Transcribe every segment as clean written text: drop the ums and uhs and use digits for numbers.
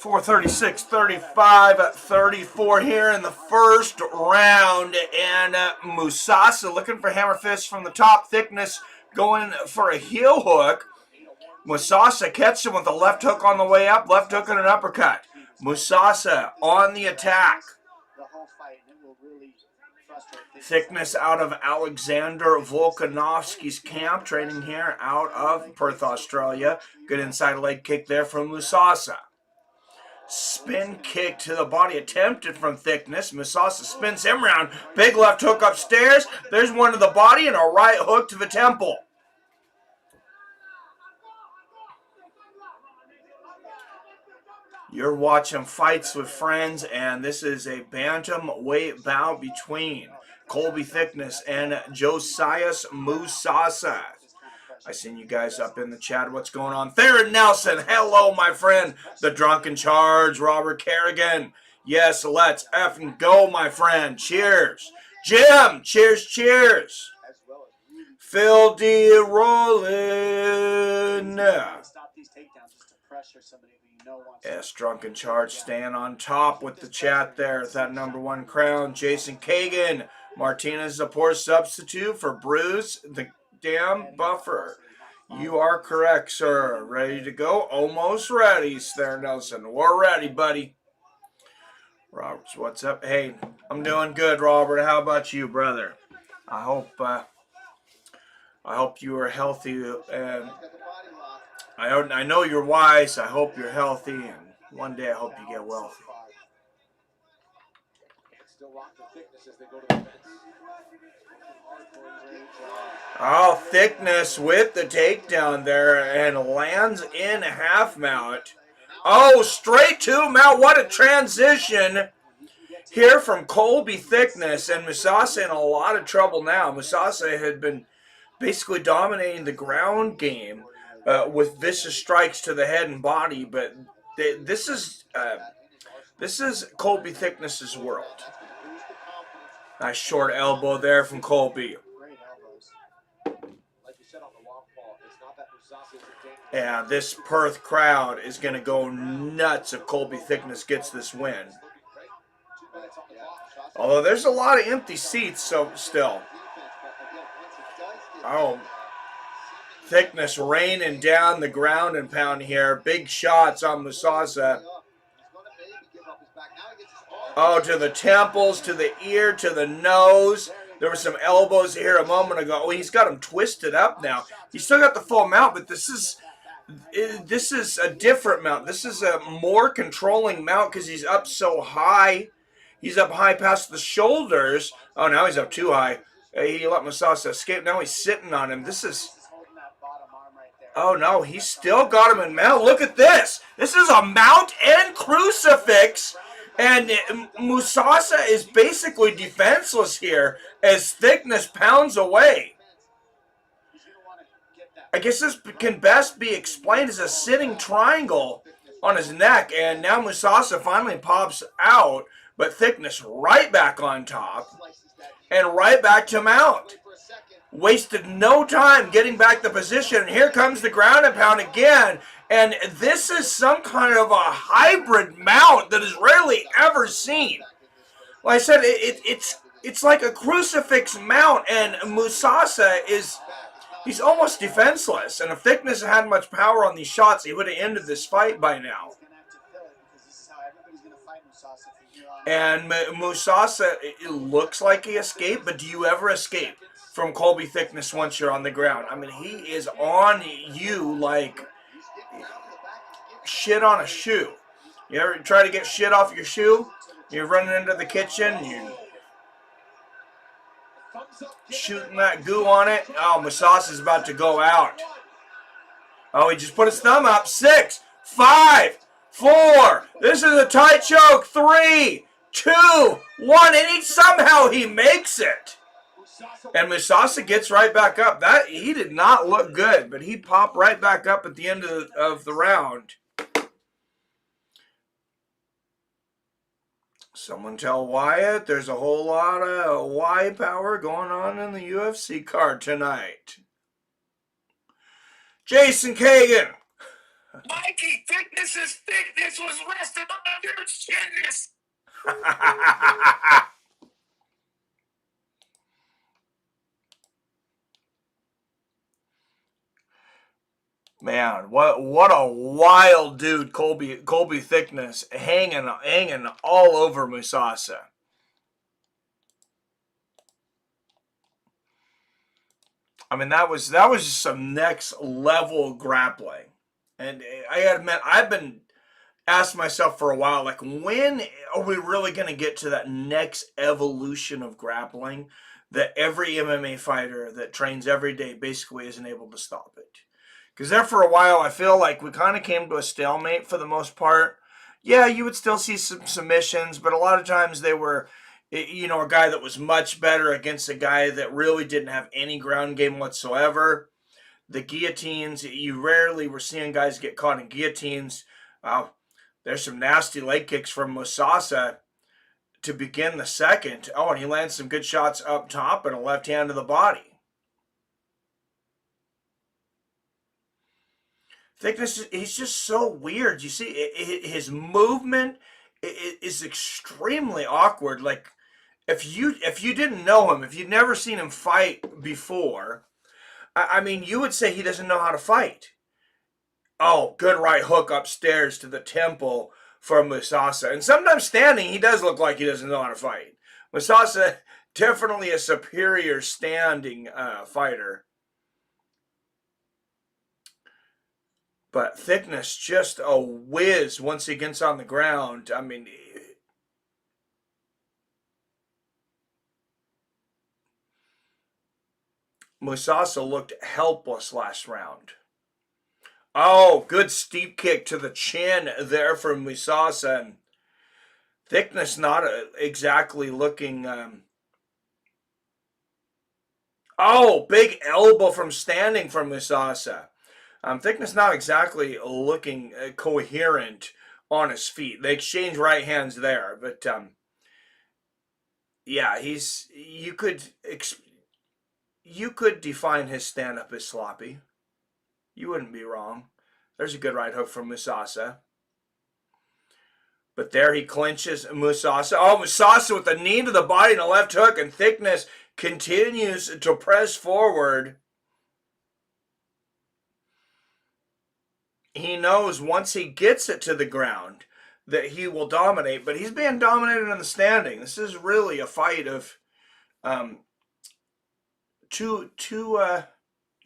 436-35 34 here in the first round, and Mousasa looking for hammer fist from the top. Thickness going for a heel hook. Mousasa catches him with a left hook on the way up, left hook and an uppercut. Mousasa on the attack. Thickness out of Alexander Volkanovski's camp, training here out of Perth, Australia. Good inside leg kick there from Mousasa. Spin kick to the body attempted from Thickness. Mousasa spins him around. Big left hook upstairs. There's one to the body and a right hook to the temple. You're watching Fights with Friends, and this is a bantamweight bout between Colby Thickness and Josias Mousasa. I seen you guys up in the chat. What's going on? Theron Nelson, hello, my friend. The Drunken Charge, Robert Kerrigan. Yes, let's effing go, my friend. Cheers. Jim, cheers, cheers. Phil D. Rollin. Yes, Drunken Charge staying on top with the chat there. With that #1 crown. Jason Kagan. Martinez is a poor substitute for Bruce, the damn buffer. You are correct, sir. Ready to go? Almost ready, Star Nelson. We're ready, buddy. Roberts, what's up? Hey, I'm doing good, Robert. How about you, brother? I hope you are healthy, and I know you're wise. I hope you're healthy, and one day I hope you get wealthy. Oh, Thickness with the takedown there and lands in half mount. Oh, straight to mount. What a transition here from Colby Thickness, and Mousasa in a lot of trouble now. Mousasa had been basically dominating the ground game with vicious strikes to the head and body, but this is Colby Thickness's world. Nice short elbow there from Colby. Yeah, this Perth crowd is going to go nuts if Colby Thickness gets this win. Although there's a lot of empty seats, so still. Oh, Thickness raining down the ground and pound here. Big shots on Mousasa. Oh, to the temples, to the ear, to the nose. There were some elbows here a moment ago. Oh, he's got him twisted up now. He's still got the full mount, but this is a different mount. This is a more controlling mount because he's up so high. He's up high past the shoulders. Oh, now he's up too high. He let Mousasa escape. Now he's sitting on him. This is... Oh, no, he's still got him in mount. Look at this. This is a mount and crucifix. And Mousasa is basically defenseless here as Thickness pounds away. I guess this can best be explained as a sitting triangle on his neck. And now Mousasa finally pops out, but Thickness right back on top and right back to mount. Wasted no time getting back the position. And here comes the ground and pound again. And this is some kind of a hybrid mount that is rarely ever seen. Like I said, it's like a crucifix mount, and Mousasa he's almost defenseless. And if Thickness had much power on these shots, he would have ended this fight by now. And Mousasa, it looks like he escaped, but do you ever escape from Colby Thickness once you're on the ground? I mean, he is on you like shit on a shoe. You ever try to get shit off your shoe? You're running into the kitchen, you shooting that goo on it. Oh, Mousasa's about to go out. Oh, he just put his thumb up. 6, 5, 4. This is a tight choke. 3, 2, 1, and somehow he makes it. And Mousasa gets right back up. He did not look good, but he popped right back up at the end of the round. Someone tell Wyatt there's a whole lot of Y power going on in the UFC card tonight. Jason Kagan. Mikey, thickness was resting on your chinness. Man, what a wild dude, Colby Thickness, hanging all over Musasa. I mean, that was just some next level grappling. And I admit, I've been asked myself for a while, like, when are we really going to get to that next evolution of grappling that every MMA fighter that trains every day basically isn't able to stop it? Because there for a while, I feel like we kind of came to a stalemate for the most part. Yeah, you would still see some submissions, but a lot of times they were, a guy that was much better against a guy that really didn't have any ground game whatsoever. The guillotines, you rarely were seeing guys get caught in guillotines. There's some nasty leg kicks from Musasa to begin the second. Oh, and he lands some good shots up top and a left hand to the body. Thickness, he's just so weird. You see, his movement is extremely awkward. Like, if you didn't know him, if you'd never seen him fight before, I mean, you would say he doesn't know how to fight. Oh, good right hook upstairs to the temple from Musasa. And sometimes standing, he does look like he doesn't know how to fight. Musasa, definitely a superior standing fighter. But Thickness, just a whiz once he gets on the ground. I mean, Musasa looked helpless last round. Oh, good steep kick to the chin there from Musasa. And Thickness not exactly looking... Oh, big elbow from standing from Musasa. Thickness not exactly looking coherent on his feet. They exchange right hands there, but yeah, you could define his stand-up as sloppy. You wouldn't be wrong. There's a good right hook from Musasa. But there he clinches Musasa. Oh, Musasa with a knee to the body and a left hook, and Thickness continues to press forward. He knows once he gets it to the ground that he will dominate, but he's being dominated in the standing. This is really a fight of two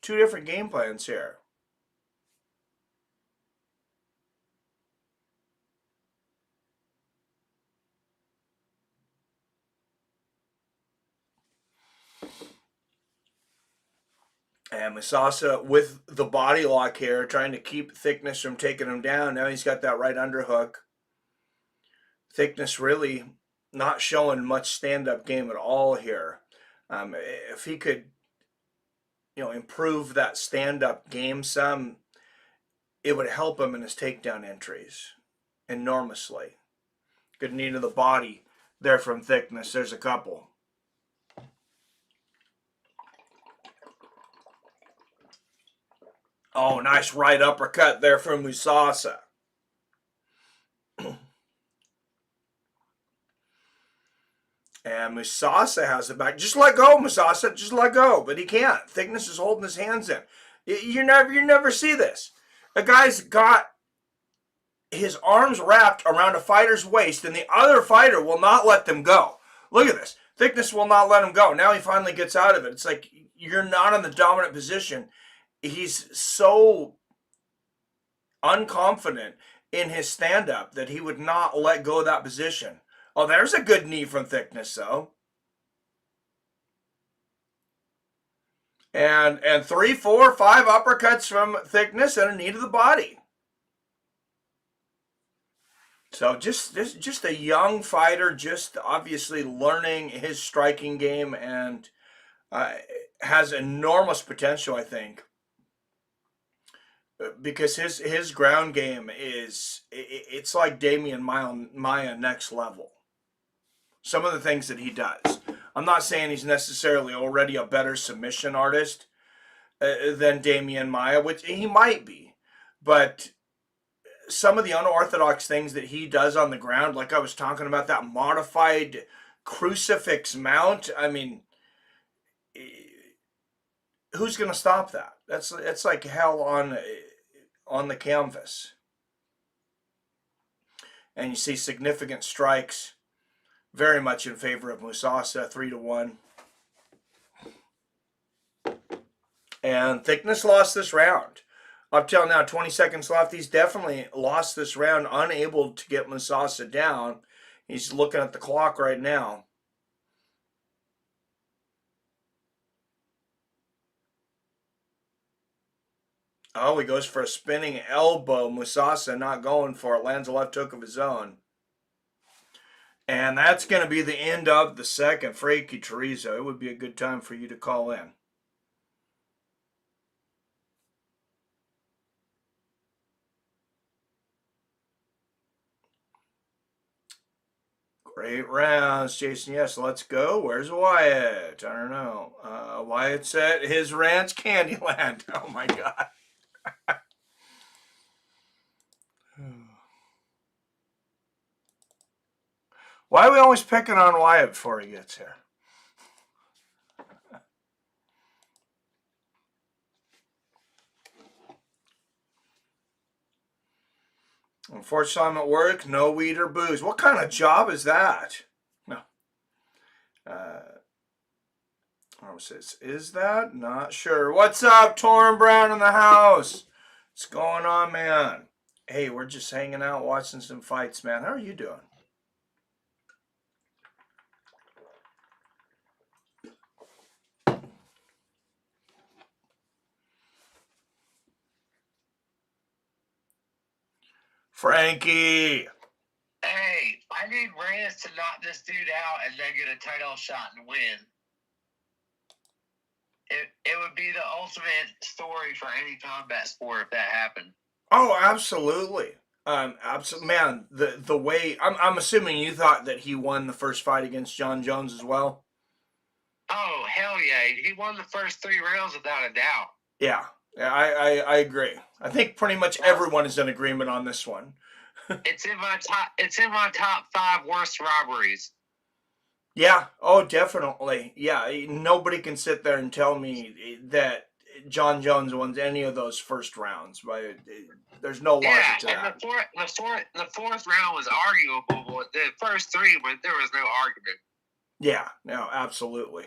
different game plans here. And Musasa with the body lock here, trying to keep Thickness from taking him down. Now he's got that right underhook. Thickness really not showing much stand-up game at all here. If he could, improve that stand-up game some, it would help him in his takedown entries enormously. Good knee to the body there from Thickness. There's a couple. Oh, nice right uppercut there from Musasa. And Musasa has the back. Just let go, Musasa. Just let go. But he can't. Thickness is holding his hands in. You never see this. A guy's got his arms wrapped around a fighter's waist, and the other fighter will not let them go. Look at this. Thickness will not let him go. Now he finally gets out of it. It's like you're not in the dominant position. He's so unconfident in his stand-up that he would not let go of that position. Oh, there's a good knee from Thickness, though. And 3, 4, 5 uppercuts from Thickness and a knee to the body. So just a young fighter, just obviously learning his striking game, and has enormous potential, I think. Because his ground game it's like Damian Maia next level. Some of the things that he does. I'm not saying he's necessarily already a better submission artist than Damian Maia, which he might be. But some of the unorthodox things that he does on the ground, like I was talking about that modified crucifix mount. I mean, who's going to stop that? It's like hell on the canvas. And you see significant strikes very much in favor of Mousasi, 3-1. And Thickness lost this round. Up till now, 20 seconds left. He's definitely lost this round, unable to get Mousasi down. He's looking at the clock right now. Oh, he goes for a spinning elbow. Mousasi not going for it. Lands a left hook of his own. And that's going to be the end of the second. Frankie Chorizo, it would be a good time for you to call in. Great rounds, Jason. Yes, let's go. Where's Wyatt? I don't know. Wyatt's at his ranch, Candyland. Oh, my God. Why are we always picking on Wyatt before he gets here? Unfortunately, I'm at work. No weed or booze. What kind of job is that? No. Is that? Not sure. What's up, Torrin Brown in the house? What's going on, man? Hey, we're just hanging out, watching some fights, man. How are you doing? Frankie. Hey, I need Reyes to knock this dude out and then get a title shot and win. It would be the ultimate story for any combat sport if that happened. Oh, absolutely. Absolutely, man. The way I'm assuming you thought that he won the first fight against Jon Jones as well. Oh hell yeah! He won the first 3 rounds without a doubt. Yeah, I agree. I think pretty much everyone is in agreement on this one. It's in my top 5 worst robberies. Yeah. Oh, definitely. Yeah. Nobody can sit there and tell me that Jon Jones wins any of those first rounds. But there's no logic to that. The fourth round was arguable, but the first 3, there was no argument. Yeah. No. Absolutely.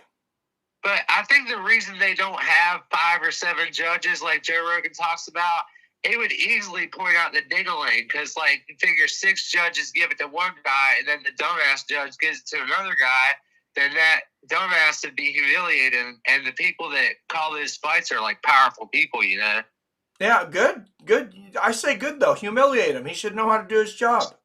But I think the reason they don't have 5 or 7 judges like Joe Rogan talks about, it would easily point out the ding-a-ling because, like, you figure 6 judges give it to one guy and then the dumbass judge gives it to another guy, then that dumbass would be humiliated. And the people that call these fights are, like, powerful people, you know? Yeah, good. Good. I say good, though. Humiliate him. He should know how to do his job.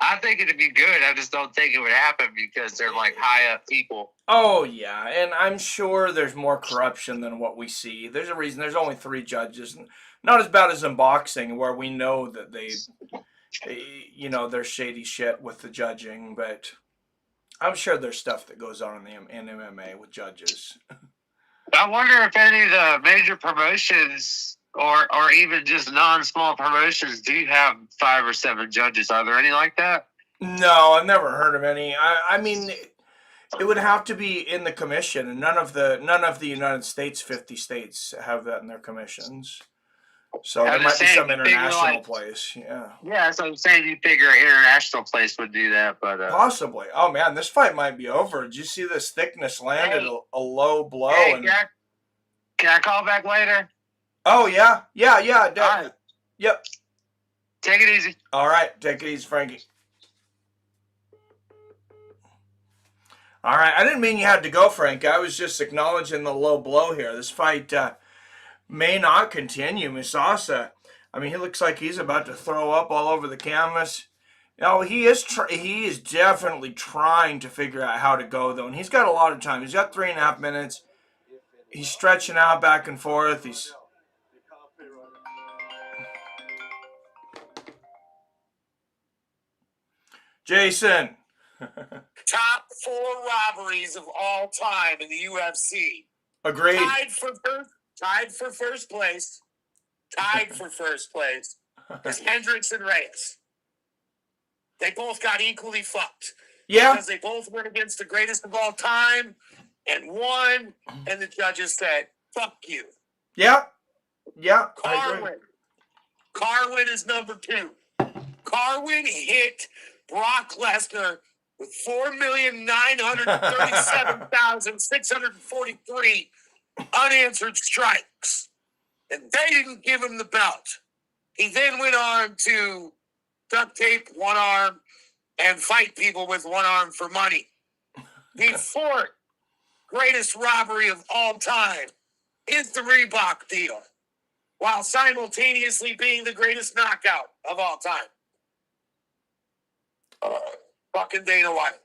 I think it'd be good. I just don't think it would happen because they're like high up people. Oh yeah, and I'm sure there's more corruption than what we see. There's a reason. There's only 3 judges, not as bad as in boxing, where we know that there's shady shit with the judging. But I'm sure there's stuff that goes on in MMA with judges. I wonder if any of the major promotions or even just non-small promotions do have 5 or 7 judges. Are there any like that? No, I've never heard of any. I mean, it would have to be in the commission, and none of the United States 50 states have that in their commissions. So there might be some international place. Yeah. Yeah, so I'm saying you figure an international place would do that, but possibly. Oh man, this fight might be over. Did you see this Thickness landed a low blow? Hey, can I call back later? Oh yeah. All right. Yep. Take it easy. All right, take it easy, Frankie. All right, I didn't mean you had to go, Frank. I was just acknowledging the low blow here. This fight may not continue. Mousasi, I mean, he looks like he's about to throw up all over the canvas. He is definitely trying to figure out how to go, though, and he's got a lot of time. He's got 3.5 minutes. He's stretching out back and forth. Jason. Top 4 robberies of all time in the UFC. Agreed. Tied for first place. tied for first place is Hendricks and Reyes. They both got equally fucked. Yeah. Because they both went against the greatest of all time and won, and the judges said, fuck you. Yeah. Yeah. I agree. Carwin is number 2. Carwin hit Brock Lesnar with 4,937,643 unanswered strikes. And they didn't give him the belt. He then went on to duct tape one arm and fight people with one arm for money. The 4th greatest robbery of all time is the Reebok deal, while simultaneously being the greatest knockout of all time. Fucking Dana White.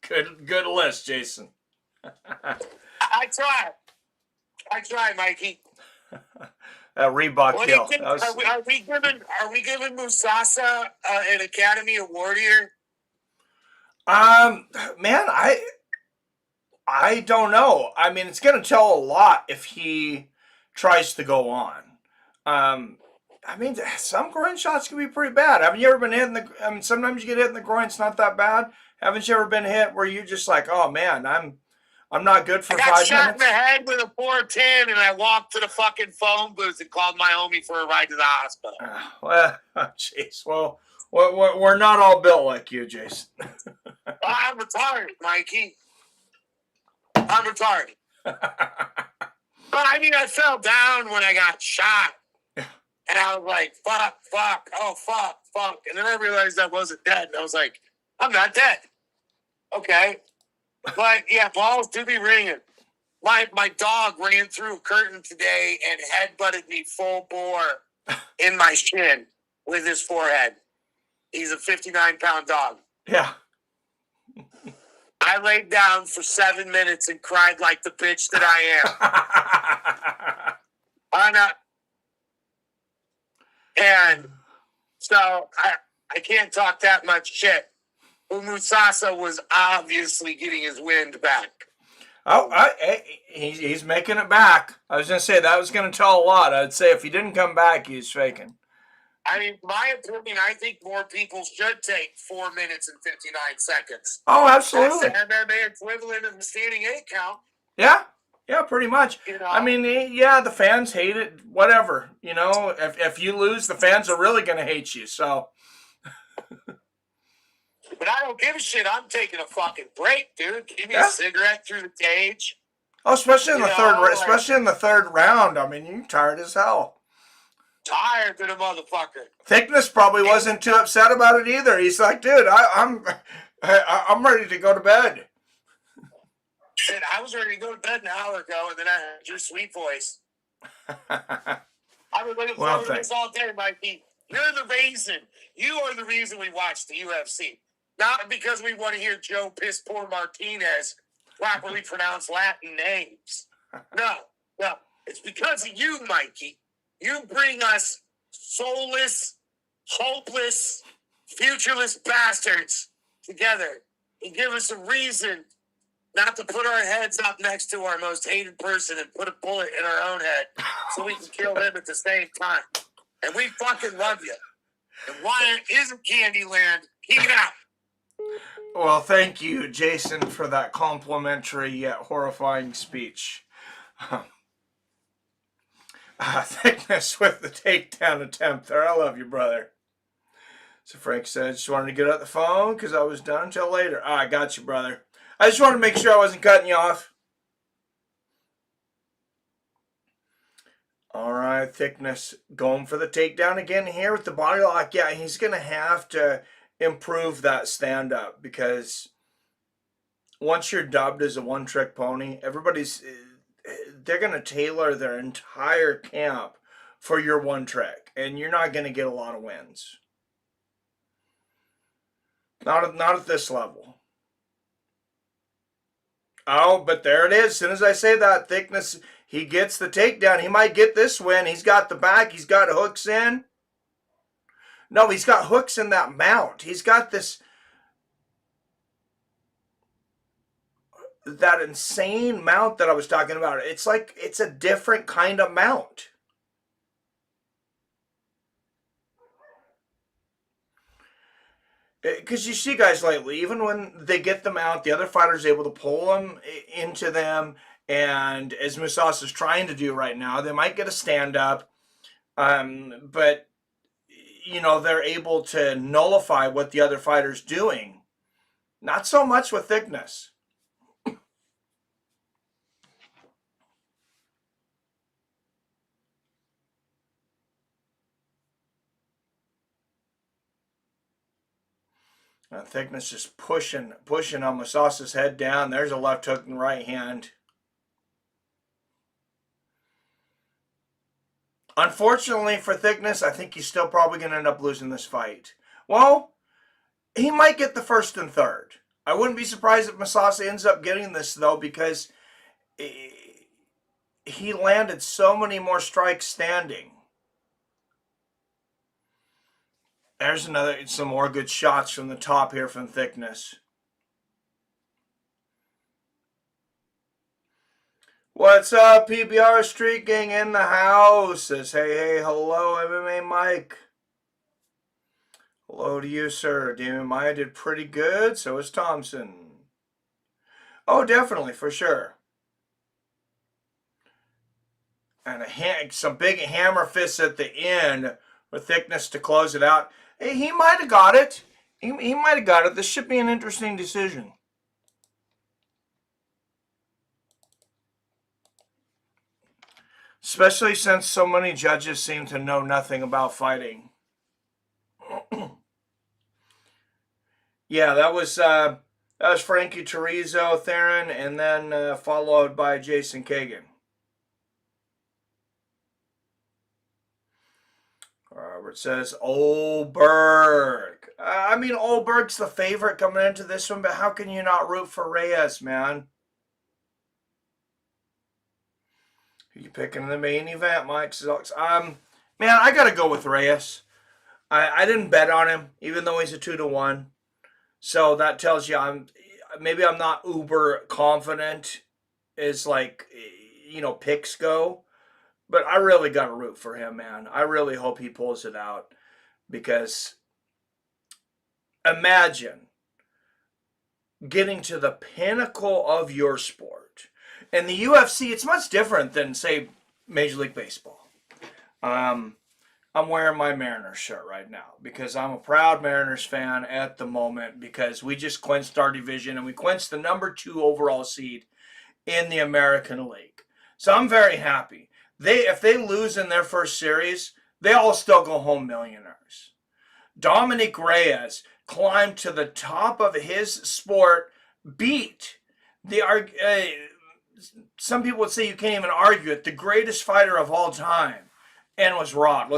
Good list, Jason. I tried, Mikey. That Reebok What do you deal. think? Was... Are we giving Musasa an Academy Award here? Man, I don't know. I mean, it's going to tell a lot if he tries to go on. I mean, some groin shots can be pretty bad. Haven't you ever been hit in the? I mean, sometimes you get hit in the groin. It's not that bad. Haven't you ever been hit where you just like, oh man, I'm not good for 5 minutes? I got shot in the head with a 410, and I walked to the fucking phone booth and called my homie for a ride to the hospital. Well, jeez. Well, we're not all built like you, Jason. I'm retarded, Mikey. I'm retarded. But I mean, I fell down when I got shot. And I was like, fuck, oh, fuck. And then I realized I wasn't dead. And I was like, I'm not dead. Okay. But, yeah, balls do be ringing. My dog ran through a curtain today and headbutted me full bore in my shin with his forehead. He's a 59-pound dog. Yeah. I laid down for 7 minutes and cried like the bitch that I am. And so I can't talk that much shit. But Musasa was obviously getting his wind back. Oh, he's making it back. I was going to say that was going to tell a lot. I'd say if he didn't come back, he's faking. I mean, my opinion, I think more people should take 4 minutes and 59 seconds. Oh, absolutely. That's the MMA equivalent of the standing 8 count. Yeah, pretty much. You know? I mean, yeah, the fans hate it, whatever. You know, if you lose, the fans are really going to hate you, so. But I don't give a shit. I'm taking a fucking break, dude. Give me a cigarette through the cage. Oh, especially in the third round. I mean, you're tired as hell. Tired to the motherfucker. Thickness probably wasn't too upset about it either. He's like, dude, I'm ready to go to bed. Shit, I was ready to go to bed an hour ago, and then I heard your sweet voice. I've been looking forward to this all day, Mikey. You're the reason. You are the reason we watch the UFC. Not because we want to hear Joe Piss Poor Martinez properly pronounce Latin names. No. It's because of you, Mikey. You bring us soulless, hopeless, futureless bastards together and give us a reason not to put our heads up next to our most hated person and put a bullet in our own head so we can kill them at the same time. And we fucking love you. And why isn't Candyland? Keep it out. Well, thank you, Jason, for that complimentary yet horrifying speech. Thickness with the takedown attempt there. I love you, brother. So Frank said, just wanted to get out the phone because I was done until later. I got you, brother. I just wanted to make sure I wasn't cutting you off. All right, Thickness going for the takedown again here with the body lock. Yeah, he's going to have to improve that stand-up because once you're dubbed as a one-trick pony, they're going to tailor their entire camp for your one trick, and you're not going to get a lot of wins. Not at this level. Oh, but there it is. As soon as I say that, Thickness, he gets the takedown. He might get this win. He's got the back. He's got hooks in. No, he's got hooks in that mount. He's got that insane mount that I was talking about. It's like, it's a different kind of mount. Because you see guys lately, even when they get them out, the other fighter's able to pull them into them. And as Mousasi is trying to do right now, they might get a stand-up. But, they're able to nullify what the other fighter's doing. Not so much with Thickness. Thickness just pushing on Mousasi's head down. There's a left hook and right hand. Unfortunately for Thickness, I think he's still probably going to end up losing this fight. Well, he might get the first and third. I wouldn't be surprised if Mousasi ends up getting this, though, because he landed so many more strikes standing. There's some more good shots from the top here from Thickness. What's up, PBR Street Gang in the house? Says, hey, hello, MMA Mike. Hello to you, sir. Damon Maya did pretty good. So is Thompson. Oh, definitely, for sure. And some big hammer fists at the end for Thickness to close it out. Hey, he might have got it. He might have got it. This should be an interesting decision. Especially since so many judges seem to know nothing about fighting. Yeah, that was Frankie Chorizo, Theron, and then followed by Jason Kagan. Robert says, Ulberg. Ulberg's the favorite coming into this one, but how can you not root for Reyes, man? Who you picking in the main event, Mike sucks. Man, I got to go with Reyes. I didn't bet on him, even though he's a 2-1. So that tells you I'm not uber confident as picks go. But I really got to root for him, man. I really hope he pulls it out. Because imagine getting to the pinnacle of your sport. And the UFC, it's much different than, say, Major League Baseball. I'm wearing my Mariners shirt right now because I'm a proud Mariners fan at the moment because we just clinched our division and we clinched the number 2 overall seed in the American League. So I'm very happy. If they lose in their first series, they all still go home millionaires. Dominick Reyes climbed to the top of his sport, beat some people would say you can't even argue it, the greatest fighter of all time, and was robbed.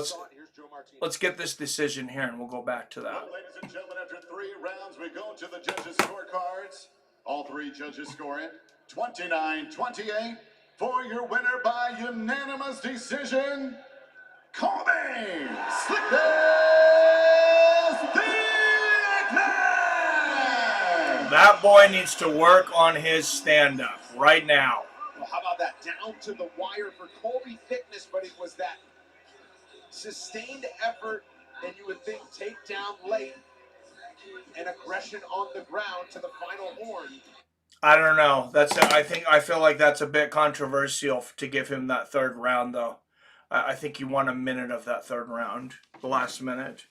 Let's get this decision here, and we'll go back to that. Well, ladies and gentlemen, after 3 rounds, we go to the judges' scorecards. All 3 judges scoring 29-28 for your winner by unanimous decision, Kobe That boy needs to work on his stand-up right now. Well, how about that? Down to the wire for Colby Thickness, but it was that sustained effort, and you would think takedown late and aggression on the ground to the final horn. I don't know. I feel like that's a bit controversial to give him that third round, though. I think he won a minute of that third round, the last minute.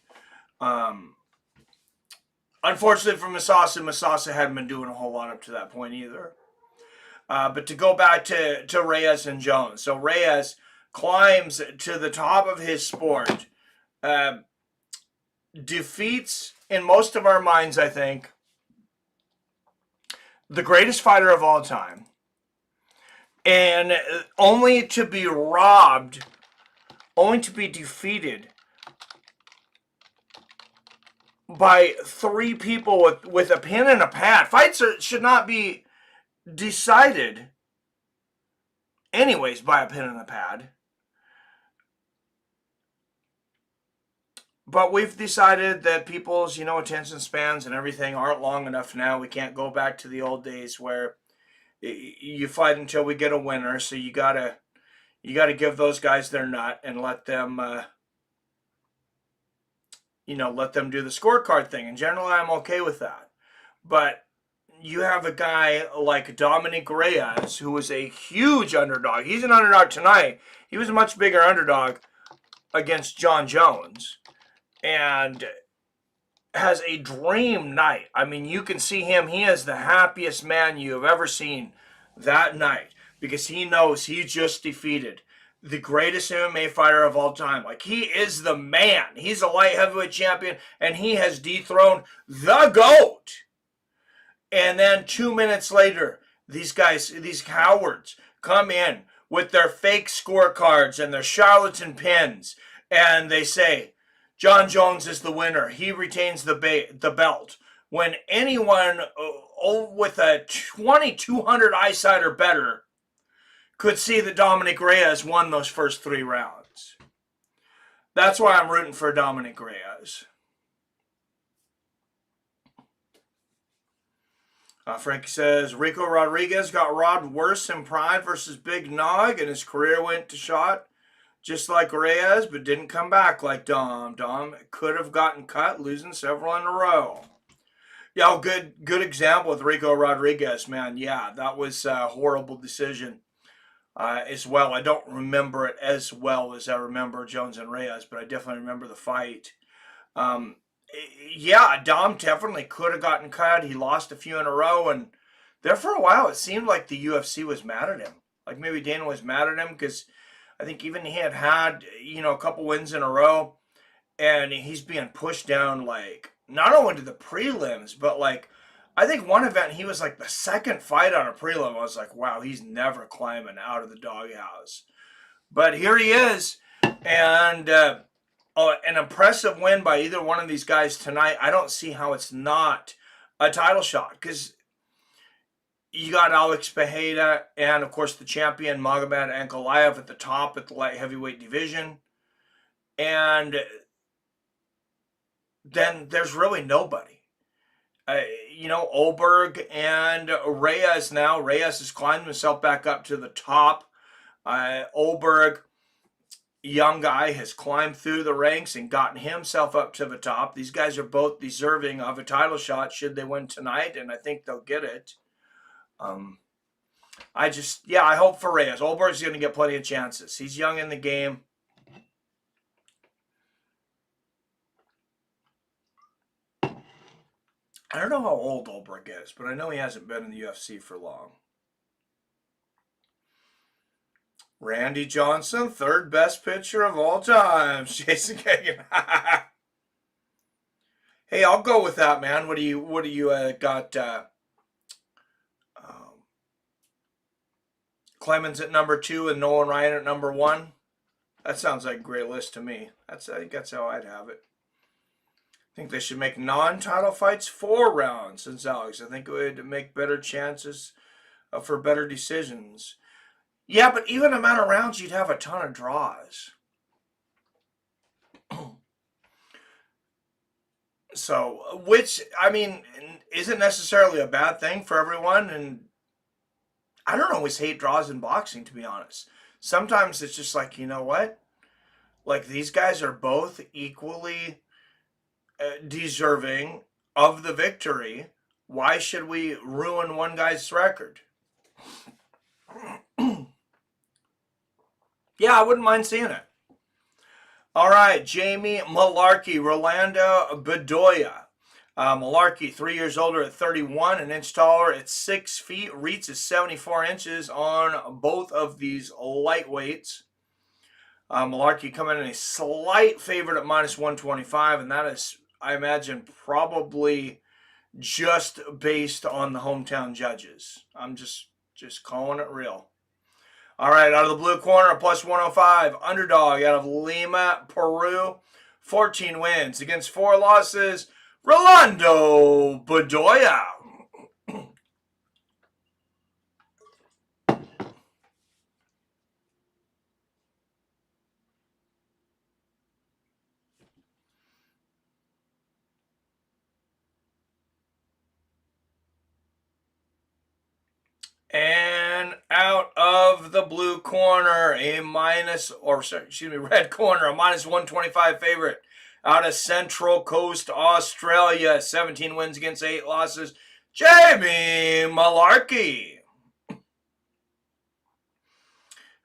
Unfortunately for Mousasi hadn't been doing a whole lot up to that point either. But to go back to Reyes and Jones. So Reyes climbs to the top of his sport. Defeats, in most of our minds, I think, the greatest fighter of all time. And only to be robbed, only to be defeated by 3 people with a pen and a pad. Fights should not be decided anyways by a pen and a pad. But we've decided that people's, attention spans and everything aren't long enough now. We can't go back to the old days where you fight until we get a winner. So you gotta give those guys their nut and let them let them do the scorecard thing. And generally, I'm okay with that. But you have a guy like Dominick Reyes, who was a huge underdog. He's an underdog tonight. He was a much bigger underdog against Jon Jones. And has a dream night. I mean, you can see him. He is the happiest man you have ever seen that night because he knows he just defeated the greatest MMA fighter of all time. Like, he is the man. He's a light heavyweight champion, and he has dethroned the GOAT. And then 2 minutes later, these guys, these cowards, come in with their fake scorecards and their charlatan pins, and they say, Jon Jones is the winner. He retains the belt. When anyone with a 2,200 eyesight or better could see that Dominick Reyes won those first 3 rounds. That's why I'm rooting for Dominick Reyes. Frankie says, Rico Rodriguez got robbed worse in Pride versus Big Nog, and his career went to shot just like Reyes, but didn't come back like Dom. Dom could have gotten cut, losing several in a row. Yeah, good example with Rico Rodriguez, man. Yeah, that was a horrible decision as well. I don't remember it as well as I remember Jones and Reyes, but I definitely remember the fight. Yeah, Dom definitely could have gotten cut. He lost a few in a row, and there for a while it seemed like the UFC was mad at him. Like maybe Dana was mad at him because I think even he had a couple wins in a row, and he's being pushed down like not only to the prelims, but like I think one event he was like the second fight on a prelim. I was like, wow, he's never climbing out of the doghouse. But here he is, and an impressive win by either one of these guys tonight. I don't see how it's not a title shot because you got Alex Pereira and, of course, the champion Mogomed Ankalaev at the top at the light heavyweight division. And then there's really nobody. Ulberg and Reyes now. Reyes has climbed himself back up to the top. Ulberg, young guy, has climbed through the ranks and gotten himself up to the top. These guys are both deserving of a title shot should they win tonight, and I think they'll get it. I hope for Reyes. Ulberg's going to get plenty of chances. He's young in the game. I don't know how old Ulberg is, but I know he hasn't been in the UFC for long. Randy Johnson, third best pitcher of all time. Jason Kagan. Hey, I'll go with that, man. What do you got? Clemens at number 2 and Nolan Ryan at number 1. That sounds like a great list to me. I think that's how I'd have it. I think they should make non-title fights 4 rounds, says Alex. I think it would make better chances for better decisions. Yeah, but even amount of rounds, you'd have a ton of draws. So, which, I mean, isn't necessarily a bad thing for everyone. And I don't always hate draws in boxing, to be honest. Sometimes it's just like, you know what? Like, these guys are both equally deserving of the victory. Why should we ruin one guy's record? Yeah, I wouldn't mind seeing it. All right, Jamie Malarkey, Rolando Bedoya. Malarkey, 3 years older at 31, an inch taller at 6 feet. Reach is 74 inches on both of these lightweights. Malarkey coming in a slight favorite at minus 125, and that is, I imagine, probably just based on the hometown judges. I'm just calling it real. All right, out of the blue corner, plus 105, underdog out of Lima, Peru, 14 wins against 4 losses, Rolando Bedoya. And out of the blue corner, red corner, a minus 125 favorite out of Central Coast, Australia. 17 wins against 8 losses. Jamie Malarkey.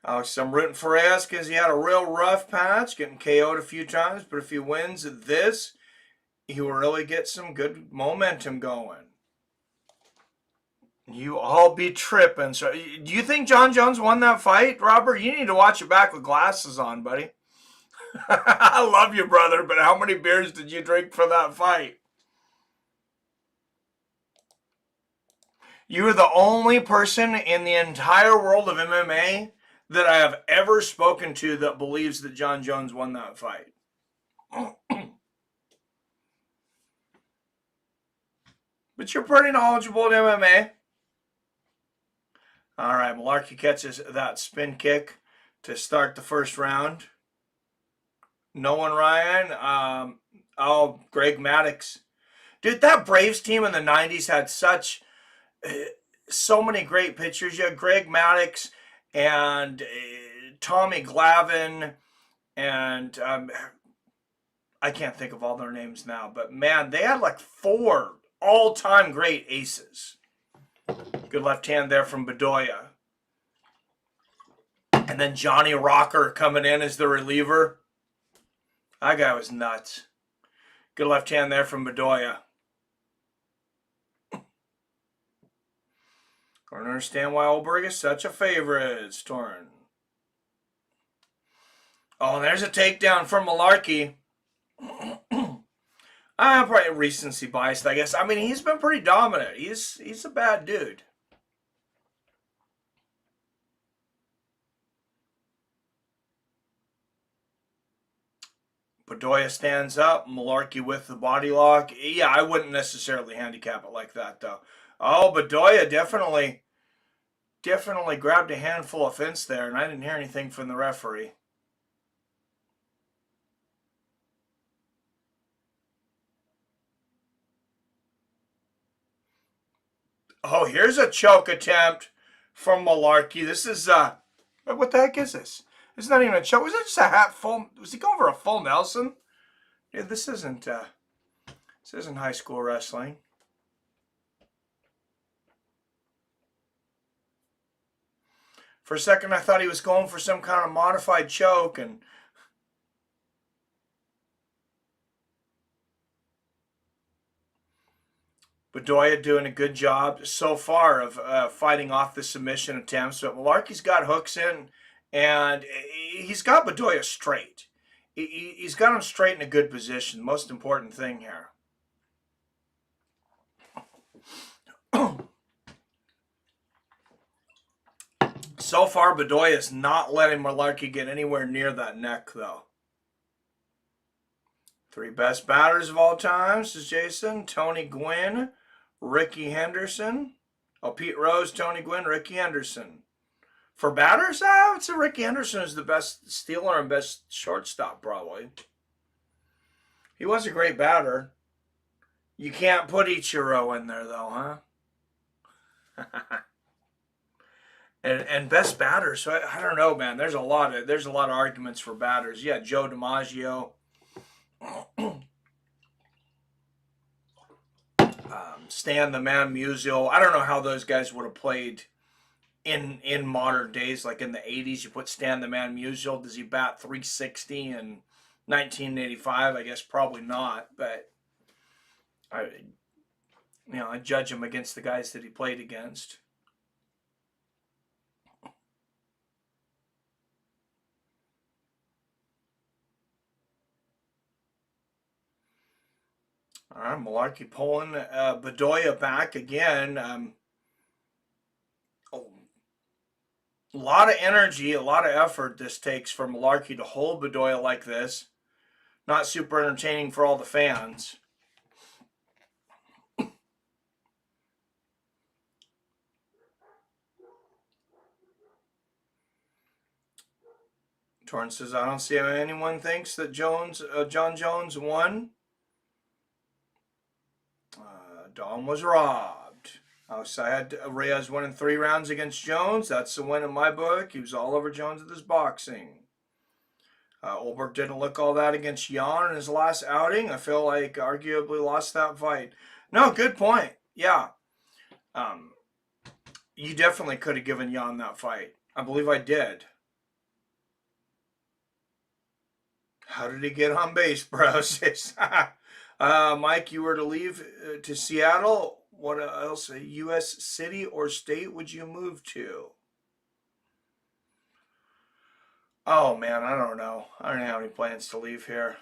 I'm rooting for Reyes because he had a real rough patch, getting KO'd a few times, but if he wins this, he will really get some good momentum going. You all be tripping. So, do you think Jon Jones won that fight, Robert? You need to watch it back with glasses on, buddy. I love you, brother, but how many beers did you drink for that fight? You are the only person in the entire world of MMA that I have ever spoken to that believes that Jon Jones won that fight. But you're pretty knowledgeable in MMA. All right, Malarkey catches that spin kick to start the first round. Nolan Ryan. Greg Mathews. Dude, that Braves team in the 90s had so many great pitchers. You had Greg Mathews and Tommy Glavine, and I can't think of all their names now, but man, they had like 4 all-time great aces. Good left hand there from Bedoya. And then Johnny Rocker coming in as the reliever. That guy was nuts. Good left hand there from Bedoya. I don't understand why Ulberg is such a favorite. It's torn. Oh, and there's a takedown from Malarkey. Probably recency biased, I guess. I mean, he's been pretty dominant. He's a bad dude. Bedoya stands up. Malarkey with the body lock. Yeah, I wouldn't necessarily handicap it like that, though. Oh, Bedoya definitely grabbed a handful of fence there, and I didn't hear anything from the referee. Oh, here's a choke attempt from Malarkey. This is, what the heck is this? It's not even a choke. Was it just a hat full? Was he going for a full Nelson? Yeah, this isn't high school wrestling. For a second, I thought he was going for some kind of modified choke, and Bedoya doing a good job so far of fighting off the submission attempts. But Malarkey's got hooks in, and he's got Bedoya straight. He's got him straight in a good position. Most important thing here. So far, Bedoya is not letting Malarkey get anywhere near that neck, though. 3 best batters of all time, says Jason. Tony Gwynn, Ricky Henderson. Oh, Pete Rose, Tony Gwynn, Ricky Henderson. For batters, I would say Ricky Henderson is the best stealer and best shortstop, probably. He was a great batter. You can't put Ichiro in there, though, huh? And best batters, so I don't know, man. There's a lot of arguments for batters. Yeah, Joe DiMaggio. Stan the Man Musial. I don't know how those guys would have played in modern days, like in the 80s. You put Stan the Man Musial. Does he bat 360 in 1985? I guess probably not, but I judge him against the guys that he played against. All right, Malarkey pulling Bedoya back again. A lot of energy, a lot of effort this takes for Malarkey to hold Bedoya like this. Not super entertaining for all the fans. Torrance says, I don't see how anyone thinks that Jon Jones won. Dom was robbed. So I had Reyes winning 3 rounds against Jones. That's the win in my book. He was all over Jones with his boxing. Ulberg didn't look all that against Jan in his last outing. I feel like arguably lost that fight. No, good point. Yeah. You definitely could have given Jan that fight. I believe I did. How did he get on base, bro? Mike, you were to leave to Seattle. What else? A U.S. city or state would you move to? Oh, man, I don't know. I don't have any plans to leave here.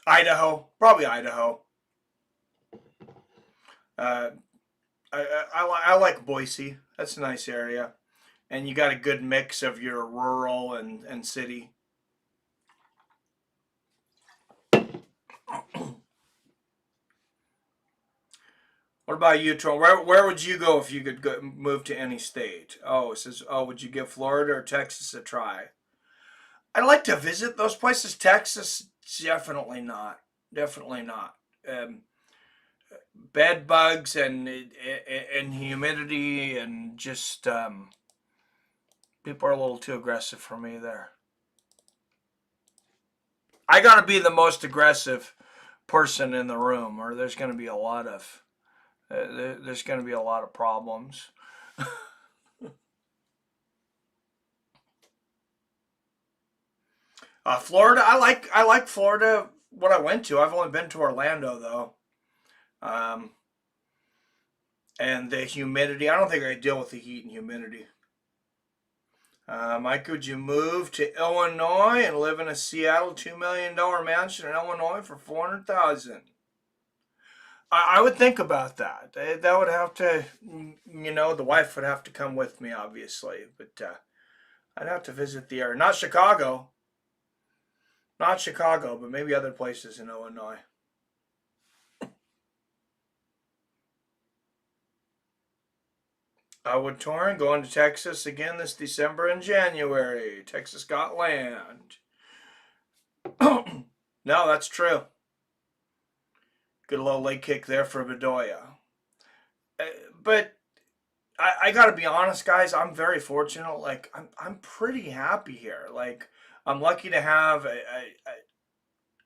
Idaho. Probably Idaho. I like Boise. That's a nice area. And you got a good mix of your rural and city. What about you, Tron? Where would you go if you could move to any state? Oh, it says, would you give Florida or Texas a try? I'd like to visit those places. Texas, definitely not. Definitely not. Bed bugs and humidity and just people are a little too aggressive for me there. I got to be the most aggressive person in the room, or there's going to be a lot of problems. Florida, I like Florida. What I went to, I've only been to Orlando though. And the humidity, I don't think I deal with the heat and humidity. Mike, would you move to Illinois and live in a Seattle $2 million mansion in Illinois for $400,000? I would think about that. That would have to, the wife would have to come with me, obviously. But I'd have to visit the area. Not Chicago, but maybe other places in Illinois. Would Torrin going to Texas again this December and January? Texas got land. No, that's true. Good little leg kick there for Bedoya. But I got to be honest, guys. I'm very fortunate. Like I'm pretty happy here. Like I'm lucky to have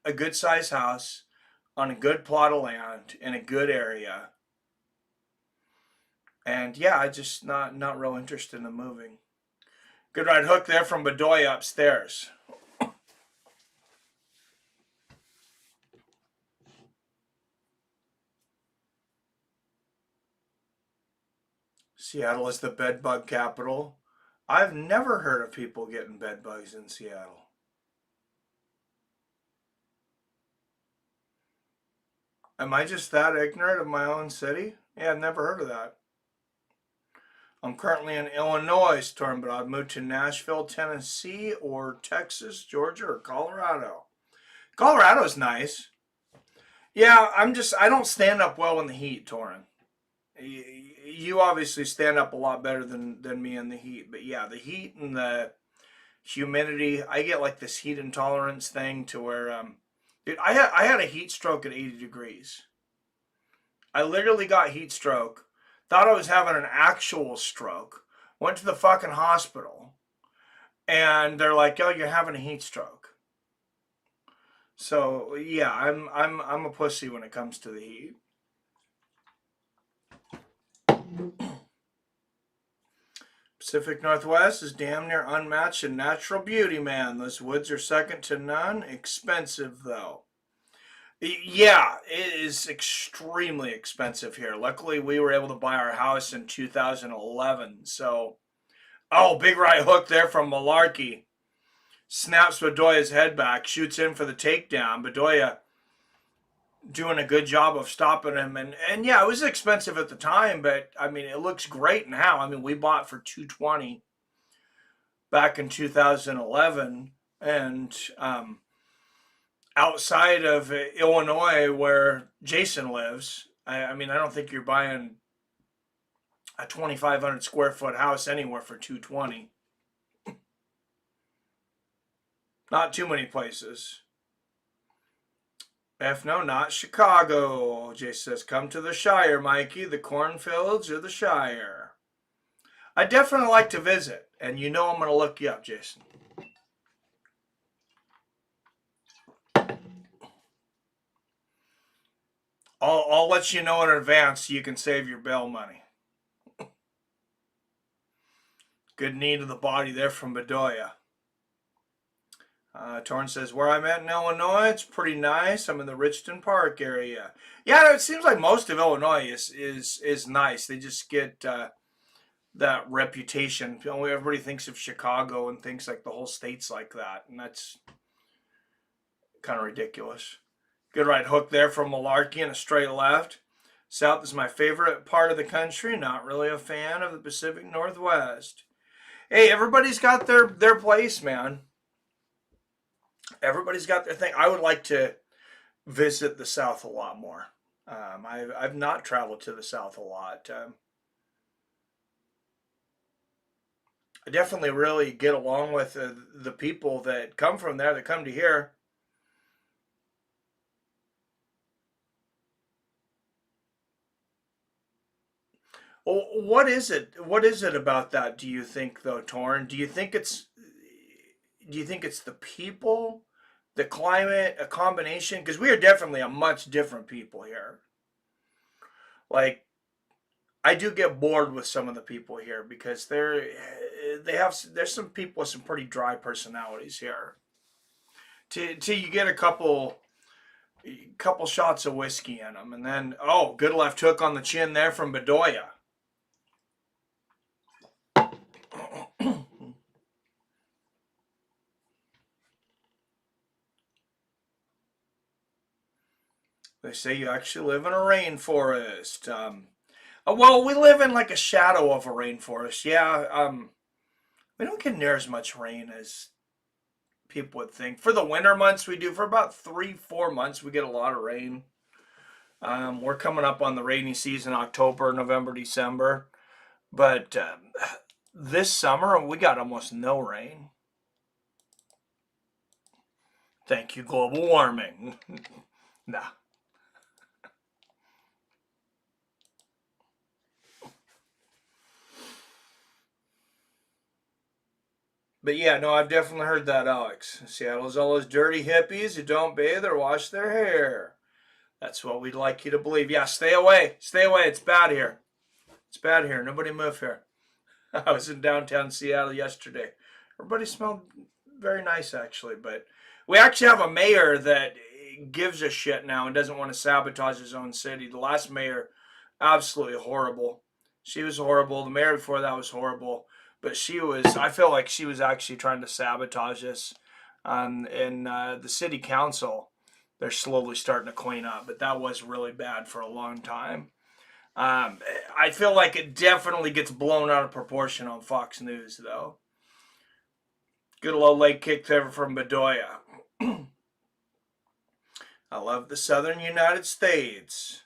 a good sized house on a good plot of land in a good area. And yeah, I just not real interested in moving. Good right hook there from Bedoya upstairs. Seattle is the bedbug capital. I've never heard of people getting bedbugs in Seattle. Am I just that ignorant of my own city? Yeah, I've never heard of that. I'm currently in Illinois, Storm, but I've moved to Nashville, Tennessee, or Texas, Georgia, or Colorado. Colorado's nice. Yeah, I don't stand up well in the heat, Torin. You obviously stand up a lot better than me in the heat. But yeah, the heat and the humidity, I get like this heat intolerance thing to where, dude, I had a heat stroke at 80 degrees. I literally got heat stroke. Thought I was having an actual stroke. Went to the fucking hospital. And they're like, "Oh, you're having a heat stroke." So yeah, I'm a pussy when it comes to the heat. Pacific Northwest is damn near unmatched in natural beauty, man. Those woods are second to none. Expensive though. Yeah, it is extremely expensive here. Luckily, we were able to buy our house in 2011. So, big right hook there from Malarkey. Snaps Bedoya's head back, shoots in for the takedown. Bedoya doing a good job of stopping him. And yeah, it was expensive at the time, but I mean, it looks great now. I mean, we bought for $220 back in 2011. And, outside of Illinois, where Jason lives, I mean, I don't think you're buying a 2,500 square foot house anywhere for $220. Not too many places. No, not Chicago. Jay says, come to the Shire, Mikey. The cornfields or the Shire. I definitely like to visit, and you know I'm going to look you up, Jason. I'll let you know in advance so you can save your bail money. Good knee to the body there from Bedoya. Torn says, where I'm at in Illinois, it's pretty nice. I'm in the Richton Park area. Yeah, it seems like most of Illinois is nice. They just get that reputation. You know, everybody thinks of Chicago and thinks like the whole state's like that, and that's kind of ridiculous. Good right hook there from Malarkey and a straight left. South is my favorite part of the country. Not really a fan of the Pacific Northwest. Hey, everybody's got their place, man. Everybody's got their thing. I would like to visit the South a lot more. I've not traveled to the South a lot. I definitely really get along with the people that come from there, that come to here. Well, what is it? What is it about that? Do you think, though, Torn? Do you think it's the people, the climate, a combination? Because we are definitely a much different people here. Like, I do get bored with some of the people here because there's some people with some pretty dry personalities here. Till you get a couple shots of whiskey in them, and then good left hook on the chin there from Bedoya. They say you actually live in a rainforest. Well, we live in like a shadow of a rainforest. Yeah, we don't get near as much rain as people would think. For the winter months, we do. For about 3-4 months, we get a lot of rain. We're coming up on the rainy season, October, November, December. But this summer, we got almost no rain. Thank you, global warming. Nah. But yeah, no, I've definitely heard that, Alex. Seattle's all those dirty hippies who don't bathe or wash their hair. That's what we'd like you to believe. Yeah, stay away. Stay away. It's bad here. It's bad here. Nobody move here. I was in downtown Seattle yesterday. Everybody smelled very nice, actually. But we actually have a mayor that gives a shit now and doesn't want to sabotage his own city. The last mayor, absolutely horrible. She was horrible. The mayor before that was horrible. But I feel like she was actually trying to sabotage us. And the city council, they're slowly starting to clean up. But that was really bad for a long time. I feel like it definitely gets blown out of proportion on Fox News, though. Good low leg kick there from Bedoya. I love the southern United States.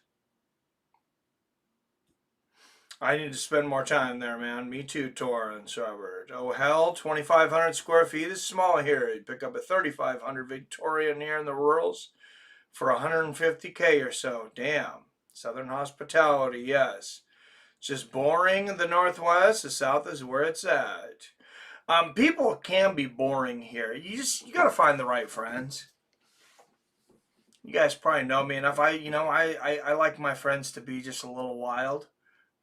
I need to spend more time there, man. Me too, Torrance, Robert. Oh, hell, 2,500 square feet is small here. You'd pick up a 3,500 Victorian here in the rurals for 150K or so. Damn. Southern hospitality, yes. Just boring in the Northwest. The South is where it's at. People can be boring here. You gotta find the right friends. You guys probably know me enough. I like my friends to be just a little wild.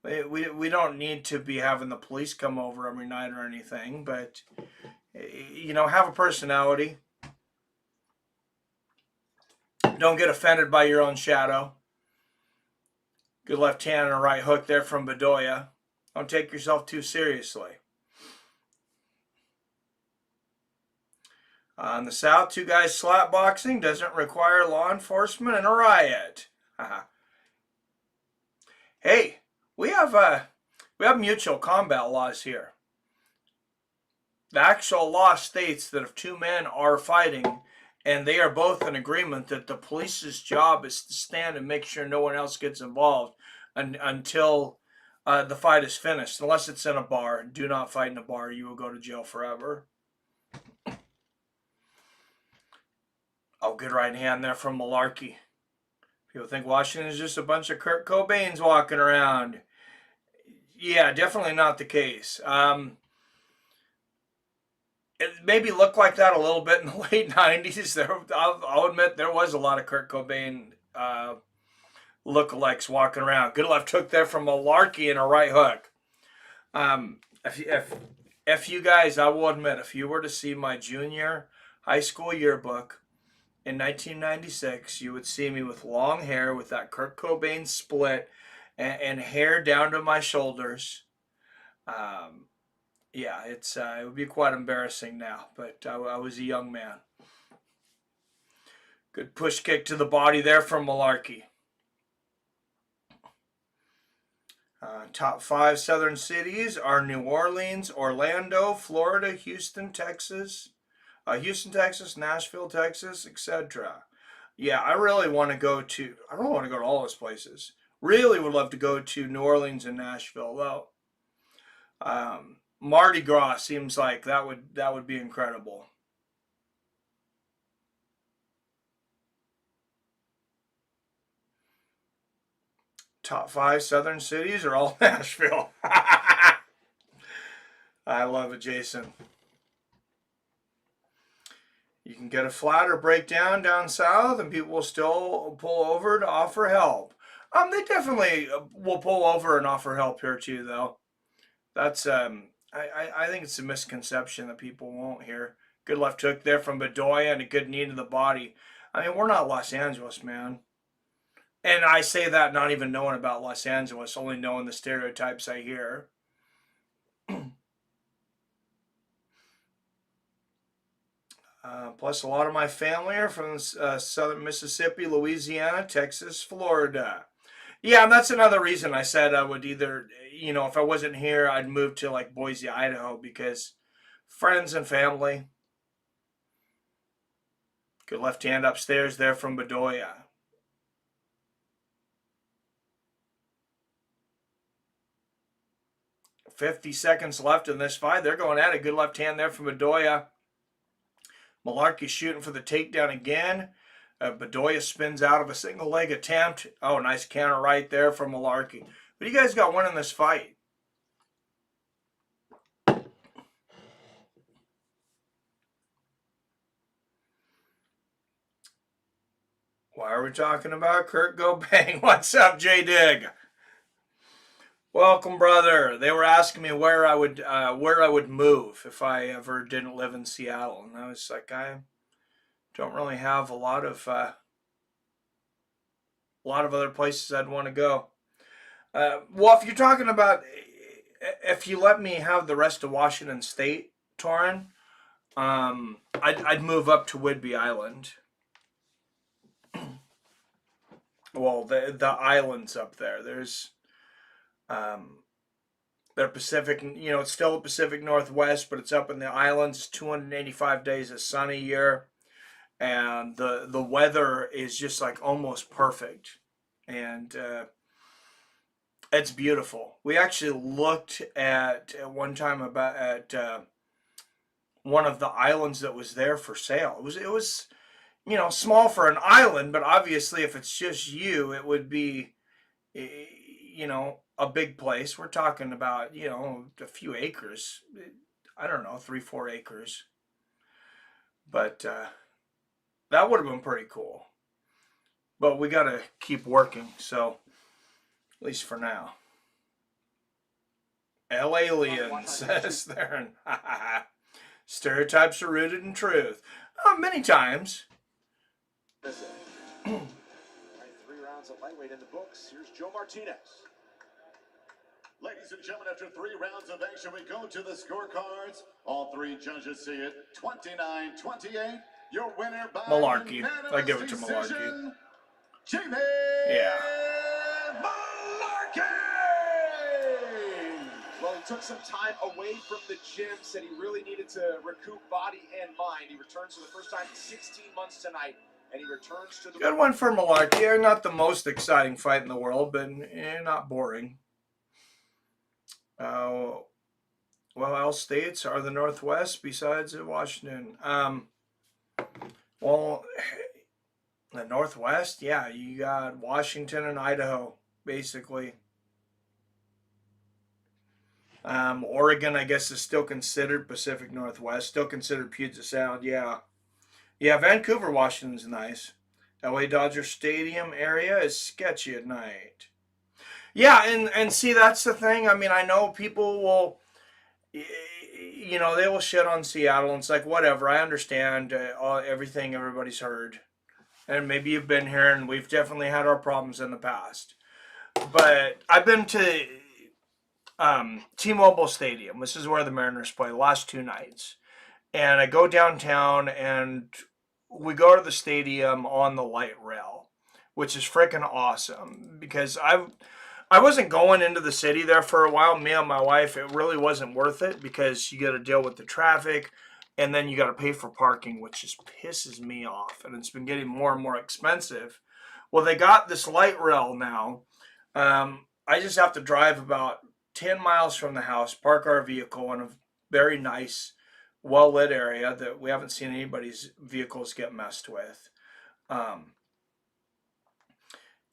We don't need to be having the police come over every night or anything, but have a personality. Don't get offended by your own shadow. Good left hand and a right hook there from Bedoya. Don't take yourself too seriously. In the South, two guys slap boxing doesn't require law enforcement and a riot. Hey, we have mutual combat laws here. The actual law states that if two men are fighting and they are both in agreement that the police's job is to stand and make sure no one else gets involved until the fight is finished. Unless it's in a bar. Do not fight in a bar. You will go to jail forever. Oh, good right hand there from Malarkey. People think Washington is just a bunch of Kurt Cobains walking around. yeah, definitely not the case. It maybe looked like that a little bit in the late 90s. I'll admit there was a lot of Kurt Cobain lookalikes walking around. Good left hook there from Malarkey and a right hook. If you guys, I will admit, if you were to see my junior high school yearbook in 1996, you would see me with long hair with that Kurt Cobain split and hair down to my shoulders. Yeah, it would be quite embarrassing now, but I was a young man. Good push kick to the body there from Malarkey. Top 5 southern cities are New Orleans, Orlando, Florida, Houston, Texas, Nashville, Texas, etc. Yeah, I really want to go to all those places. Really would love to go to New Orleans and Nashville, though. Mardi Gras seems like that would be incredible. Top 5 southern cities are all Nashville. I love it, Jason. You can get a flat or breakdown down south, and people will still pull over to offer help. They definitely will pull over and offer help here too, though. That's I think it's a misconception that people won't hear. Good left hook there from Bedoya and a good knee to the body. I mean, we're not Los Angeles, man. And I say that not even knowing about Los Angeles, only knowing the stereotypes I hear. Plus, a lot of my family are from southern Mississippi, Louisiana, Texas, Florida. Yeah, and that's another reason I said I would either, if I wasn't here, I'd move to like Boise, Idaho, because friends and family. Good left hand upstairs there from Bedoya. .50 seconds left in this fight. They're going at it. Good left hand there from Bedoya. Malarkey shooting for the takedown again. Bedoya spins out of a single leg attempt. Oh, nice counter right there from Malarkey. What do you guys got winning this fight? Why are we talking about Kurt Cobain? What's up, J-Dig? Welcome, brother. They were asking me where I would move if I ever didn't live in Seattle, and I was like, I don't really have a lot of other places I'd want to go. Well, if you're talking about if you let me have the rest of Washington State, Torrin, I'd move up to Whidbey Island. Well, the islands up there. There's they're Pacific, it's still Pacific Northwest, but it's up in the islands. It's 285 days of sun a year, and the weather is just like almost perfect, and it's beautiful. We actually looked at one time at one of the islands that was there for sale. It was small for an island, but obviously if it's just you, it would be a big place. We're talking about, a few acres. I don't know, 3-4 acres. But that would have been pretty cool. But we got to keep working, so at least for now. Aliens, says there. Stereotypes are rooted in truth. Many times. All right, 3 rounds of lightweight in the books. Here's Joe Martinez. Ladies and gentlemen, after 3 rounds of action, we go to the scorecards. All 3 judges see it. 29-28. Your winner by Malarkey. unanimous I give it to decision, Jimmy Yeah. Malarkey! Well, he took some time away from the gym, said he really needed to recoup body and mind. He returns for the first time in 16 months tonight, and he returns to the... Good one for Malarkey. Not the most exciting fight in the world, but not boring. Well, all states are the Northwest besides Washington. Well, the Northwest, yeah, you got Washington and Idaho, basically. Oregon, I guess, is still considered Pacific Northwest, still considered Puget Sound. Yeah, yeah. Vancouver, Washington's nice. LA Dodger Stadium area is sketchy at night. Yeah, and see, that's the thing. I mean, I know people will, they will shit on Seattle, and it's like whatever. I understand everything everybody's heard, and maybe you've been here, and we've definitely had our problems in the past. But I've been to T-Mobile Stadium. This is where the Mariners play the last 2 nights. And I go downtown and we go to the stadium on the light rail, which is freaking awesome because I wasn't going into the city there for a while. Me and my wife, it really wasn't worth it because you got to deal with the traffic and then you got to pay for parking, which just pisses me off. And it's been getting more and more expensive. Well, they got this light rail now. I just have to drive about 10 miles from the house, park our vehicle in a very nice, well-lit area that we haven't seen anybody's vehicles get messed with.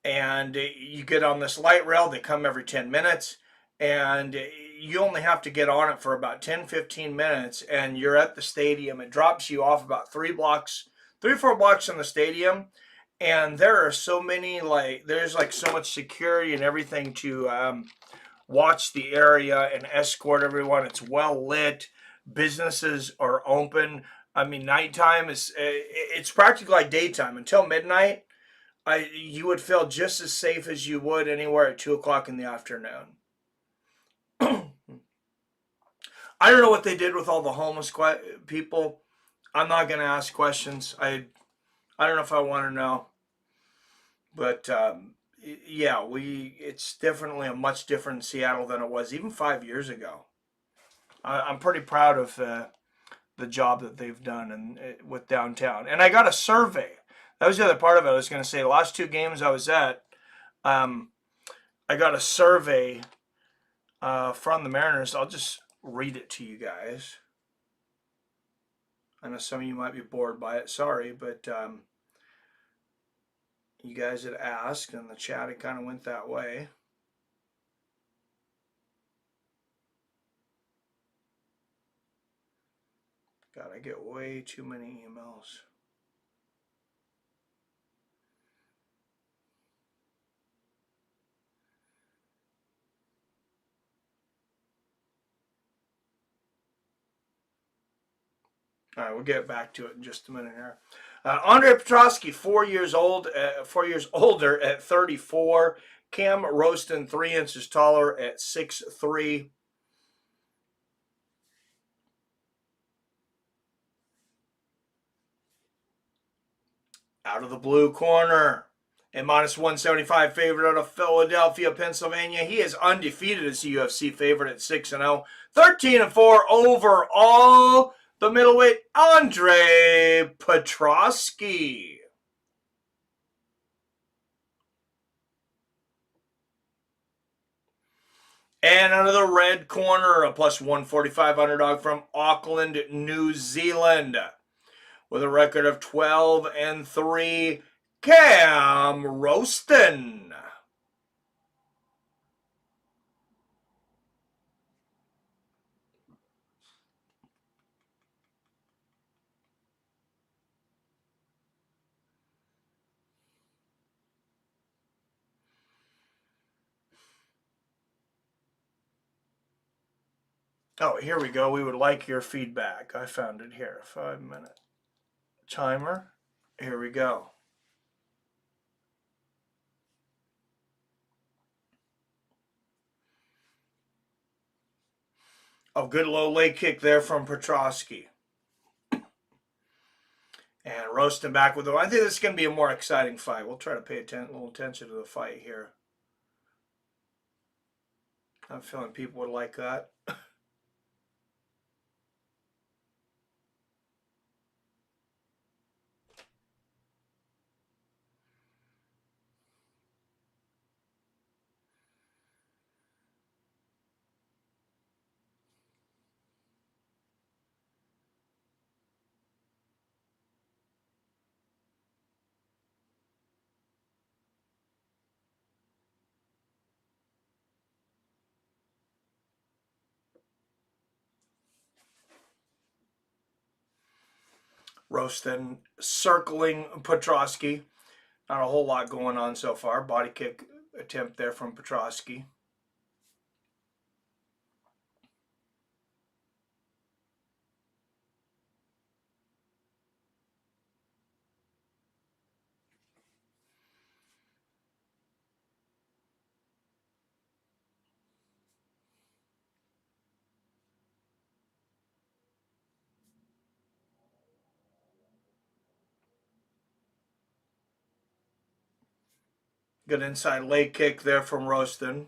And you get on this light rail. They come every 10 minutes. And you only have to get on it for about 10, 15 minutes. And you're at the stadium. It drops you off about 3 or 4 blocks from the stadium. And there are so many, there's so much security and everything to watch the area and escort everyone. It's well lit. Businesses are open. I mean, nighttime it's practically like daytime until midnight. You would feel just as safe as you would anywhere at 2 o'clock in the afternoon. I don't know what they did with all the homeless people. I'm not going to ask questions. I don't know if I want to know. But yeah, it's definitely a much different Seattle than it was even 5 years ago. I'm pretty proud of the job that they've done with downtown. And I got a survey. That was the other part of it. I was going to say the last 2 games I was at, I got a survey from the Mariners. I'll just read it to you guys. I know some of you might be bored by it. Sorry, but you guys had asked, and the chat it kind of went that way. God, I get way too many emails. All right, we'll get back to it in just a minute here. Andre Petrosky, 4 years old, 4 years older at 34. Cam Roston, 3 inches taller at 6'3". Out of the blue corner, a -175 favorite out of Philadelphia, Pennsylvania. He is undefeated as a UFC favorite at 6-0. 13-4 overall. The middleweight, Andre Petrosky. And out of the red corner, a +145 underdog from Auckland, New Zealand. With a record of 12-3, Cam Roston. Oh, here we go. We would like your feedback. I found it here. 5-minute timer. Here we go. Oh, good low leg kick there from Petrosky. And Roston back with the... I think this is going to be a more exciting fight. We'll try to pay a little attention to the fight here. I'm feeling people would like that. Roston circling Petrosky. Not a whole lot going on so far. Body kick attempt there from Petrosky. Good inside leg kick there from Roston.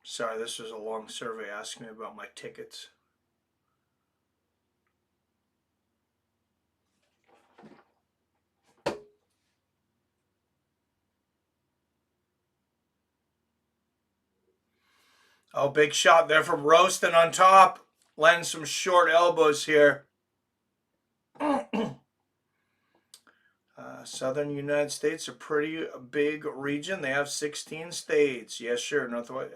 Sorry, this was a long survey asking me about my tickets. Oh, big shot there from Roston on top. Landing some short elbows here. Southern United States, a pretty big region. They have 16 states. Yes, sure. Northwest,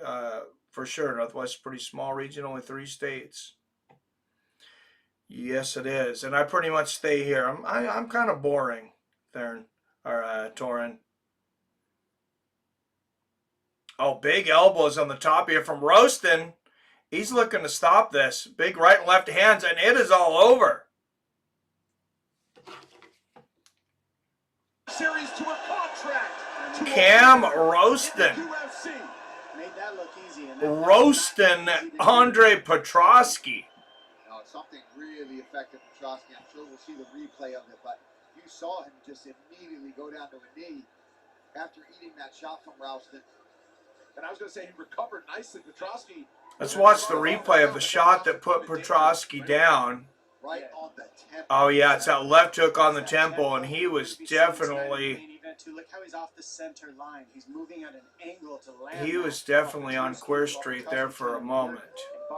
for sure. Northwest is a pretty small region, only 3 states. Yes, it is. And I pretty much stay here. I'm kind of boring, Theron, or Torin. Oh, big elbows on the top here from Roston. He's looking to stop this. Big right and left hands, and it is all over. Series to a contract. Cam Roston. Made that look easy. Roston Andre Petrosky. No, something really affected Petrosky. I'm sure we'll see the replay of it, but you saw him just immediately go down to a knee after eating that shot from Roston. And I was going to say he recovered nicely. Petrosky. Let's watch the replay of the shot that put Petrosky down. Right on the temple. Oh, yeah, it's that left hook on the temple, and he was definitely... Look how he's off the center line. He's moving at an angle to land. He was definitely on Queer Street there for a moment.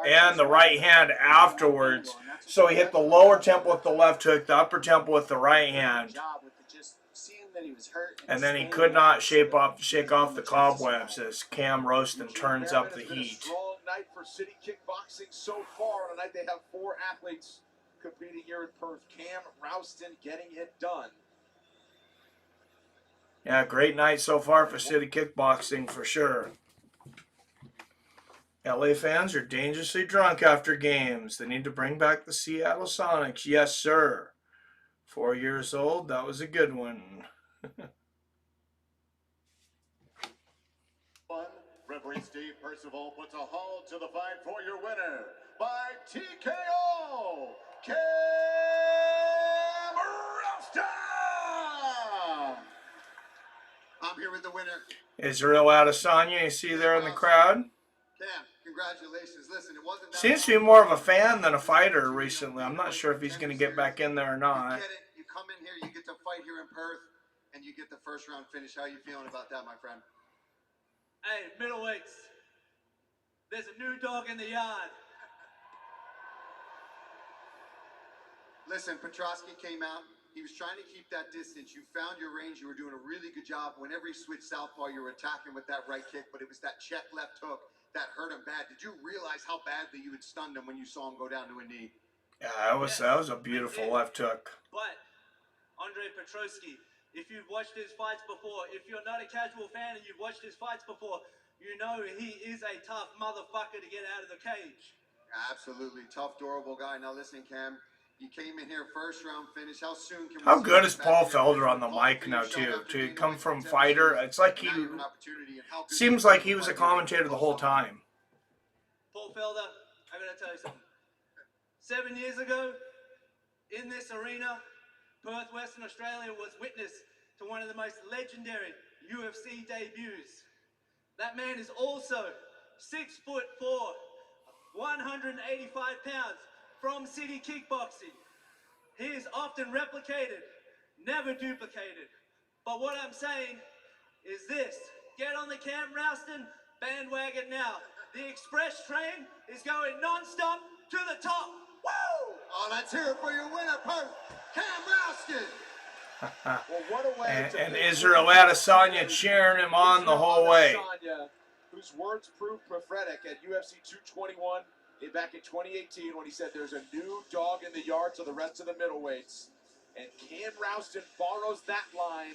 And the right hand afterwards. So he hit the lower temple with the left hook, the upper temple with the right hand. And then he could not shake off the cobwebs as Cam Roston turns up the heat. Strong night for City Kickboxing so far. Tonight they have 4 athletes competing here in Perth. Cam Roston getting it done. Yeah, great night so far for City Kickboxing for sure. LA fans are dangerously drunk after games. They need to bring back the Seattle Sonics. Yes, sir. 4 years old. That was a good one. Referee Steve Percival puts a halt to the fight for your winner by TKO, Cam Roston. I'm here with the winner. Israel Adesanya, you see there in the crowd. Cam, congratulations. Listen, it wasn't that Seems to be more of a fan than a fighter recently. I'm not sure if he's going to get back in there or not. You get it. You come in here, you get to fight here in Perth, and you get the first round finish. How are you feeling about that, my friend? Hey, middleweights, there's a new dog in the yard. Listen, Petrosky came out. He was trying to keep that distance. You found your range. You were doing a really good job. Whenever he switched southpaw, you were attacking with that right kick, but it was that check left hook that hurt him bad. Did you realize how badly you had stunned him when you saw him go down to a knee? Yeah, that was a beautiful left hook. But Andre Petrosky, if you've watched his fights before, if you're not a casual fan and you've watched his fights before, you know he is a tough motherfucker to get out of the cage. Absolutely. Tough, durable guy. Now listen, Cam, you came in here first round finish. How soon can we How see good you is back Paul in there? Felder on the mic now, too? To come from fighter, it's like he seems like he was a commentator the whole time. Paul Felder, I'm going to tell you something. 7 years ago, in this arena, Perth, Western Australia was witness to one of the most legendary UFC debuts. That man is also 6'4", 185 pounds from City Kickboxing. He is often replicated, never duplicated. But what I'm saying is this: get on the Cam Roston bandwagon now. The express train is going non-stop to the top. Woo! Oh, let's hear it for your winner, Perth, Cam Roston. Well, what a way to And pick Israel Adesanya cheering him on the whole way. Adesanya, whose words proved prophetic at UFC 221 back in 2018 when he said there's a new dog in the yard to the rest of the middleweights. And Cam Rouston borrows that line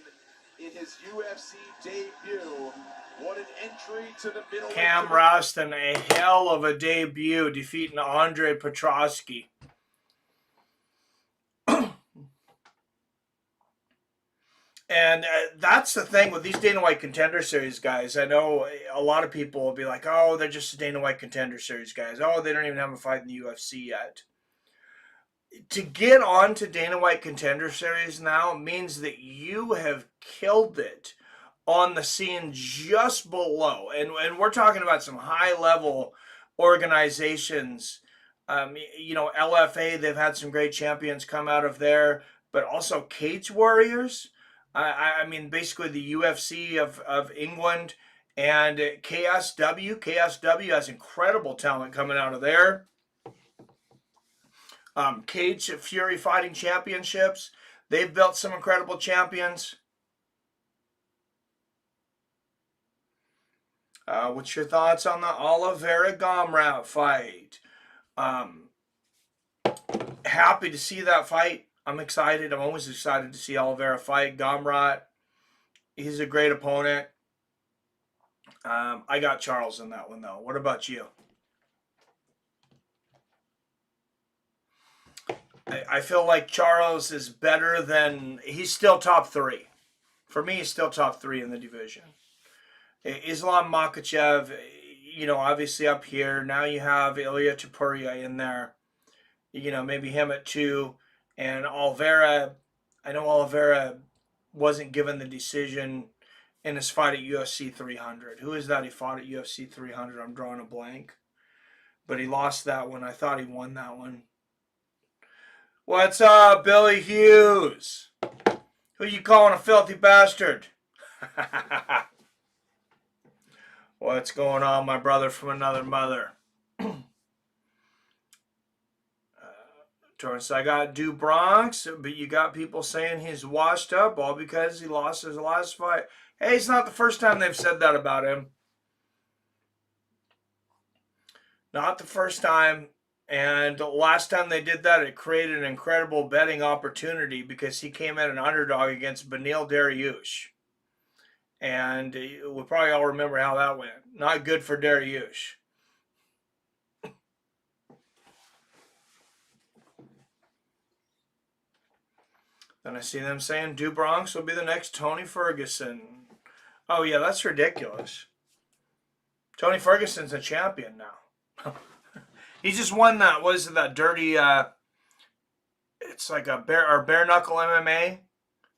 in his UFC debut. What an entry to the middleweight. Cam Rouston, a hell of a debut, defeating Andre Petroski. And that's the thing with these Dana White Contender Series guys. I know a lot of people will be like, oh, they're just Dana White Contender Series guys. Oh, they don't even have a fight in the UFC yet. To get on to Dana White Contender Series now means that you have killed it on the scene just below. And we're talking about some high-level organizations. You know, LFA, they've had some great champions come out of there, but also Cage Warriors. I mean, basically the UFC of England and KSW. KSW has incredible talent coming out of there. Cage Fury Fighting Championships. They've built some incredible champions. What's your thoughts on the Oliveira Gomrat fight? Happy to see that fight. I'm excited. I'm always excited to see Oliveira fight. Gomrat, he's a great opponent. I got Charles in that one, though. What about you? I feel like Charles is better than... He's still top 3. For me, he's still top 3 in the division. Islam Makhachev, you know, obviously up here. Now you have Ilya Topuria in there. You know, maybe him at 2. And Oliveira, I know Oliveira wasn't given the decision in his fight at UFC 300. Who is that he fought at UFC 300? I'm drawing a blank. But he lost that one. I thought he won that one. What's up, Billy Hughes? Who you calling a filthy bastard? What's going on, my brother from another mother? Torrance, I got Du Bronx, but you got people saying he's washed up all because he lost his last fight. Hey, it's not the first time they've said that about him. Not the first time. And the last time they did that, it created an incredible betting opportunity because he came in an underdog against Beneil Dariush. And we probably all remember how that went. Not good for Dariush. Then I see them saying Du Bronx will be the next Tony Ferguson. Oh, yeah, that's ridiculous. Tony Ferguson's a champion now. He just won that, what is it, that dirty, it's like a bare knuckle MMA.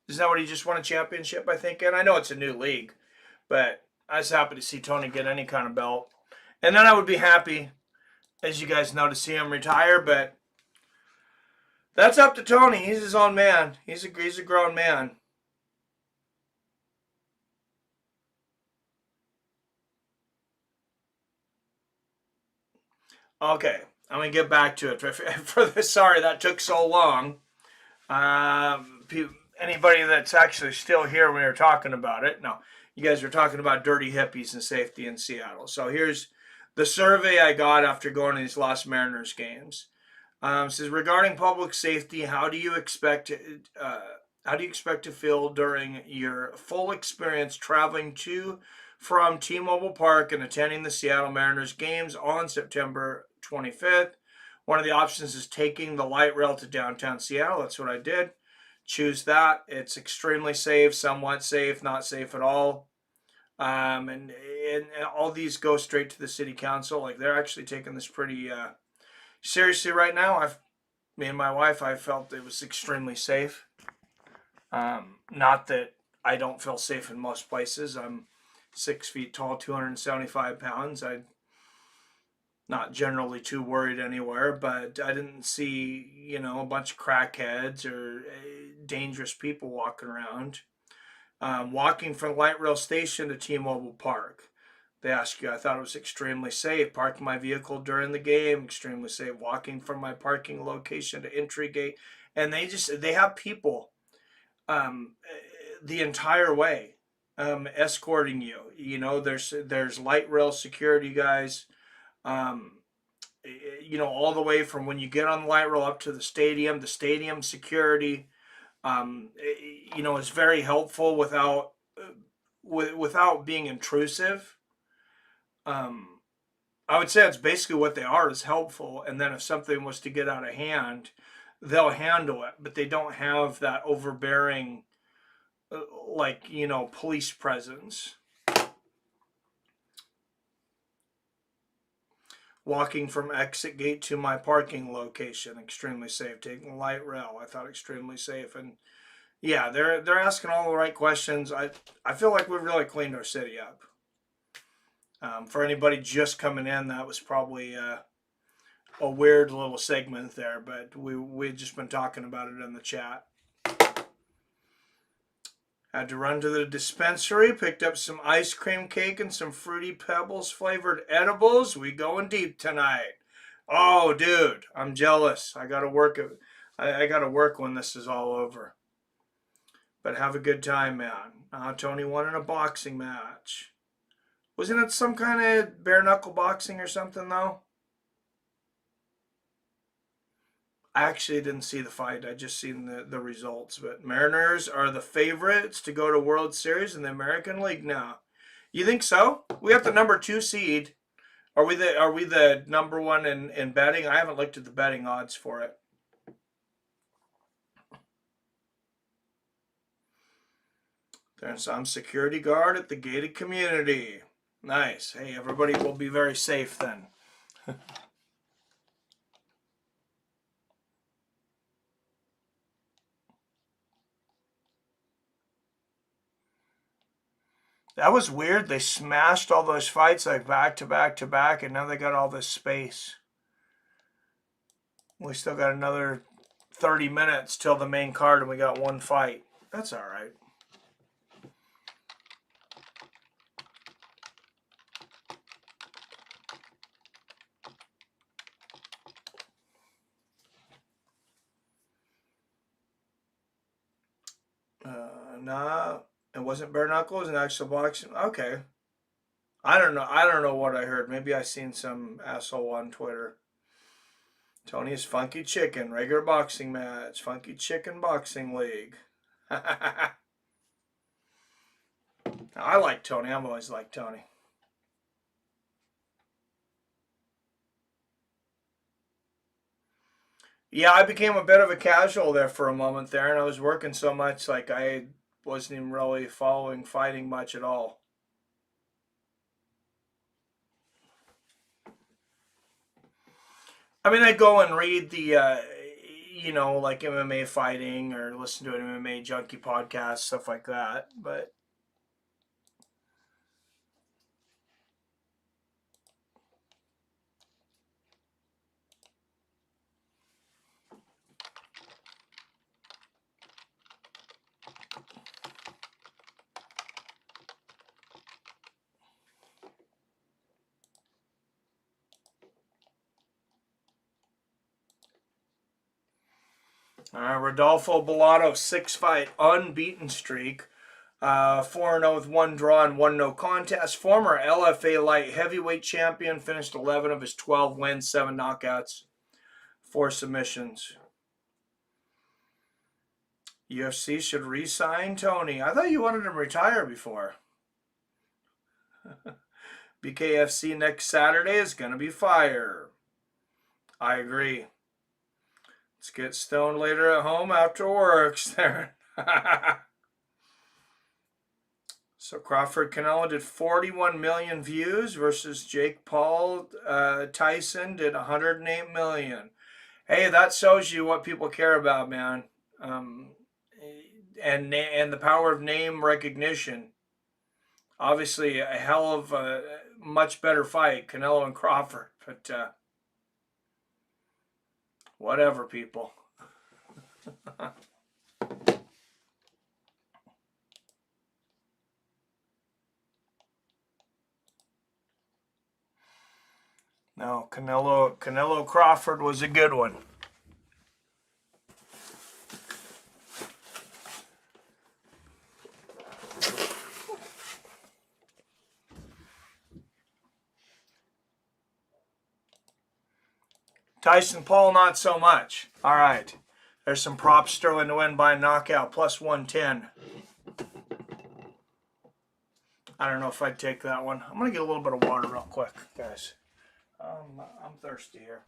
Isn't that what he just won a championship, I think? And I know it's a new league, but I was happy to see Tony get any kind of belt. And then I would be happy, as you guys know, to see him retire, but that's up to Tony. He's his own man. He's a grown man. Okay, I'm going to get back to it. For this, sorry that took so long. Anybody that's actually still here when we were talking about it. No, you guys were talking about dirty hippies and safety in Seattle. So here's the survey I got after going to these Lost Mariners games. It says, regarding public safety, how do you expect to feel during your full experience traveling to from T-Mobile Park and attending the Seattle Mariners games on September 25th? One of the options is taking the light rail to downtown Seattle. That's what I did. Choose that. It's extremely safe, somewhat safe, not safe at all. And all these go straight to the city council. Like, they're actually taking this pretty seriously right now. Me and my wife, I felt it was extremely safe. Not that I don't feel safe in most places. I'm 6 feet tall, 275 pounds. I'm not generally too worried anywhere, but I didn't see, a bunch of crackheads or dangerous people walking around. Walking from Light Rail Station to T-Mobile Park. They ask you, I thought it was extremely safe. Parking my vehicle during the game, extremely safe. Walking from my parking location to entry gate. And they have people the entire way, escorting you. You know, there's light rail security guys. You know, all the way from when you get on the light rail up to the stadium security. You know, is very helpful without being intrusive. I would say it's basically what they are, is helpful. And then if something was to get out of hand, they'll handle it, but they don't have that overbearing, like, you know, police presence. Walking from exit gate to my parking location, extremely safe. Taking light rail, I thought extremely safe. And yeah, they're asking all the right questions. I feel like we've really cleaned our city up. For anybody just coming in, that was probably a weird little segment there, but we've just been talking about it in the chat. Had to run to the dispensary, picked up some ice cream cake and some Fruity Pebbles flavored edibles. We going deep tonight. Oh, dude, I'm jealous. I gotta work when this is all over. But have a good time, man. Tony won in a boxing match. Wasn't it some kind of bare knuckle boxing or something, though? I actually didn't see the fight. I just seen the results. But Mariners are the favorites to go to World Series in the American League now. You think so? We have the number 2 seed. Are we the number 1 in betting? I haven't looked at the betting odds for it. There's some security guard at the gated community. Nice. Hey, everybody will be very safe then. That was weird. They smashed all those fights like back to back to back, and now they got all this space. We still got another 30 minutes till the main card, and we got 1 fight. That's all right. Nah, it wasn't bare knuckles and actual boxing. Okay. I don't know what I heard. Maybe I seen some asshole on Twitter. Tony's Funky Chicken, regular boxing match. Funky Chicken Boxing League. I like Tony. I've always liked Tony. Yeah, I became a bit of a casual there for a moment there, and I was working so much, like I wasn't even really following fighting much at all. I mean, I go and read the, you know, like MMA fighting or listen to an MMA junkie podcast, stuff like that. But Rodolfo Bellato, 6-fight unbeaten streak. 4-0 with 1 draw and 1 no contest. Former LFA light heavyweight champion, finished 11 of his 12 wins, 7 knockouts, 4 submissions. UFC should re-sign Tony. I thought you wanted him to retire before. BKFC next Saturday is going to be fire. I agree. Let's get stoned later at home after work. So Crawford Canelo did 41 million views versus Jake Paul Tyson did 108 million. Hey, that shows you what people care about, man. And the power of name recognition. Obviously, a hell of a much better fight, Canelo and Crawford. But whatever, people. No, Canelo Crawford was a good one. Tyson Paul, not so much. All right. There's some props. Sterling to win by knockout, plus 110. I don't know if I'd take that one. I'm going to get a little bit of water real quick, guys. I'm thirsty here.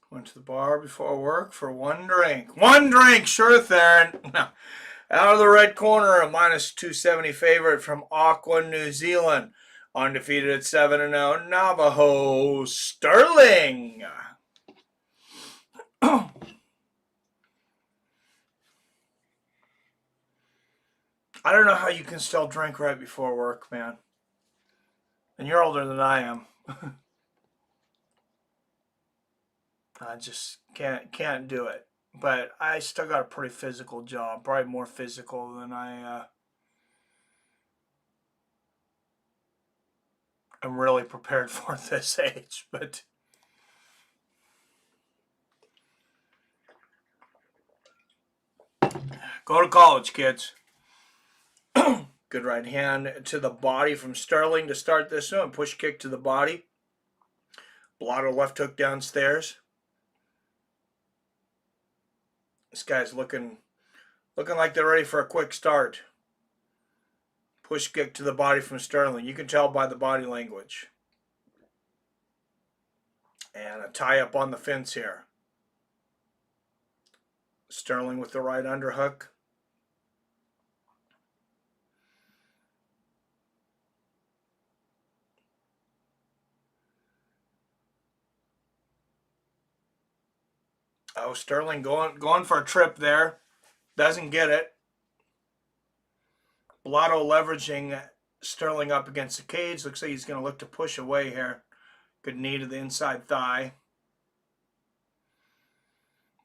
Went to the bar before work for one drink. One drink, sure, Theron. Out of the red corner, a minus 270 favorite from Auckland, New Zealand. Undefeated at 7-0, Navajo Sterling. I don't know how you can still drink right before work, man. And you're older than I am. I just can't do it. But I still got a pretty physical job, probably more physical than I am really prepared for at this age. But go to college, kids. Good right hand to the body from Sterling to start this one. Push kick to the body. Blotto left hook downstairs. This guy's looking like they're ready for a quick start. Push kick to the body from Sterling. You can tell by the body language. And a tie up on the fence here. Sterling with the right underhook. Oh, Sterling going for a trip there. Doesn't get it. Blotto leveraging Sterling up against the cage. Looks like he's going to look to push away here. Good knee to the inside thigh.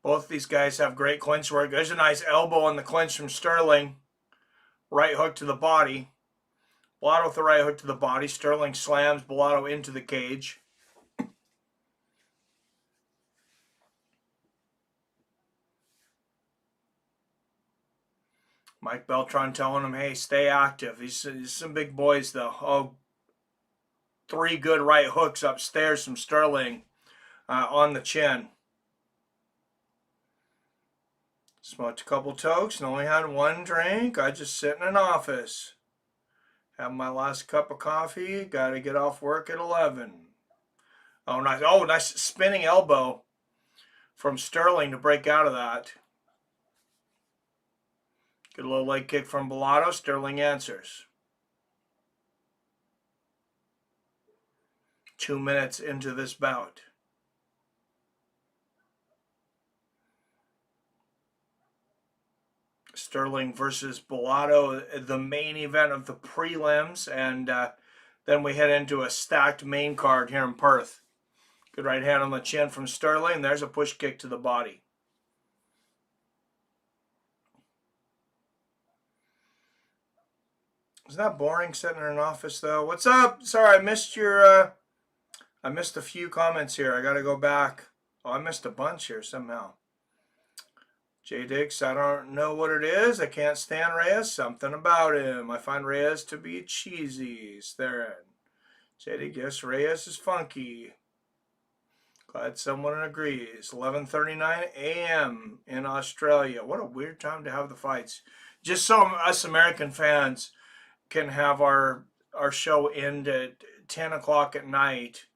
Both of these guys have great clinch work. There's a nice elbow in the clinch from Sterling. Right hook to the body. Blotto with the right hook to the body. Sterling slams Blotto into the cage. Mike Beltran telling him, hey, stay active. He's some big boys, though. Oh, 3 good right hooks upstairs from Sterling on the chin. Smoked a couple tokes and only had one drink. I just sit in an office. Have my last cup of coffee. Got to get off work at 11. Oh, nice. Oh, nice spinning elbow from Sterling to break out of that. Good little leg kick from Blotto. Sterling answers. 2 minutes into this bout. Sterling versus Blotto, the main event of the prelims, and then we head into a stacked main card here in Perth. Good right hand on the chin from Sterling. There's a push kick to the body. Isn't that boring sitting in an office, though? What's up? Sorry, I missed your, I missed a few comments here. I got to go back. Oh, I missed a bunch here somehow. J. Dix, I don't know what it is. I can't stand Reyes. Something about him. I find Reyes to be cheesy. Theron. J. Dix, yes, Reyes is funky. Glad someone agrees. 11:39 a.m. in Australia. What a weird time to have the fights. Just so us American fans can have our show end at 10 o'clock at night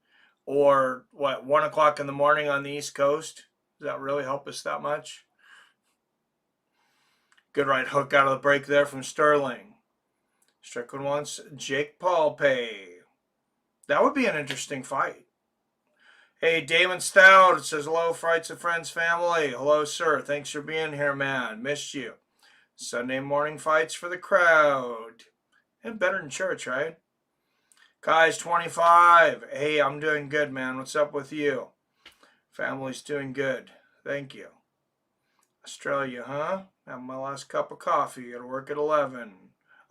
Or what, 1 o'clock in the morning on the East Coast? Does that really help us that much? Good right hook out of the break there from Sterling. Strickland wants Jake Paul pay. That would be an interesting fight. Hey, Damon Stout, it says, hello, Frights of Friends family. Hello, sir. Thanks for being here, man. Missed you. Sunday morning fights for the crowd. And better than church, right? Kai's 25. Hey, I'm doing good, man. What's up with you? Family's doing good. Thank you. Australia, huh? Have my last cup of coffee. Gotta work at 11.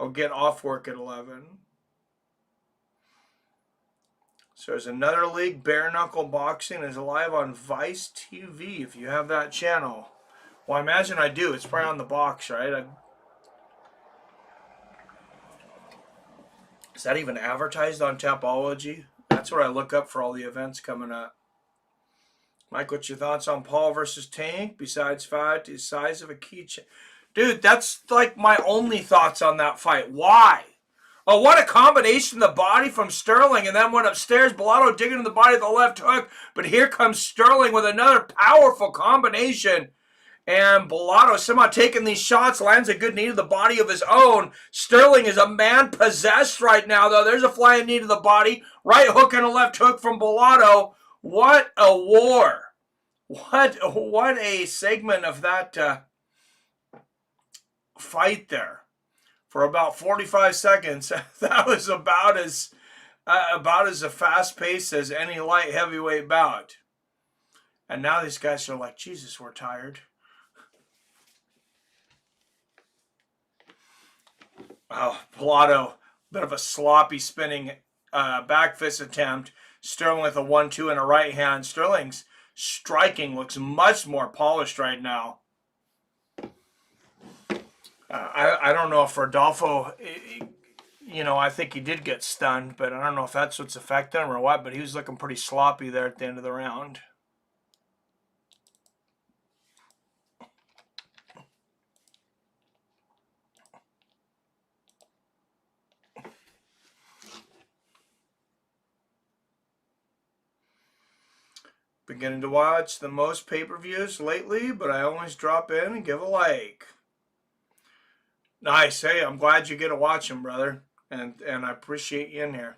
I'll get off work at 11. So there's another league, Bare Knuckle Boxing, is live on Vice TV, if you have that channel. Well, I imagine I do. It's probably on the box, right? Is that even advertised on Tapology? That's where I look up for all the events coming up. Mike, what's your thoughts on Paul versus Tank? Besides fight, the size of a keychain. Dude, that's like my only thoughts on that fight. Why? Oh, what a combination, the body from Sterling, and then went upstairs, Bellato digging in the body of the left hook, but here comes Sterling with another powerful combination, and Bellato somehow taking these shots, lands a good knee to the body of his own. Sterling is a man possessed right now, though. There's a flying knee to the body, right hook and a left hook from Bellato. What a war. What a segment of that fight there. For about 45 seconds, that was about as fast paced as any light heavyweight bout. And now these guys are like, Jesus, we're tired. Oh, Bellato, bit of a sloppy spinning back fist attempt. Sterling with a 1-2 and a right hand. Sterling's striking looks much more polished right now. I don't know if Rodolfo, I think he did get stunned, but I don't know if that's what's affecting him or what, but he was looking pretty sloppy there at the end of the round. Beginning to watch the most pay-per-views lately, but I always drop in and give a like. Nice. Hey, I'm glad you get to watch them, brother. And I appreciate you in here.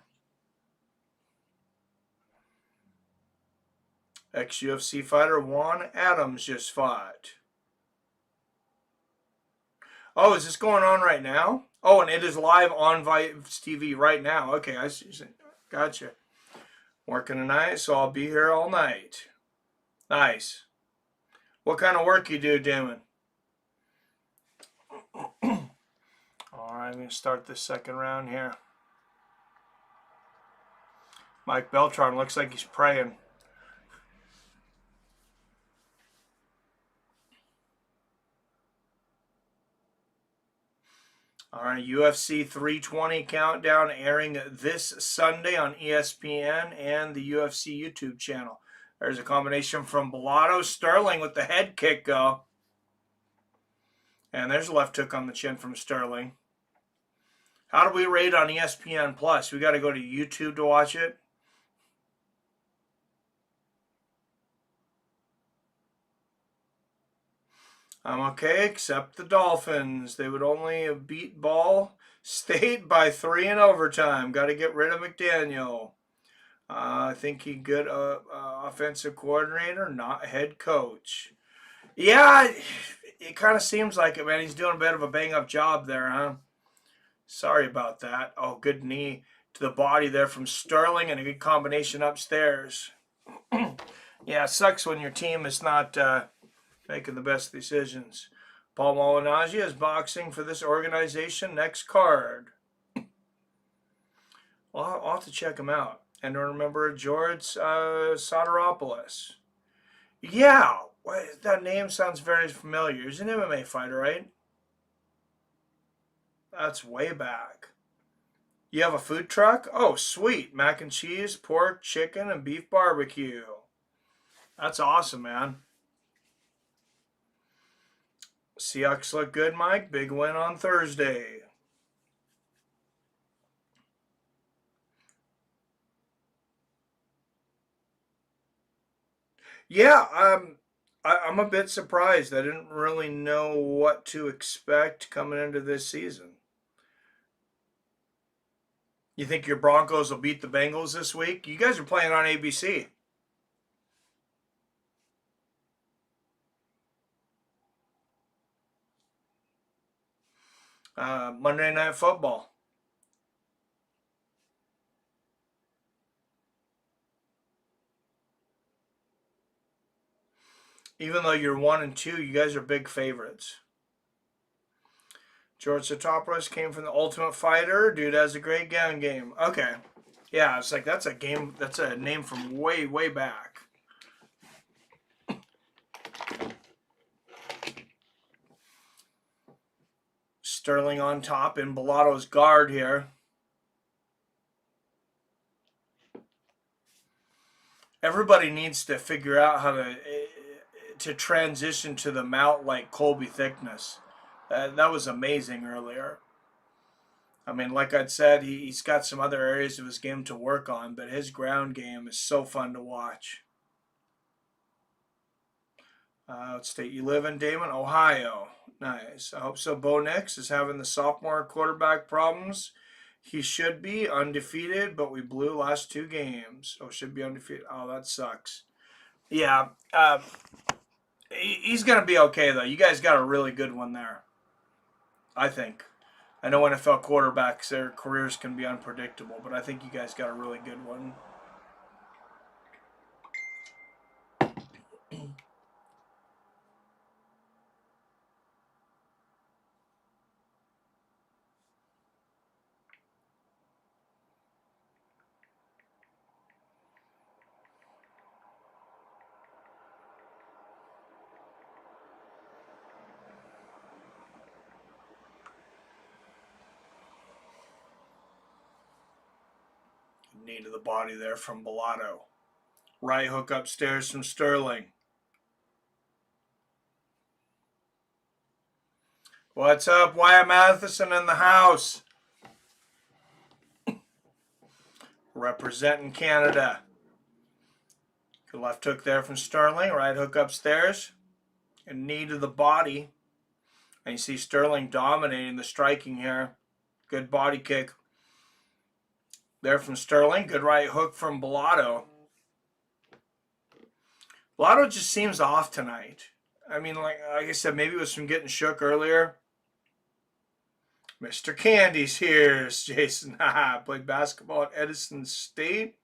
Ex-UFC fighter Juan Adams just fought. Oh, is this going on right now? Oh, and it is live on Vice TV right now. Okay, I see. Gotcha. Working tonight, so I'll be here all night. Nice. What kind of work you do, Damon? All right, I'm going to start this second round here. Mike Beltran looks like he's praying. All right, UFC 320 countdown airing this Sunday on ESPN and the UFC YouTube channel. There's a combination from Bellato. Sterling with the head kick go. And there's a left hook on the chin from Sterling. How do we rate on ESPN Plus? We got to go to YouTube to watch it. I'm okay, except the Dolphins. They would only have beat Ball State by 3 in overtime. Got to get rid of McDaniel. I think he's good offensive coordinator, not head coach. Yeah, it kind of seems like it, man. He's doing a bit of a bang-up job there, huh? Sorry about that. Oh, good knee to the body there from Sterling and a good combination upstairs. Yeah, it sucks when your team is not making the best decisions. Paul Malignaggi is boxing for this organization. Next card. Well, I'll have to check him out. And remember George Soteropoulos. Yeah, that name sounds very familiar. He's an MMA fighter, right? That's way back. You have a food truck? Oh, sweet. Mac and cheese, pork, chicken, and beef barbecue. That's awesome, man. Seahawks look good, Mike. Big win on Thursday. Yeah, I'm a bit surprised. I didn't really know what to expect coming into this season. You think your Broncos will beat the Bengals this week? You guys are playing on ABC. Monday Night Football. Even though you're 1-2, you guys are big favorites. George Sotopoulos came from the Ultimate Fighter. Dude has a great gun game. Okay. Yeah, it's like that's a game, that's a name from way, way back. Sterling on top in Bellotto's guard here. Everybody needs to figure out how to transition to the mount like Colby thickness. That was amazing earlier. I mean, like I'd said, he's got some other areas of his game to work on, but his ground game is so fun to watch. What state you live in, Damon? Ohio. Nice. I hope so. Bo Nix is having the sophomore quarterback problems. He should be undefeated, but we blew last 2 games. Oh, should be undefeated. Oh, that sucks. Yeah. He's going to be okay, though. You guys got a really good one there, I think. I know NFL quarterbacks, their careers can be unpredictable, but I think you guys got a really good one. Knee to the body there from Bellotto. Right hook upstairs from Sterling. What's up, Wyatt Matheson in the house? Representing Canada. Good left hook there from Sterling. Right hook upstairs. And knee to the body. And you see Sterling dominating the striking here. Good body kick there from Sterling. Good right hook from Bellotto. Bellotto just seems off tonight. I mean, like I said, maybe it was from getting shook earlier. Mr. Candy's here, Jason. Played basketball at Edison State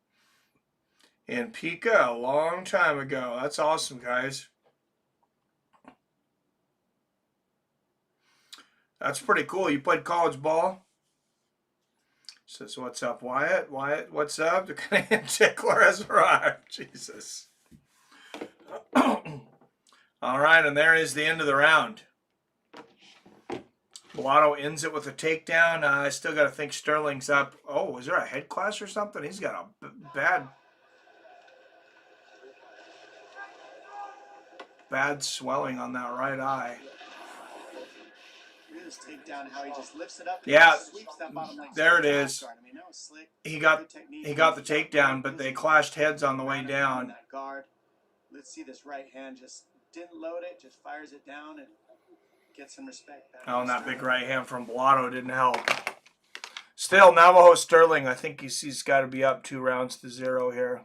in Pica a long time ago. That's awesome, guys. That's pretty cool. You played college ball? Says, what's up, Wyatt? Wyatt, what's up? The Canadian tickler has arrived. Jesus. All right, and there is the end of the round. Bellotto ends it with a takedown. I still got to think Sterling's up. Oh, is there a head clash or something? He's got a bad swelling on that right eye. Takedown, how he just lifts it up and yeah, sweeps that bottom leg. There it is. I mean, that was slick. He got the takedown, but they clashed heads on the way down. That guard. Let's see this right hand just didn't load it, just fires it down and gets some respect back. Oh, and that big right hand from Bellotto didn't help. Still, Navajo Sterling, I think he's got to be up 2-0 here.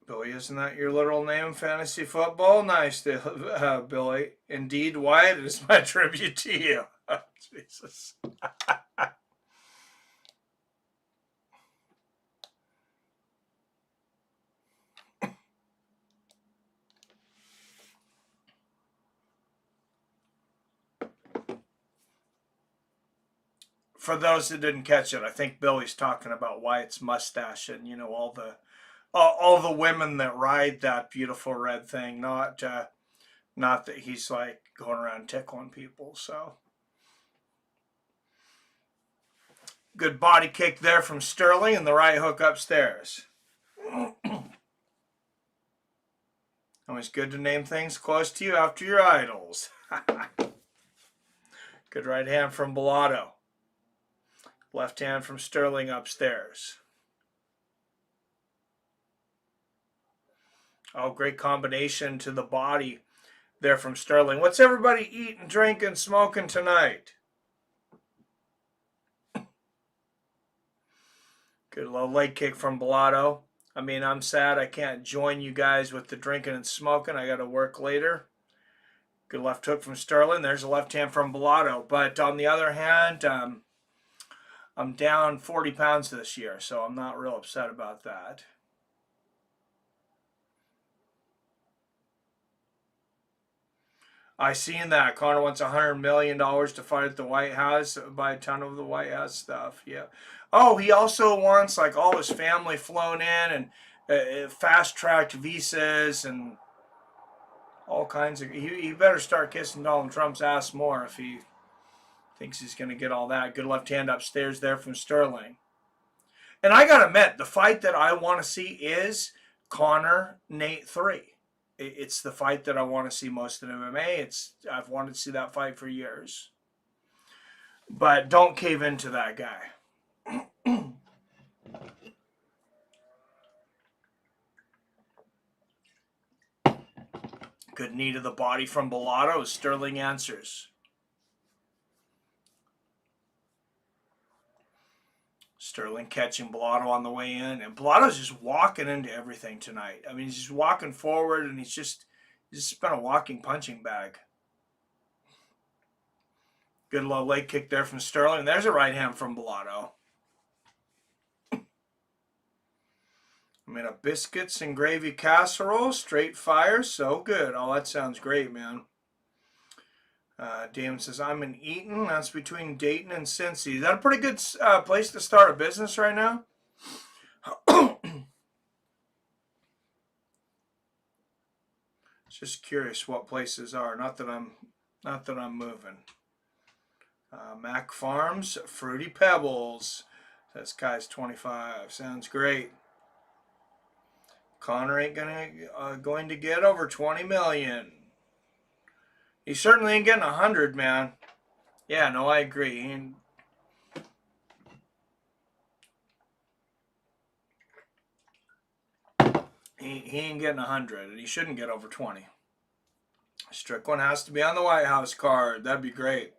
Billy, isn't that your literal name, Fantasy Football? Nice, Billy. Indeed, Wyatt, it is my tribute to you. Jesus. For those that didn't catch it, I think Billy's talking about Wyatt's mustache and, you know, all the women that ride that beautiful red thing, not that he's like going around tickling people. So good body kick there from Sterling and the right hook upstairs. Always good to name things close to you after your idols. Good right hand from Bellato. Left hand from Sterling upstairs. Oh, great combination to the body there from Sterling. What's everybody eating, drinking, smoking tonight? Good low leg kick from Bellato. I mean, I'm sad I can't join you guys with the drinking and smoking. I got to work later. Good left hook from Sterling. There's a left hand from Bellato. But on the other hand, I'm down 40 pounds this year, so I'm not real upset about that. I seen that. Conor wants $100 million to fight at the White House, buy a ton of the White House stuff. Yeah. Oh, he also wants like all his family flown in and fast-tracked visas and all kinds of... He better start kissing Donald Trump's ass more if he thinks he's going to get all that. Good left hand upstairs there from Sterling. And I got to admit, the fight that I want to see is Conor-Nate 3. It's the fight that I want to see most in MMA. I've wanted to see that fight for years. But don't cave into that guy. Good knee to the body from Bellato as Sterling answers. Sterling catching Bellato on the way in. And Bellato's just walking into everything tonight. I mean, he's just walking forward and he's just been a walking punching bag. Good low leg kick there from Sterling. There's a right hand from Bellato. I mean, a biscuits and gravy casserole, straight fire, so good. Oh, that sounds great, man. Damon says, I'm in Eaton. That's between Dayton and Cincy. Is that a pretty good place to start a business right now? Just curious what places are. Not that I'm moving. Mac Farms, Fruity Pebbles. That's Kai's 25. Sounds great. Conor ain't going to get over 20 million. He certainly ain't getting 100, man. Yeah, no, I agree. He ain't getting 100, and he shouldn't get over 20. Strickland has to be on the White House card. That'd be great.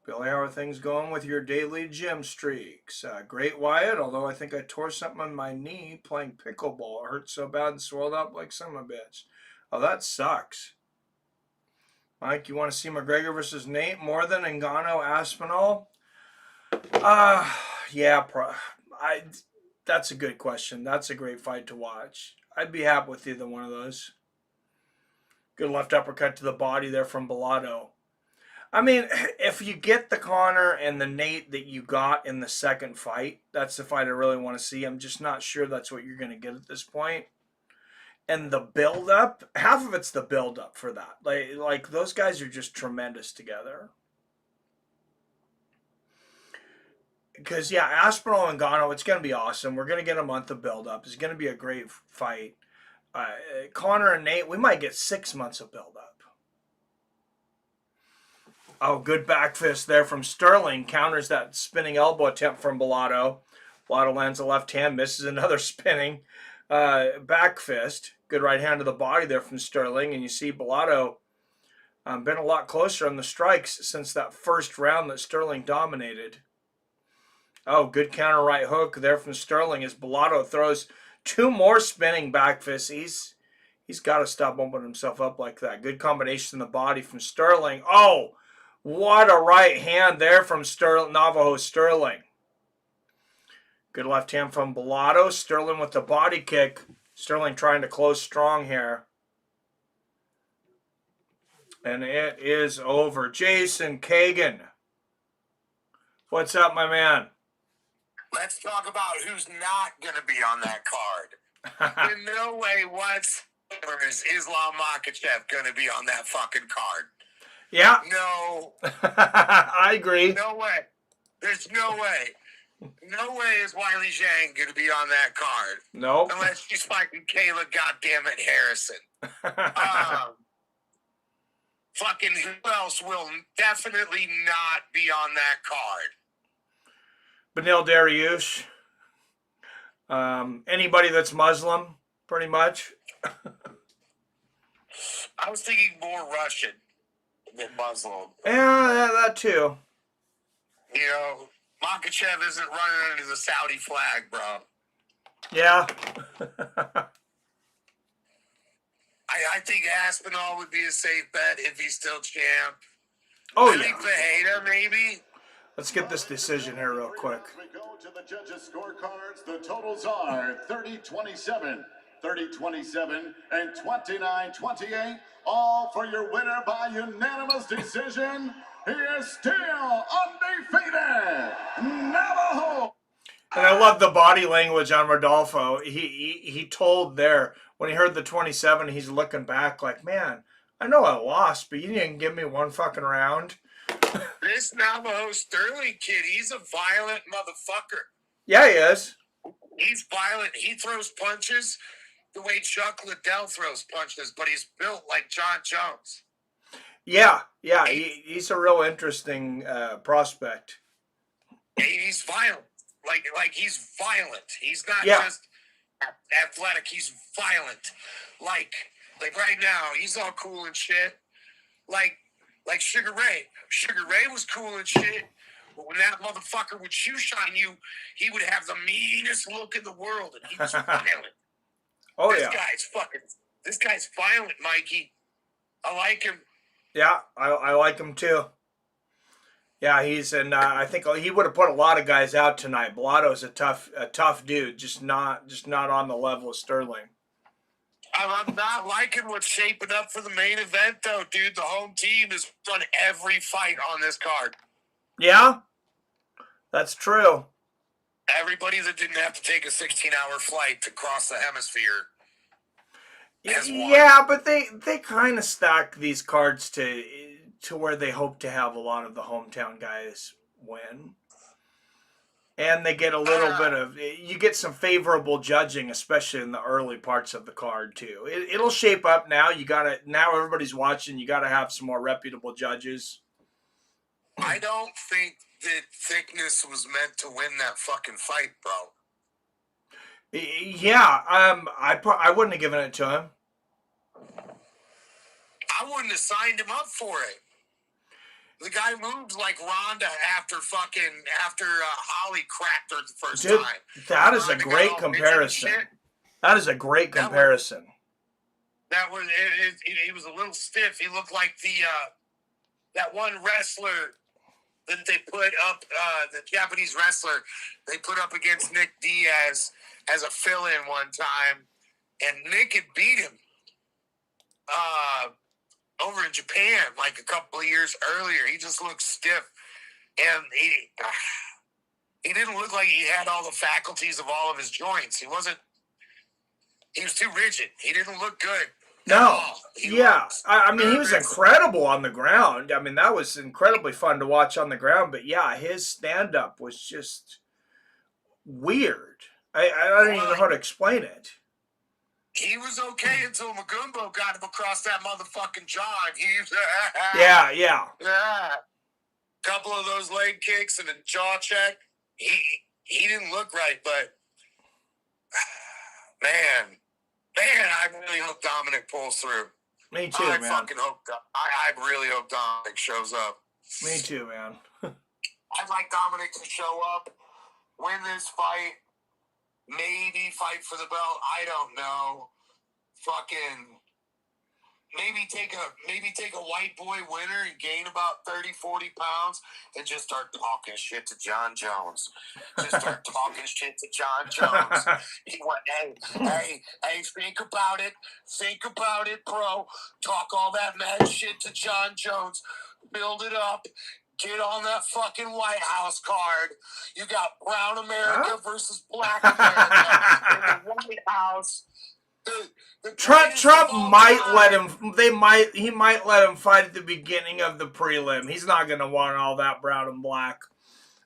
Billy, how are things going with your daily gym streaks? Great, Wyatt, although I think I tore something on my knee playing pickleball. It hurt so bad and swelled up like son of a bitch. Oh, that sucks. Mike, you want to see McGregor versus Nate more than Ngannou Aspinall? Yeah, that's a good question. That's a great fight to watch. I'd be happy with either one of those. Good left uppercut to the body there from Bellato. I mean, if you get the Conor and the Nate that you got in the second fight, that's the fight I really want to see. I'm just not sure that's what you're going to get at this point. And the build-up, half of it's the build-up for that. Like those guys are just tremendous together. Because, yeah, Aspinall and Ngannou, it's going to be awesome. We're going to get a month of build-up. It's going to be a great fight. Conor and Nate, we might get 6 months of build-up. Oh, good back fist there from Sterling. Counters that spinning elbow attempt from Bellato. Bellato lands a left hand, misses another spinning back fist. Good right hand to the body there from Sterling. And you see Bellato been a lot closer on the strikes since that first round that Sterling dominated. Oh, good counter right hook there from Sterling as Bellato throws 2 more spinning back fists. He's got to stop opening himself up like that. Good combination in the body from Sterling. Oh, what a right hand there from Navajo Sterling. Good left hand from Bellato. Sterling with the body kick. Sterling trying to close strong here. And it is over. Jason Kagan. What's up, my man? Let's talk about who's not going to be on that card. In no way whatsoever is Islam Makhachev going to be on that fucking card. Yeah. No. I agree. No way. There's no way. No way is Wiley Zhang going to be on that card. Nope. Unless she's fighting Kayla goddammit Harrison. Fucking who else will definitely not be on that card? Beneil Dariush. Anybody that's Muslim, pretty much. I was thinking more Russian than Muslim. Yeah, that too. You know, Makachev isn't running under the Saudi flag, bro. Yeah. I think Aspinall would be a safe bet if he's still champ. Oh, I yeah. think Pereira, maybe. Let's get this decision here real quick. We go to the judges' scorecards. The totals are 30-27, 30-27, and 29-28. All for your winner by unanimous decision. He is still undefeated, Navajo. And I love the body language on Rodolfo. He told there, when he heard the 27, he's looking back like, man, I know I lost, but you didn't give me one fucking round. This Navajo Sterling kid, he's a violent motherfucker. Yeah, he is. He's violent. He throws punches the way Chuck Liddell throws punches, but he's built like Jon Jones. Yeah, he's a real interesting prospect. He's violent. Like he's violent. He's not just athletic. He's violent. Like right now, he's all cool and shit. Like Sugar Ray. Sugar Ray was cool and shit. But when that motherfucker would shoe shine you, he would have the meanest look in the world, and he was violent. Oh, This guy's violent, Mikey. I like him. Yeah, I like him too. Yeah, I think he would have put a lot of guys out tonight. Blotto's a tough dude, just not on the level of Sterling. I'm not liking what's shaping up for the main event, though, dude. The home team has done every fight on this card. Yeah, that's true. Everybody that didn't have to take a 16-hour flight to cross the hemisphere has won. Yeah, but they kind of stack these cards to where they hope to have a lot of the hometown guys win. And they get a little bit of, you get some favorable judging, especially in the early parts of the card too. It'll shape up now. Now everybody's watching. You got to have some more reputable judges. I don't think that Thickness was meant to win that fucking fight, bro. Yeah, I wouldn't have given it to him. I wouldn't have signed him up for it. The guy moves like Ronda after Holly cracked her the first time. That is a great comparison. That is a great comparison. That was he was a little stiff. He looked like that one wrestler that they put up, the Japanese wrestler they put up against Nick Diaz as a fill-in one time, and Nick had beat him over in Japan like a couple of years earlier. He just looked stiff, and he didn't look like he had all the faculties of all of his joints. He was too rigid. He didn't look good. No. Yeah. I mean, he was incredible on the ground. I mean, that was incredibly fun to watch on the ground. But yeah, his stand-up was just weird. I don't even know how to explain it. He was okay until Magumbo got him across that motherfucking jaw. Yeah. Couple of those leg kicks and a jaw check. He didn't look right, but man, I really hope Dominic pulls through. Me too, man. I really hope Dominic shows up. Me too, man. I'd like Dominic to show up, win this fight, maybe fight for the belt. I don't know. Fucking maybe take a white boy winner and gain about 30, 40 pounds and just start talking shit to Jon Jones. Just start talking shit to Jon Jones. Hey, think about it. Think about it, bro. Talk all that mad shit to Jon Jones. Build it up. Get on that fucking White House card. You got Brown America versus Black America in the White House. Trump might let him. He might let him fight at the beginning of the prelim. He's not going to want all that brown and black.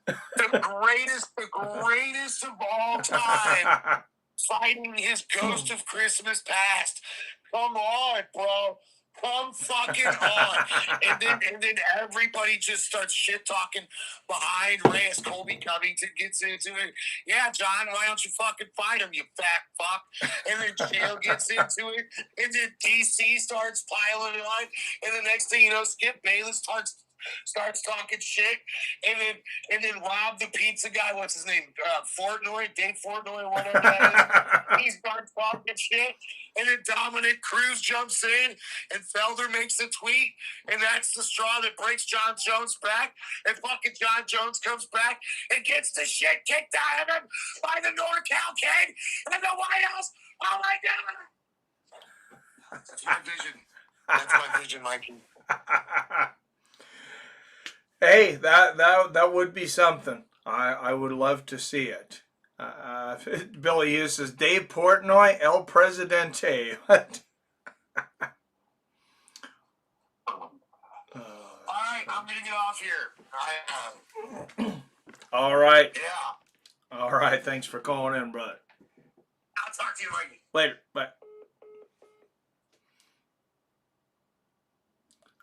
The greatest of all time. fighting his ghost of Christmas past. Come on, bro. Come fucking on. And then everybody just starts shit talking behind Reyes. Colby Covington gets into it. Yeah, John, why don't you fucking fight him, you fat fuck? And then Chael gets into it. And then DC starts piling on. And the next thing you know, Skip Bayless starts talking shit, and then Rob the pizza guy, what's his name, Fortnoy, Dave Fortnoy, whatever that is, he starts talking shit, and then Dominick Reyes jumps in, and Felder makes a tweet, and that's the straw that breaks Jon Jones' back, and fucking Jon Jones comes back and gets the shit kicked out of him by the NorCal kid in the White House. Oh my God! That's my vision. That's my vision, Mikey. Hey, that would be something. I would love to see it. Billy Hughes says, Dave Portnoy, El Presidente. What? All right, I'm going to get off here. All right. Yeah. All right, thanks for calling in, brother. I'll talk to you later. Later, bye.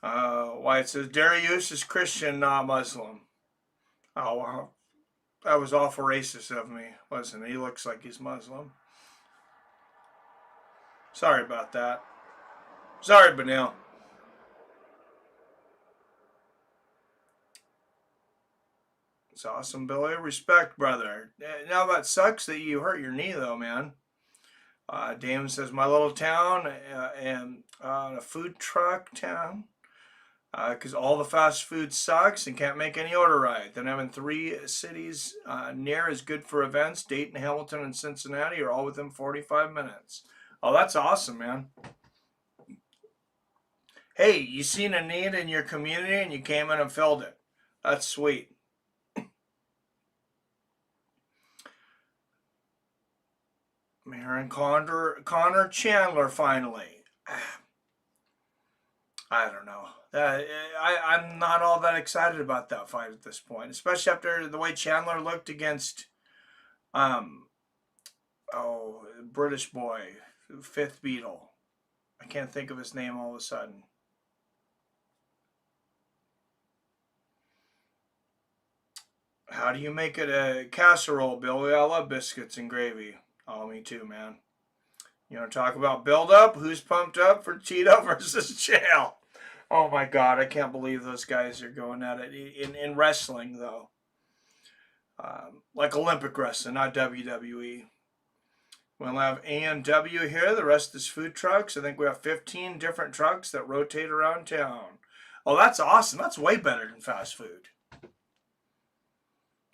Wyatt says, Darius is Christian, not Muslim. Oh, wow. That was awful racist of me, wasn't it? He looks like he's Muslim. Sorry about that. Sorry, Benil. It's awesome, Billy. Respect, brother. Now that sucks that you hurt your knee, though, man. Damon says, my little town and a food truck town. Because all the fast food sucks and can't make any order right. Then having 3 cities near is good for events. Dayton, Hamilton, and Cincinnati are all within 45 minutes. Oh, that's awesome, man. Hey, you seen a need in your community and you came in and filled it. That's sweet. Marin Connor Chandler finally. I don't know. I'm not all that excited about that fight at this point, especially after the way Chandler looked against, British boy, 5th Beatle. I can't think of his name all of a sudden. How do you make it a casserole, Billy? I love biscuits and gravy. Oh, me too, man. You want to talk about build-up? Who's pumped up for Cheeto versus Chael? Oh my God, I can't believe those guys are going at it in wrestling, though. Like Olympic wrestling, not WWE. We'll have A&W here. The rest is food trucks. I think we have 15 different trucks that rotate around town. Oh, that's awesome. That's way better than fast food.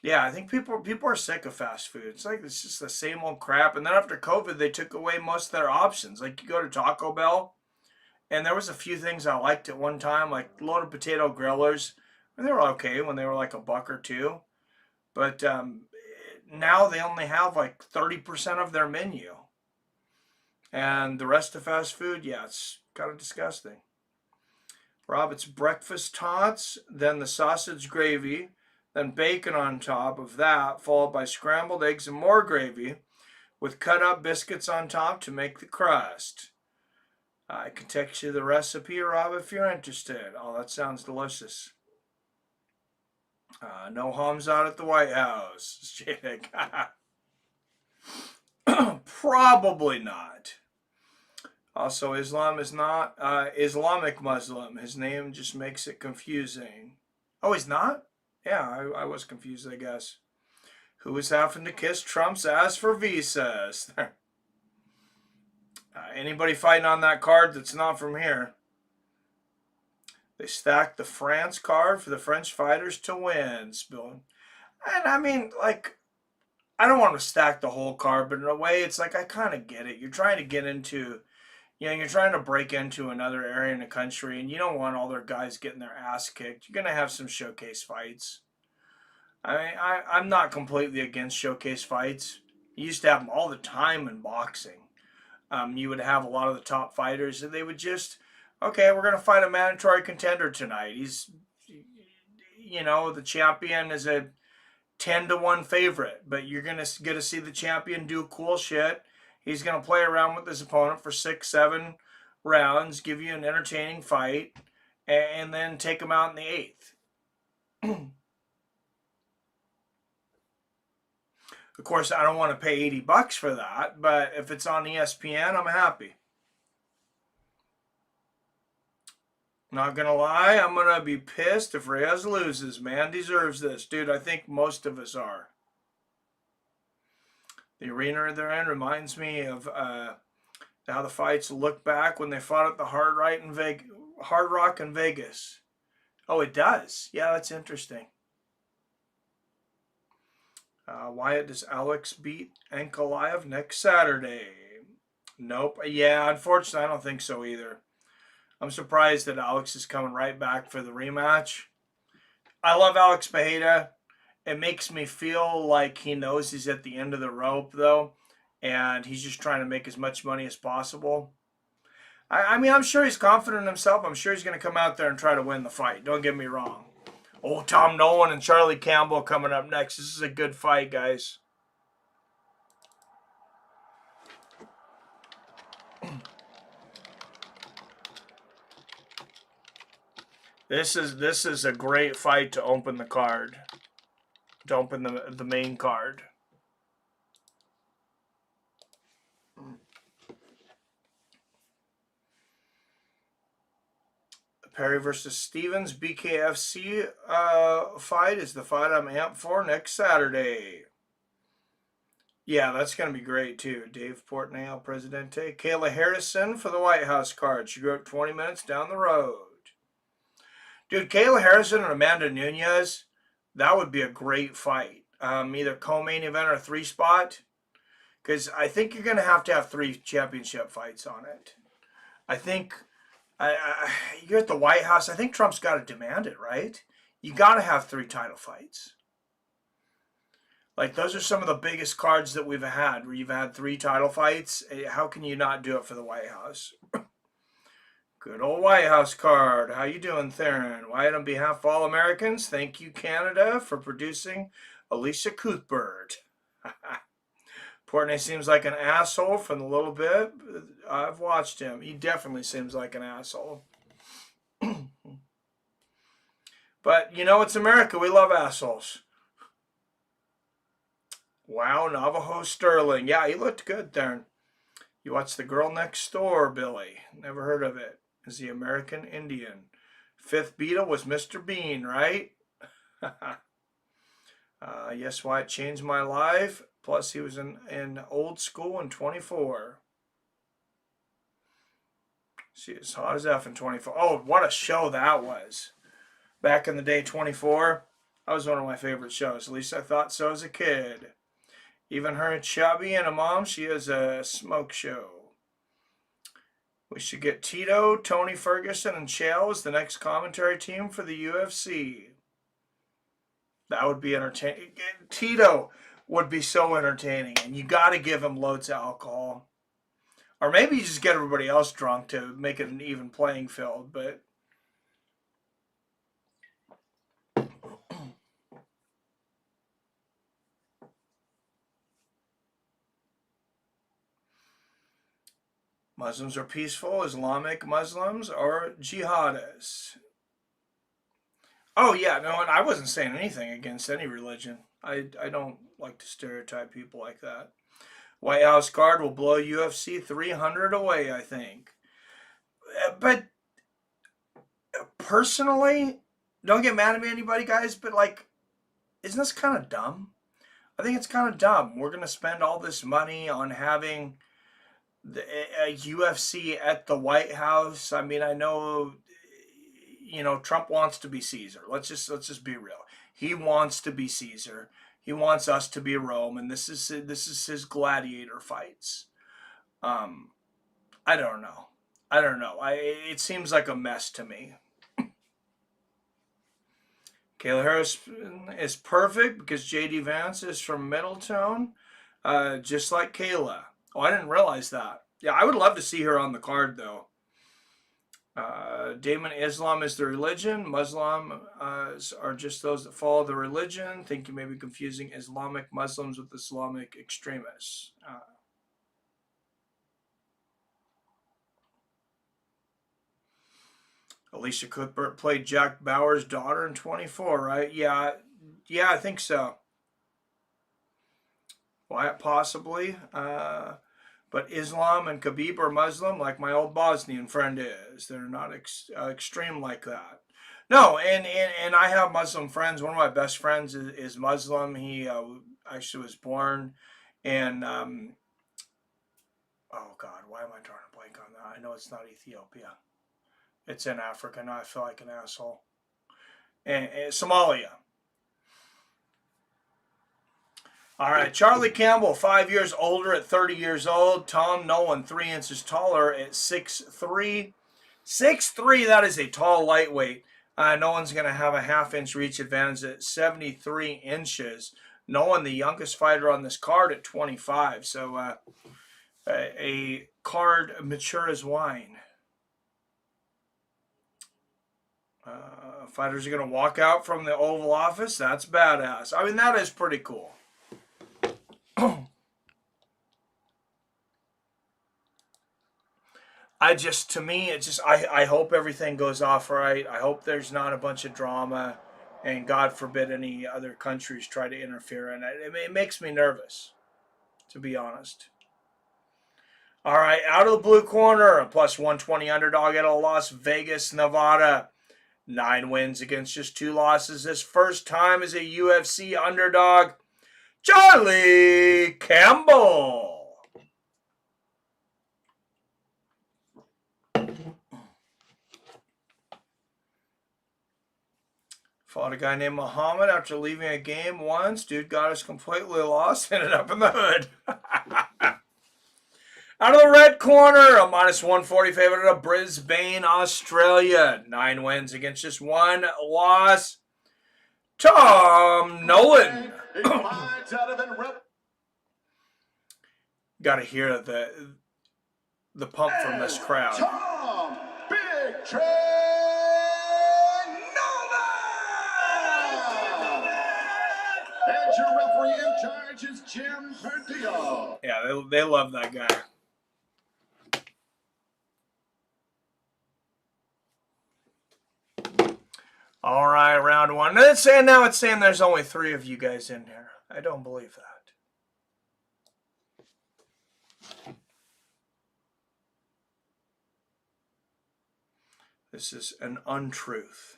Yeah, I think people are sick of fast food. It's like it's just the same old crap. And then after COVID, they took away most of their options. Like you go to Taco Bell, and there was a few things I liked at one time, like loaded potato grillers. And they were okay when they were like $1 or $2. But now they only have like 30% of their menu. And the rest of fast food, yeah, it's kind of disgusting. Rob, it's breakfast tots, then the sausage gravy, then bacon on top of that, followed by scrambled eggs and more gravy with cut up biscuits on top to make the crust. I can text you the recipe, Rob, if you're interested. Oh, that sounds delicious. No hums out at the White House. Probably not. Also, Islam is not Islamic Muslim. His name just makes it confusing. Oh, he's not? Yeah, I was confused, I guess. Who is having to kiss Trump's ass for visas? Anybody fighting on that card that's not from here? They stacked the France card for the French fighters to win, Spill. And I mean, like, I don't want to stack the whole card, but in a way, it's like, I kind of get it. You're trying to get into, you're trying to break into another area in the country, and you don't want all their guys getting their ass kicked. You're going to have some showcase fights. I mean, I'm not completely against showcase fights. You used to have them all the time in boxing. You would have a lot of the top fighters, and they would just, okay, we're going to fight a mandatory contender tonight. He's, the champion is a 10-1 favorite, but you're going to get to see the champion do cool shit. He's going to play around with his opponent for 6-7 rounds, give you an entertaining fight, and then take him out in the 8th. Of course, I don't want to pay $80 for that, but if it's on ESPN, I'm happy. Not going to lie, I'm going to be pissed if Reyes loses. Man deserves this. Dude, I think most of us are. The arena they're in reminds me of how the fights look back when they fought at the Hard Rock in Vegas. Oh, it does? Yeah, that's interesting. Wyatt, does Alex beat Ankalaev next Saturday? Nope. Yeah, unfortunately, I don't think so either. I'm surprised that Alex is coming right back for the rematch. I love Alex Pereira. It makes me feel like he knows he's at the end of the rope, though, and he's just trying to make as much money as possible. I mean, I'm sure he's confident in himself. I'm sure he's going to come out there and try to win the fight. Don't get me wrong. Oh, Tom Nolan and Charlie Campbell coming up next. This is a good fight, guys. This is a great fight to open the card. To open the main card. Perry versus Stevens BKFC fight is the fight I'm amped for next Saturday. Yeah, that's going to be great too. Dave Portnoy, Presidente. Kayla Harrison for the White House card. She grew up 20 minutes down the road. Dude, Kayla Harrison and Amanda Nunes, that would be a great fight. Either co-main event or 3-spot. Because I think you're going to have 3 championship fights on it. I think you're at the White House. I think Trump's got to demand it, right? You got to have 3 title fights. Like, those are some of the biggest cards that we've had, where you've had 3 title fights. How can you not do it for the White House? Good old White House card. How you doing, Theron? Wyatt, on behalf of all Americans, thank you, Canada, for producing Alicia Cuthbert. Portnoy seems like an asshole from the little bit I've watched him. He definitely seems like an asshole. But, you know, it's America. We love assholes. Wow, Navajo Sterling. Yeah, he looked good there. You watched The Girl Next Door, Billy. Never heard of it. Is the American Indian. 5th Beatle was Mr. Bean, right? Yes, why it changed my life. Plus, he was in Old School in 24. She is hot as F in 24. Oh, what a show that was. Back in the day, 24. That was one of my favorite shows. At least I thought so as a kid. Even her chubby and a mom, she is a smoke show. We should get Tito, Tony Ferguson, and Chael as the next commentary team for the UFC. That would be entertaining. Tito would be so entertaining, and you got to give him loads of alcohol. Or maybe you just get everybody else drunk to make it an even playing field, but... Muslims are peaceful, Islamic Muslims are jihadists. Oh, yeah, no, and I wasn't saying anything against any religion. I don't like to stereotype people like that. White House card will blow UFC 300 away, I think. But personally, don't get mad at me, anybody, guys, but, like, isn't this kind of dumb? I think it's kind of dumb. We're going to spend all this money on having a UFC at the White House. I mean, I know, you know, Trump wants to be Caesar. Let's just be real. He wants to be Caesar. He wants us to be Rome, and this is his gladiator fights. I don't know. It seems like a mess to me. Kayla Harris is perfect because J.D. Vance is from Middletown, just like Kayla. Oh, I didn't realize that. Yeah, I would love to see her on the card, though. Damon, Islam is the religion. Muslim are just those that follow the religion. Think you may be confusing Islamic Muslims with Islamic extremists. Alicia Cuthbert played Jack Bauer's daughter in 24, right? Yeah, I think so. Why, possibly. But Islam and Khabib are Muslim, like my old Bosnian friend is. They're not extreme like that. No, and I have Muslim friends. One of my best friends is Muslim. He actually was born in, oh God, why am I drawing a blank on that? I know it's not Ethiopia. It's in Africa. Now I feel like an asshole. And Somalia. All right, Charlie Campbell, 5 years older at 30 years old. Tom Nolan, 3 inches taller at 6'3". 6'3", that is a tall lightweight. Nolan's going to have a half-inch reach advantage at 73 inches. Nolan, the youngest fighter on this card at 25. So a card mature as wine. Fighters are going to walk out from the Oval Office. That's badass. I mean, that is pretty cool. To me, I hope everything goes off right. I hope there's not a bunch of drama, and God forbid any other countries try to interfere in it. It makes me nervous, to be honest. All right, out of the blue corner, a plus 120 underdog out of Las Vegas, Nevada. 9 wins against just 2 losses. His first time as a UFC underdog, Charlie Campbell. Fought a guy named Muhammad after leaving a game once. Dude got us completely lost. Ended up in the hood. Out of the red corner, a minus 140 favorite out of Brisbane, Australia. 9 wins against just 1 loss. Tom Nolan. Got to hear the pump from this crowd. Tom Big Train Nolan! And your referee in charge is Jim Perdillo. Yeah, they love that guy. All right, round 1. It's saying there's only 3 of you guys in here. I don't believe that. This is an untruth.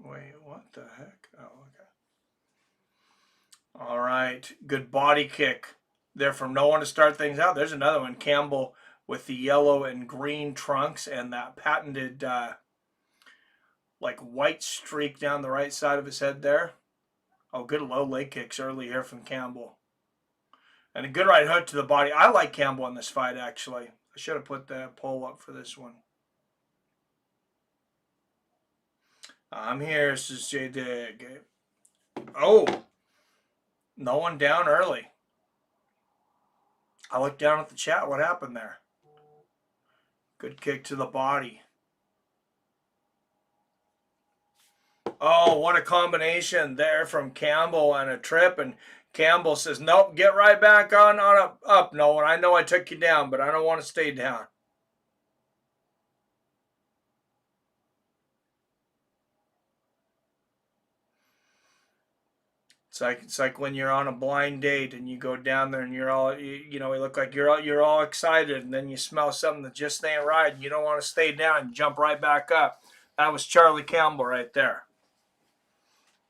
Wait, what the heck? Oh, okay. All right, good body kick there from Nolan to start things out. There's another one. Campbell with the yellow and green trunks and that patented like white streak down the right side of his head there. Oh, good low leg kicks early here from Campbell. And a good right hook to the body. I like Campbell in this fight, actually. I should have put the poll up for this one. I'm here. This is J Dig. Oh, no one down early. I looked down at the chat. What happened there? Good kick to the body. Oh, what a combination there from Campbell and a trip. And Campbell says, nope, get right back on up, Nolan. I know I took you down, but I don't want to stay down. It's like when you're on a blind date and you go down there and you're all, you look like you're all excited, and then you smell something that just ain't right and you don't want to stay down and jump right back up. That was Charlie Campbell right there.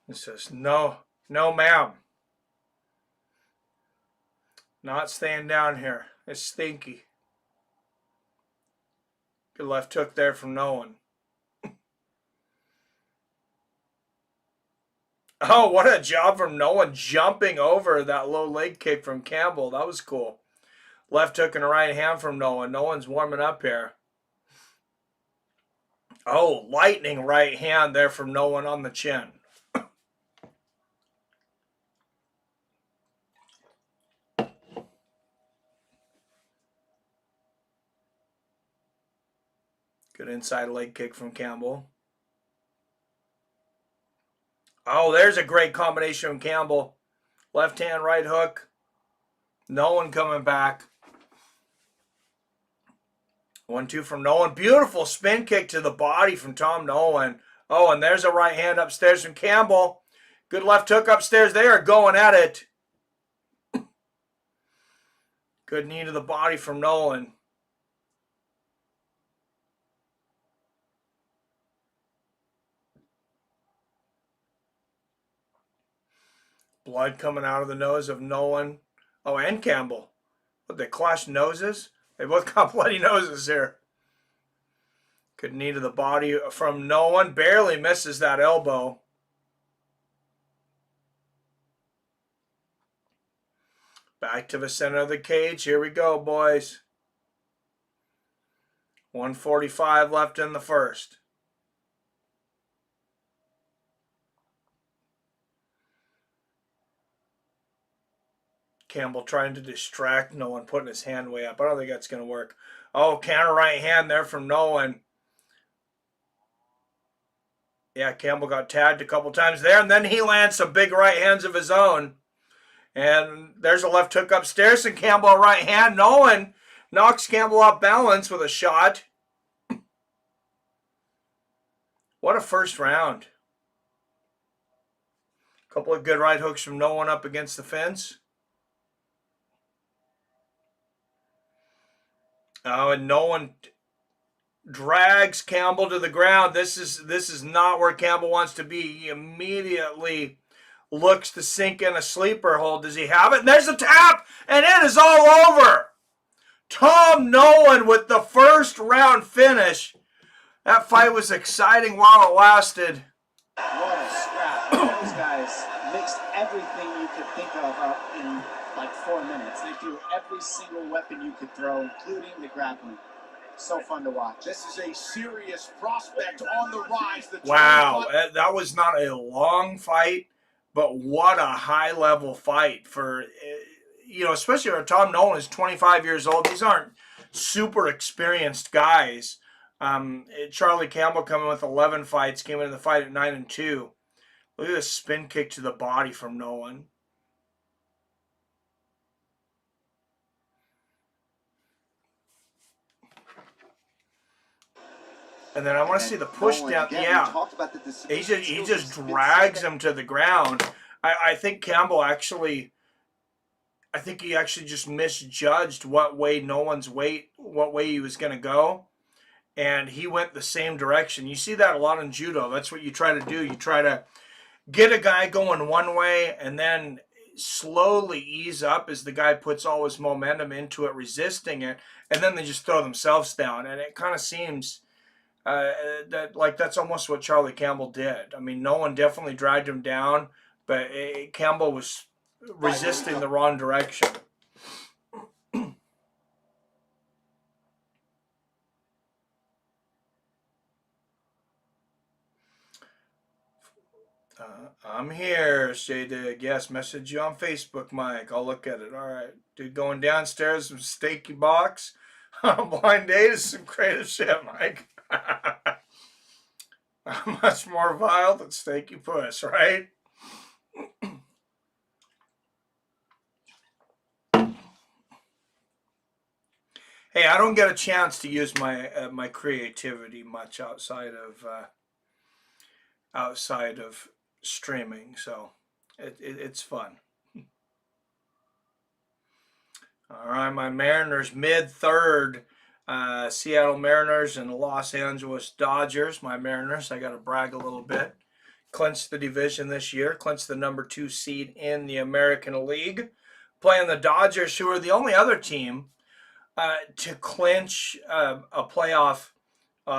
He says, no, ma'am. Not staying down here. It's stinky. Good left hook there from Nolan. Oh, what a job from Nolan jumping over that low leg kick from Campbell. That was cool. Left hook and a right hand from Nolan. Nolan's warming up here. Oh, lightning right hand there from Nolan on the chin. Good inside leg kick from Campbell. Oh, there's a great combination from Campbell. Left hand, right hook. Nolan coming back. 1-2 from Nolan. Beautiful spin kick to the body from Tom Nolan. Oh, and there's a right hand upstairs from Campbell. Good left hook upstairs. They are going at it. Good knee to the body from Nolan. Blood coming out of the nose of Nolan. Oh, and Campbell. But they clashed noses? They both got bloody noses here. Good knee to the body from Nolan. Barely misses that elbow. Back to the center of the cage. Here we go, boys. 1:45 left in the first. Campbell trying to distract Nolan, putting his hand way up. I don't think that's going to work. Oh, counter right hand there from Nolan. Yeah, Campbell got tagged a couple times there, and then he lands some big right hands of his own. And there's a left hook upstairs, and Campbell a right hand. Nolan knocks Campbell off balance with a shot. What a first round. Couple of good right hooks from Nolan up against the fence. Oh, and Nolan drags Campbell to the ground. This is not where Campbell wants to be. He immediately looks to sink in a sleeper hold. Does he have it? And there's a tap, and it is all over. Tom Nolan with the first round finish. That fight was exciting while it lasted. What a scrap. Those guys mixed everything you could think of up in like 4 minutes. They threw every single weapon you could throw, including the grappling. So fun to watch. This is a serious prospect on the rise. Wow, that was not a long fight, but what a high-level fight for, especially for Tom Nolan is 25 years old. These aren't super experienced guys. Charlie Campbell coming with 11 fights, came into the fight at 9-2. Look at this spin kick to the body from Nolan. And then I want to see the push down. Yeah, he just drags him to the ground. I think Campbell actually, he actually just misjudged what way he was going to go. And he went the same direction. You see that a lot in judo. That's what you try to do. You try to get a guy going one way and then slowly ease up as the guy puts all his momentum into it, resisting it. And then they just throw themselves down. And it kind of seems that's almost what Charlie Campbell did. I mean, Nolan definitely dragged him down, but Campbell was resisting the wrong direction. I'm here, Shay Dig. Yes, message you on Facebook, Mike. I'll look at it. All right. Dude, going downstairs, some steaky box. Blind date is some creative shit, Mike. Much more vile than steaky puss, right? Hey, I don't get a chance to use my creativity much outside of streaming, so it's fun. All right, my Mariners mid-third, Seattle Mariners and Los Angeles Dodgers. My Mariners, I got to brag a little bit. Clinched the division this year, clinched the number 2 seed in the American League. Playing the Dodgers, who are the only other team to clinch a playoff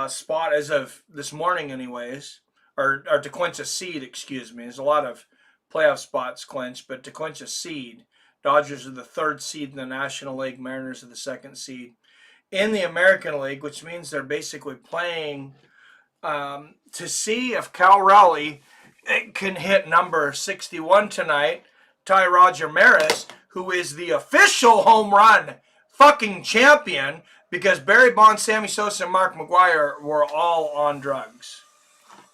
spot as of this morning anyways. Or to clinch a seed, excuse me. There's a lot of playoff spots clinched, but to clinch a seed, Dodgers are the 3rd seed in the National League. Mariners are the 2nd seed in the American League, which means they're basically playing to see if Cal Raleigh can hit number 61 tonight. Ty Roger Maris, who is the official home run fucking champion, because Barry Bonds, Sammy Sosa, and Mark McGwire were all on drugs.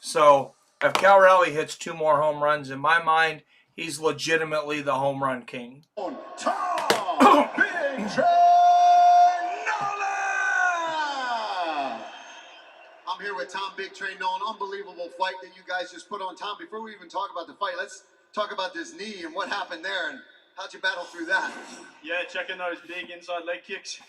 So if Cal Raleigh hits 2 more home runs, in my mind, He's legitimately the home run king. Tom Big J Nolan! I'm here with Tom Big Train Nolan. Unbelievable fight that you guys just put on. Tom, before we even talk about the fight, let's talk about this knee and what happened there and how'd you battle through that? Yeah, checking those big inside leg kicks.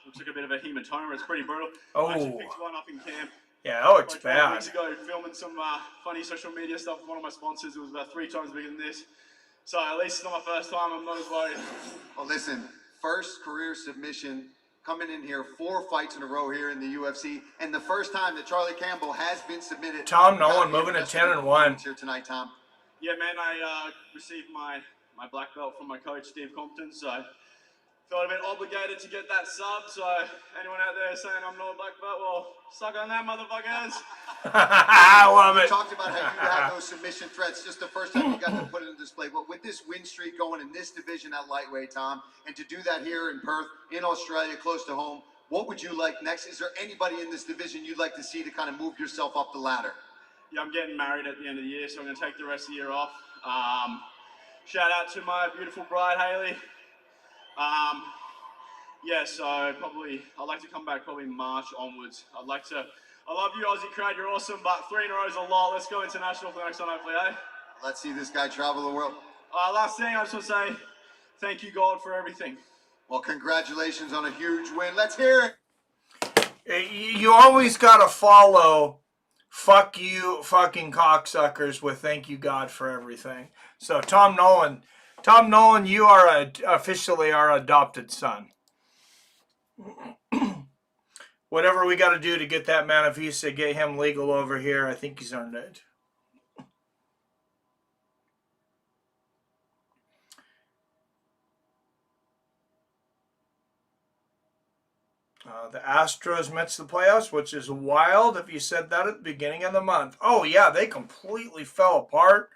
Looks like a bit of a hematoma. It's pretty brutal. Oh. I actually picked one up in camp. Yeah, that looks like 12 bad. weeks ago, filming some funny social media stuff with one of my sponsors. It was about 3 times bigger than this. So at least it's not my first time. I'm not as worried. Well, listen, first career submission coming in here, 4 fights in a row here in the UFC, and the first time that Charlie Campbell has been submitted. Tom Nolan moving to 10-1 here tonight, Tom. Yeah, man, I received my black belt from my coach, Steve Compton, so I felt a bit obligated to get that sub. So anyone out there saying I'm not a black belt, well, suck on that, motherfuckers. I love You it. talked about how you had those submission threats just the first time you got to put it in display. But with this win streak going in this division at lightweight, Tom, and to do that here in Perth, in Australia, close to home, what would you like next? Is there anybody in this division you'd like to see to kind of move yourself up the ladder? Yeah, I'm getting married at the end of the year, so I'm going to take the rest of the year off. Shout out to my beautiful bride, Haley. Yeah, so probably, I'd like to come back probably March onwards. I love you, Aussie crowd, you're awesome, but 3 in a row is a lot. Let's go international for the next one, hopefully, eh? Let's see this guy travel the world. Last thing, I just want to say, thank you, God, for everything. Well, congratulations on a huge win. Let's hear it. You always got to follow fuck you fucking cocksuckers with thank you God for everything. So Tom Nolan, you are officially our adopted son. Whatever we got to do to get that man of visa, get him legal over here, I think he's earned it. The Astros missed the playoffs, which is wild if you said that at the beginning of the month. Oh, yeah, they completely fell apart.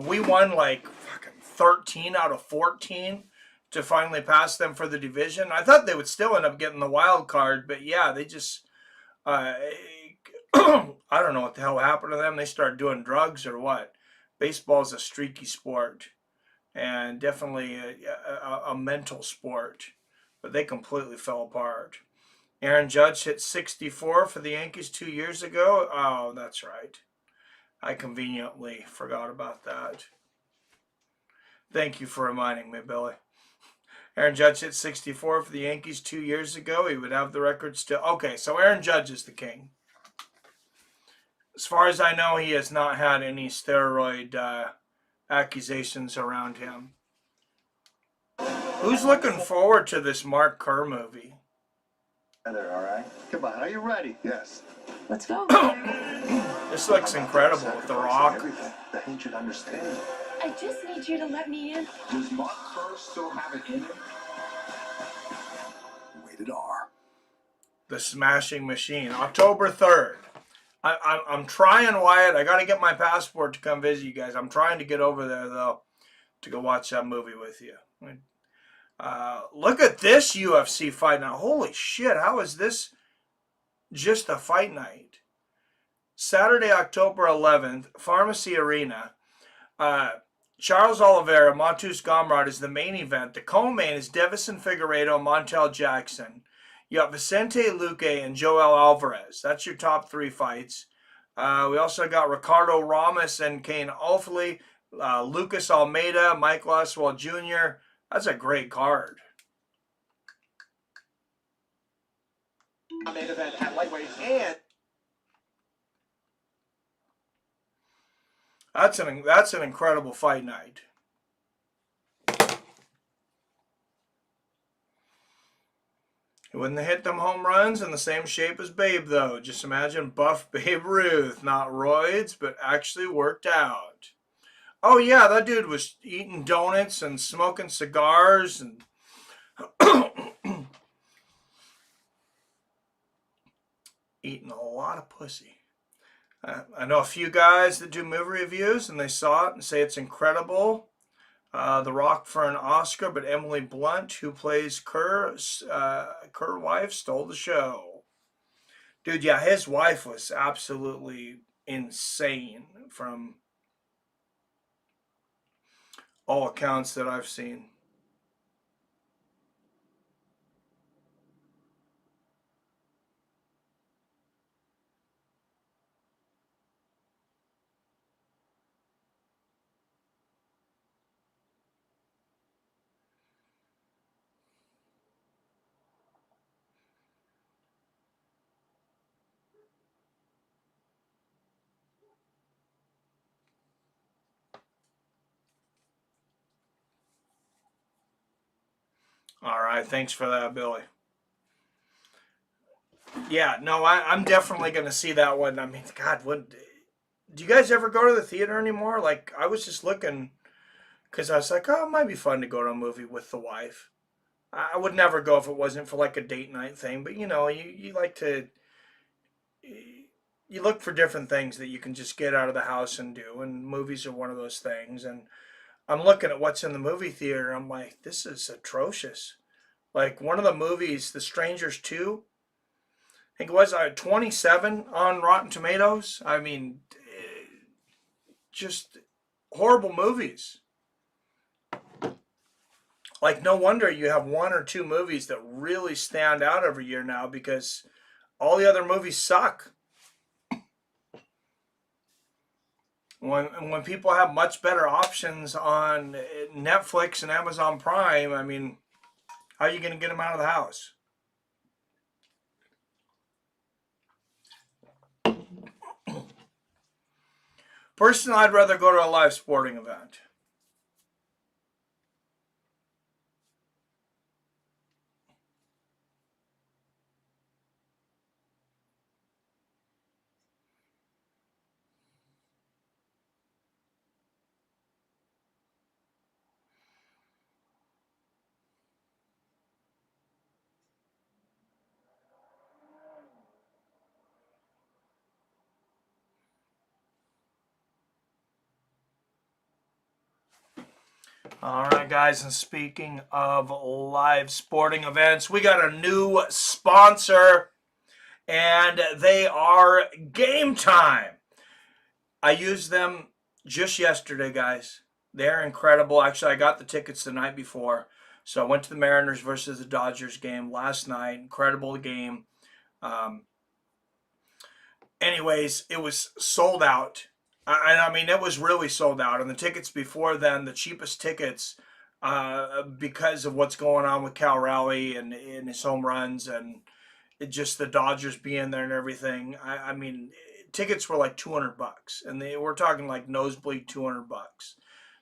We won like fucking 13 out of 14 to finally pass them for the division. I thought they would still end up getting the wild card, but yeah, they just, I don't know what the hell happened to them. They started doing drugs or what. Baseball is a streaky sport and definitely a mental sport, but they completely fell apart. Aaron Judge hit 64 for the Yankees 2 years ago. Oh, that's right. I conveniently forgot about that. Thank you for reminding me, Billy. Aaron Judge hit 64 for the Yankees 2 years ago. He would have the record still. Okay, so Aaron Judge is the king. As far as I know, he has not had any steroid accusations around him. Who's looking forward to this Mark Kerr movie? There, all right? Come on, are you ready? Yes. Let's go. This looks incredible with The Rock. Everything that he should understand. I just need you to let me in. Does Mark Kerr still have it in him? Rated R. The Smashing Machine, October 3rd. I'm trying, Wyatt. I got to get my passport to come visit you guys. I'm trying to get over there, though, to go watch that movie with you. Look at this UFC fight now. Holy shit, how is this just a fight night? Saturday, October 11th, Pharmacy Arena. Charles Oliveira, Mathews Gamrot is the main event. The co-main is Davison Figueiredo, Montel Jackson. You have Vicente Luque and Joel Alvarez. That's your top 3 fights. We also got Ricardo Ramos and Kane Olfley, Lucas Almeida, Mike Oswald Jr. That's a great card. Main event at lightweight, and That's an incredible fight night. He wouldn't have hit them home runs in the same shape as Babe, though. Just imagine buff Babe Ruth, not roids, but actually worked out. Oh, yeah, that dude was eating donuts and smoking cigars and eating a lot of pussy. I know a few guys that do movie reviews, and they saw it and say it's incredible. The Rock for an Oscar, but Emily Blunt, who plays Kerr's wife, stole the show. Dude, yeah, his wife was absolutely insane from all accounts that I've seen. All right, thanks for that, Billy. Yeah, no, I'm definitely going to see that one. I mean, God, what? Do you guys ever go to the theater anymore? Like, I was just looking because I was like, oh, it might be fun to go to a movie with the wife. I would never go if it wasn't for like a date night thing, but you like to, you look for different things that you can just get out of the house and do, and movies are one of those things. And I'm looking at what's in the movie theater. I'm like, this is atrocious. Like one of the movies, The Strangers 2, I think it was 27 on Rotten Tomatoes. I mean, just horrible movies. Like, no wonder you have one or two movies that really stand out every year now because all the other movies suck. When people have much better options on Netflix and Amazon Prime, I mean, how are you going to get them out of the house? Personally, I'd rather go to a live sporting event. All right, guys, and speaking of live sporting events, we got a new sponsor, and they are Game Time. I used them just yesterday, guys. They're incredible. Actually, I got the tickets the night before. So I went to the Mariners versus the Dodgers game last night. Incredible game. Anyways, it was sold out. I mean, it was really sold out. And the tickets before then, the cheapest tickets, because of what's going on with Cal Raleigh and his home runs and just the Dodgers being there and everything. I mean, tickets were like $200, and we're talking like nosebleed $200.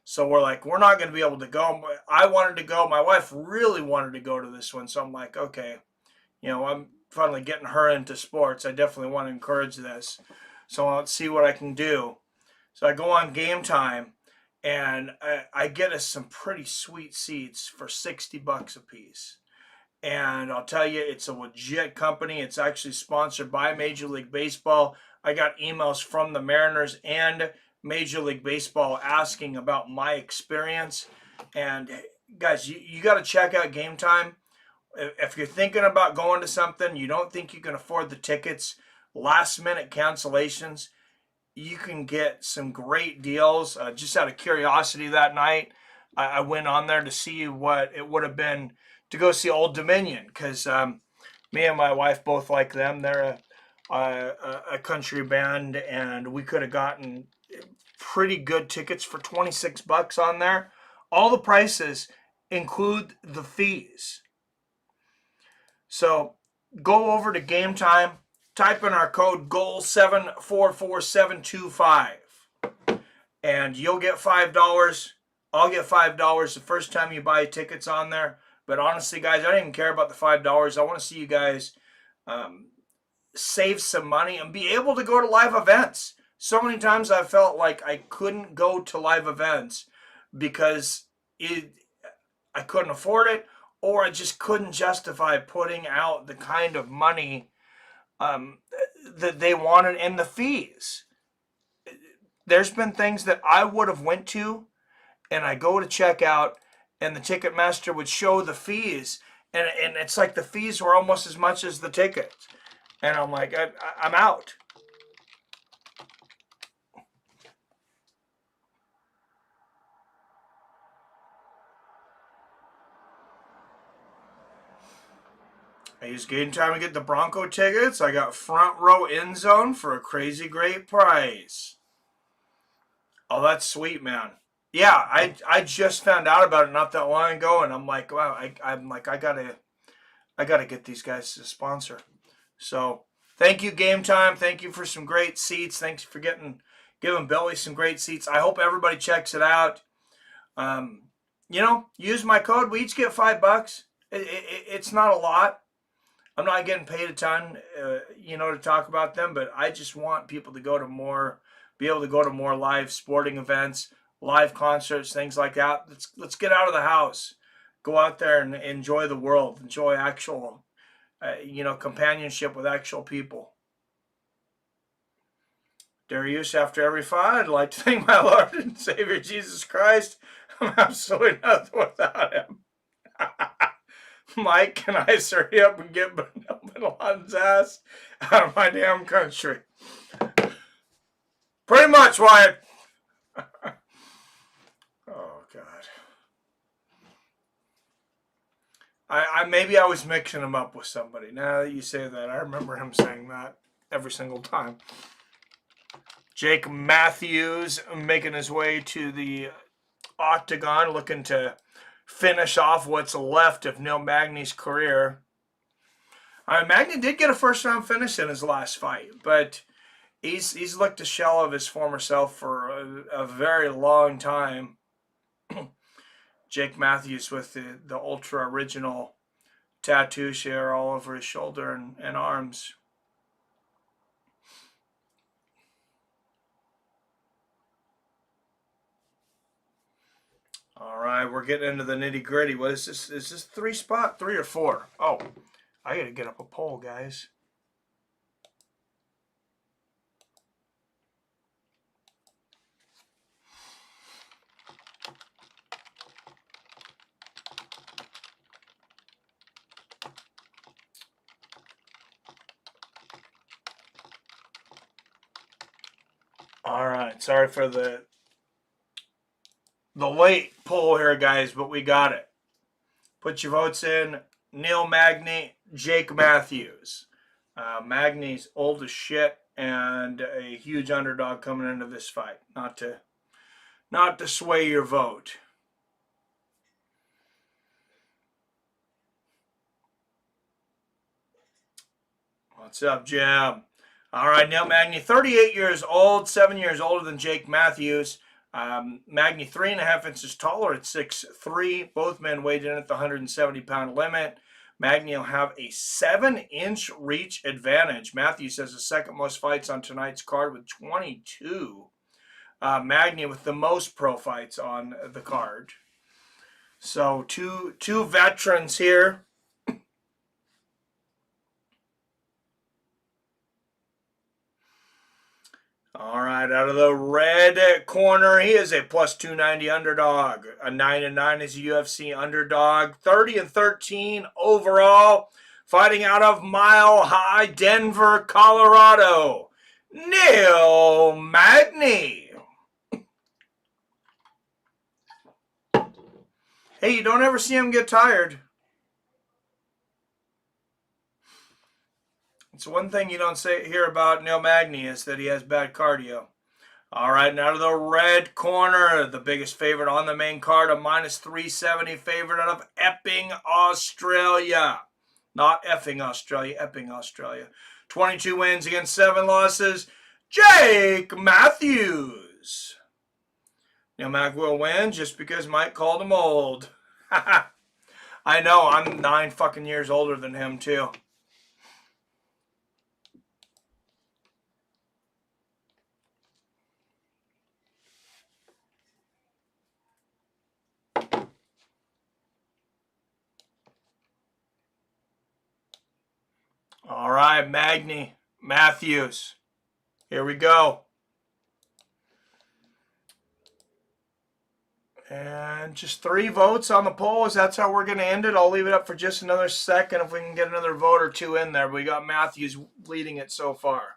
So we're like, we're not going to be able to go. I wanted to go. My wife really wanted to go to this one. So I'm like, okay, I'm finally getting her into sports. I definitely want to encourage this. So let's see what I can do. So I go on Game Time, and I get us some pretty sweet seats for $60 a piece. And I'll tell you, it's a legit company. It's actually sponsored by Major League Baseball. I got emails from the Mariners and Major League Baseball asking about my experience. And guys, you got to check out Game Time. If you're thinking about going to something, you don't think you can afford the tickets, last minute cancellations, you can get some great deals. Just out of curiosity that night, I went on there to see what it would have been to go see Old Dominion, because me and my wife both like them. They're a country band, and we could have gotten pretty good tickets for $26 on there. All the prices include the fees. So go over to Game Time, type in our code GOAL744725, and you'll get $5. I'll get $5 the first time you buy tickets on there. But honestly, guys, I don't even care about the $5. I want to see you guys save some money and be able to go to live events. So many times I felt like I couldn't go to live events because I couldn't afford it, or I just couldn't justify putting out the kind of money that they wanted and the fees. There's been things that I would have went to, and I go to check out, and the Ticketmaster would show the fees, and it's like the fees were almost as much as the tickets. And I'm like, I'm out. I used Game Time to get the Bronco tickets. I got front row end zone for a crazy great price. Oh, that's sweet, man. Yeah, I just found out about it not that long ago, and I'm like, wow, I gotta get these guys to sponsor. So thank you, Game Time. Thank you for some great seats. Thanks for giving Billy some great seats. I hope everybody checks it out. Use my code. We each get $5. It's not a lot. I'm not getting paid a ton, to talk about them, but I just want people to be able to go to more live sporting events, live concerts, things like that. Let's get out of the house, go out there and enjoy the world, enjoy actual, companionship with actual people. Darius, after every fight, I'd like to thank my Lord and Savior Jesus Christ. I'm absolutely nothing without him. Mike, can I hurry up and get Bin Laden's ass out of my damn country? Pretty much, Wyatt. Oh, God. Maybe I was mixing him up with somebody. Now that you say that, I remember him saying that every single time. Jake Mathews making his way to the octagon, looking to finish off what's left of Neil Magny's career. Magny did get a first-round finish in his last fight, but he's looked a shell of his former self for a very long time. Jake Mathews with the ultra original tattoos here all over his shoulder and arms. All right, we're getting into the nitty gritty. What is this? Is this 3 spot? 3 or 4? Oh, I got to get up a poll, guys. All right, sorry for the late poll here, guys, but we got it. Put your votes in. Neil Magny, Jake Mathews. Magny's old as shit and a huge underdog coming into this fight. Not to sway your vote. What's up, Jam? All right, Neil Magny, 38 years old, 7 years older than Jake Mathews. Magny 3.5 inches taller at 6'3". Both men weighed in at the 170-pound limit. Magny will have a 7-inch reach advantage. Mathews has the second most fights on tonight's card with 22. Magny with the most pro fights on the card. So two veterans here. All right, out of the red corner, he is a plus 290 underdog. A 9-9 is a UFC underdog. 30-13 overall. Fighting out of Mile High, Denver, Colorado, Neil Magny. Hey, you don't ever see him get tired. It's one thing you don't hear about Neil Magny is that he has bad cardio. All right, now to the red corner, the biggest favorite on the main card, a minus 370 favorite out of Epping, Australia. Not effing Australia, Epping, Australia. 22 wins against 7 losses, Jake Mathews. Neil Magny will win just because Mike called him old. I know, I'm 9 fucking years older than him too. All right, Magny, Mathews. Here we go. And just 3 votes on the polls. That's how we're going to end it. I'll leave it up for just another second if we can get another vote or 2 in there. We got Mathews leading it so far.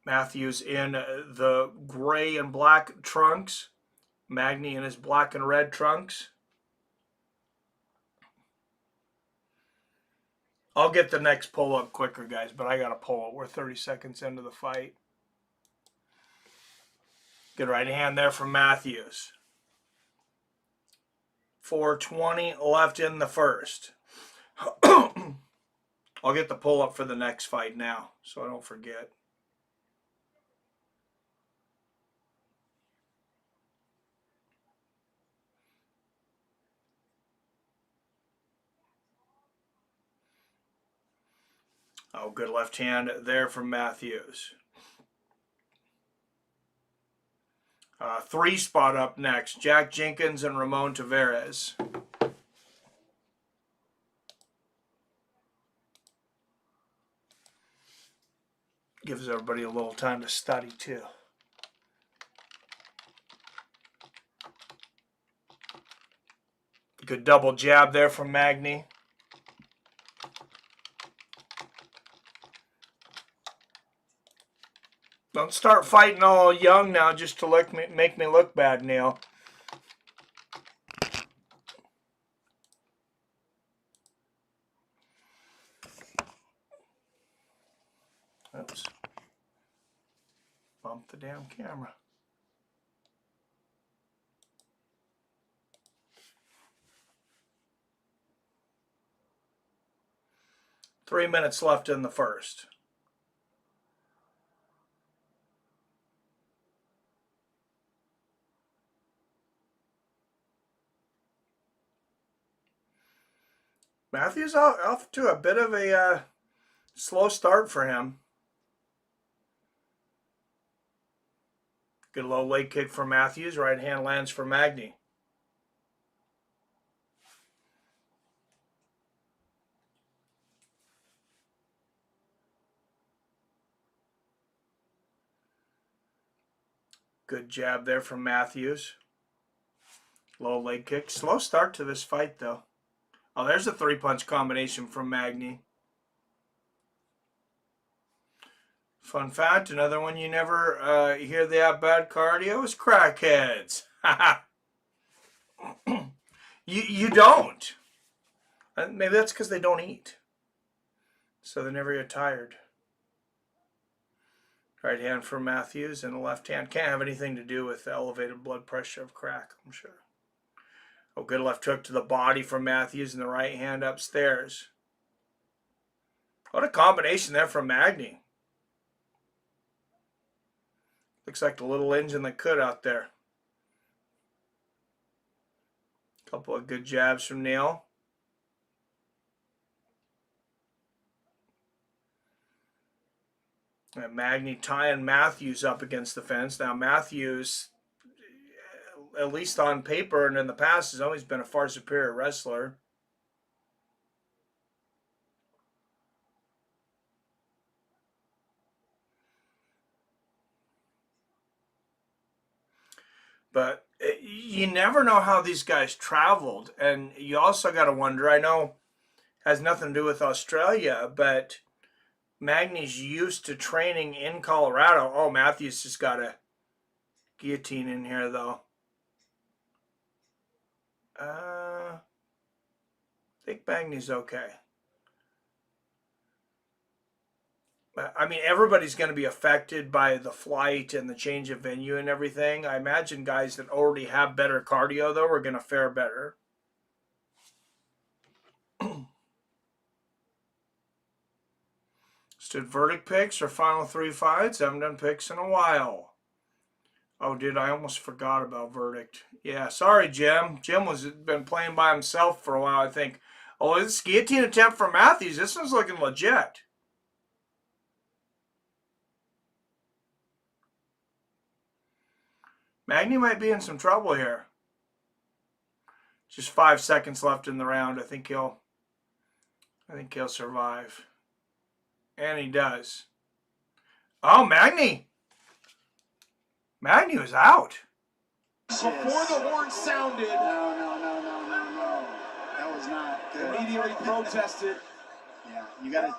Mathews in the gray and black trunks. Magny in his black and red trunks. I'll get the next pull-up quicker, guys, but I got to pull it. We're 30 seconds into the fight. Good right hand there from Mathews. 4:20 left in the first. I'll get the pull-up for the next fight now, so I don't forget. Oh, good left hand there from Mathews. 3 spot up next. Jack Jenkins and Ramon Tavares. Gives everybody a little time to study too. Good double jab there from Magny. Don't start fighting all young now just to make me look bad, Neil. Oops. Bump the damn camera. Three minutes left in the first. Mathews off to a bit of a slow start for him. Good low leg kick for Mathews. Right hand lands for Magny. Good jab there from Mathews. Low leg kick. Slow start to this fight, though. Oh, there's a 3-punch combination from Magny. Fun fact, another one you never hear they have bad cardio is crackheads. you don't. Maybe that's because they don't eat. So they never get tired. Right hand for Mathews and the left hand. Can't have anything to do with the elevated blood pressure of crack, I'm sure. Oh, good left hook to the body from Mathews and the right hand upstairs. What a combination there from Magny. Looks like the little engine that could out there. Couple of good jabs from Neil. And Magny tying Mathews up against the fence. Now Mathews, at least on paper and in the past, has always been a far superior wrestler. But you never know how these guys traveled. And you also got to wonder, I know it has nothing to do with Australia, but Magny's used to training in Colorado. Oh, Mathews just got a guillotine in here, though. I think Magny's okay. I mean, everybody's going to be affected by the flight and the change of venue and everything. I imagine guys that already have better cardio, though, are going to fare better. Stood verdict picks or final 3 fights. Haven't done picks in a while. Oh, dude, I almost forgot about verdict. Yeah, sorry, Jim. Jim was been playing by himself for a while, I think. Oh, this guillotine attempt for Mathews. This one's looking legit. Magny might be in some trouble here. Just 5 seconds left in the round. I think he'll survive. And he does. Oh, Magny. Magny was out. Before the horn sounded. No. That was not good. Immediately protested. Yeah, you got to.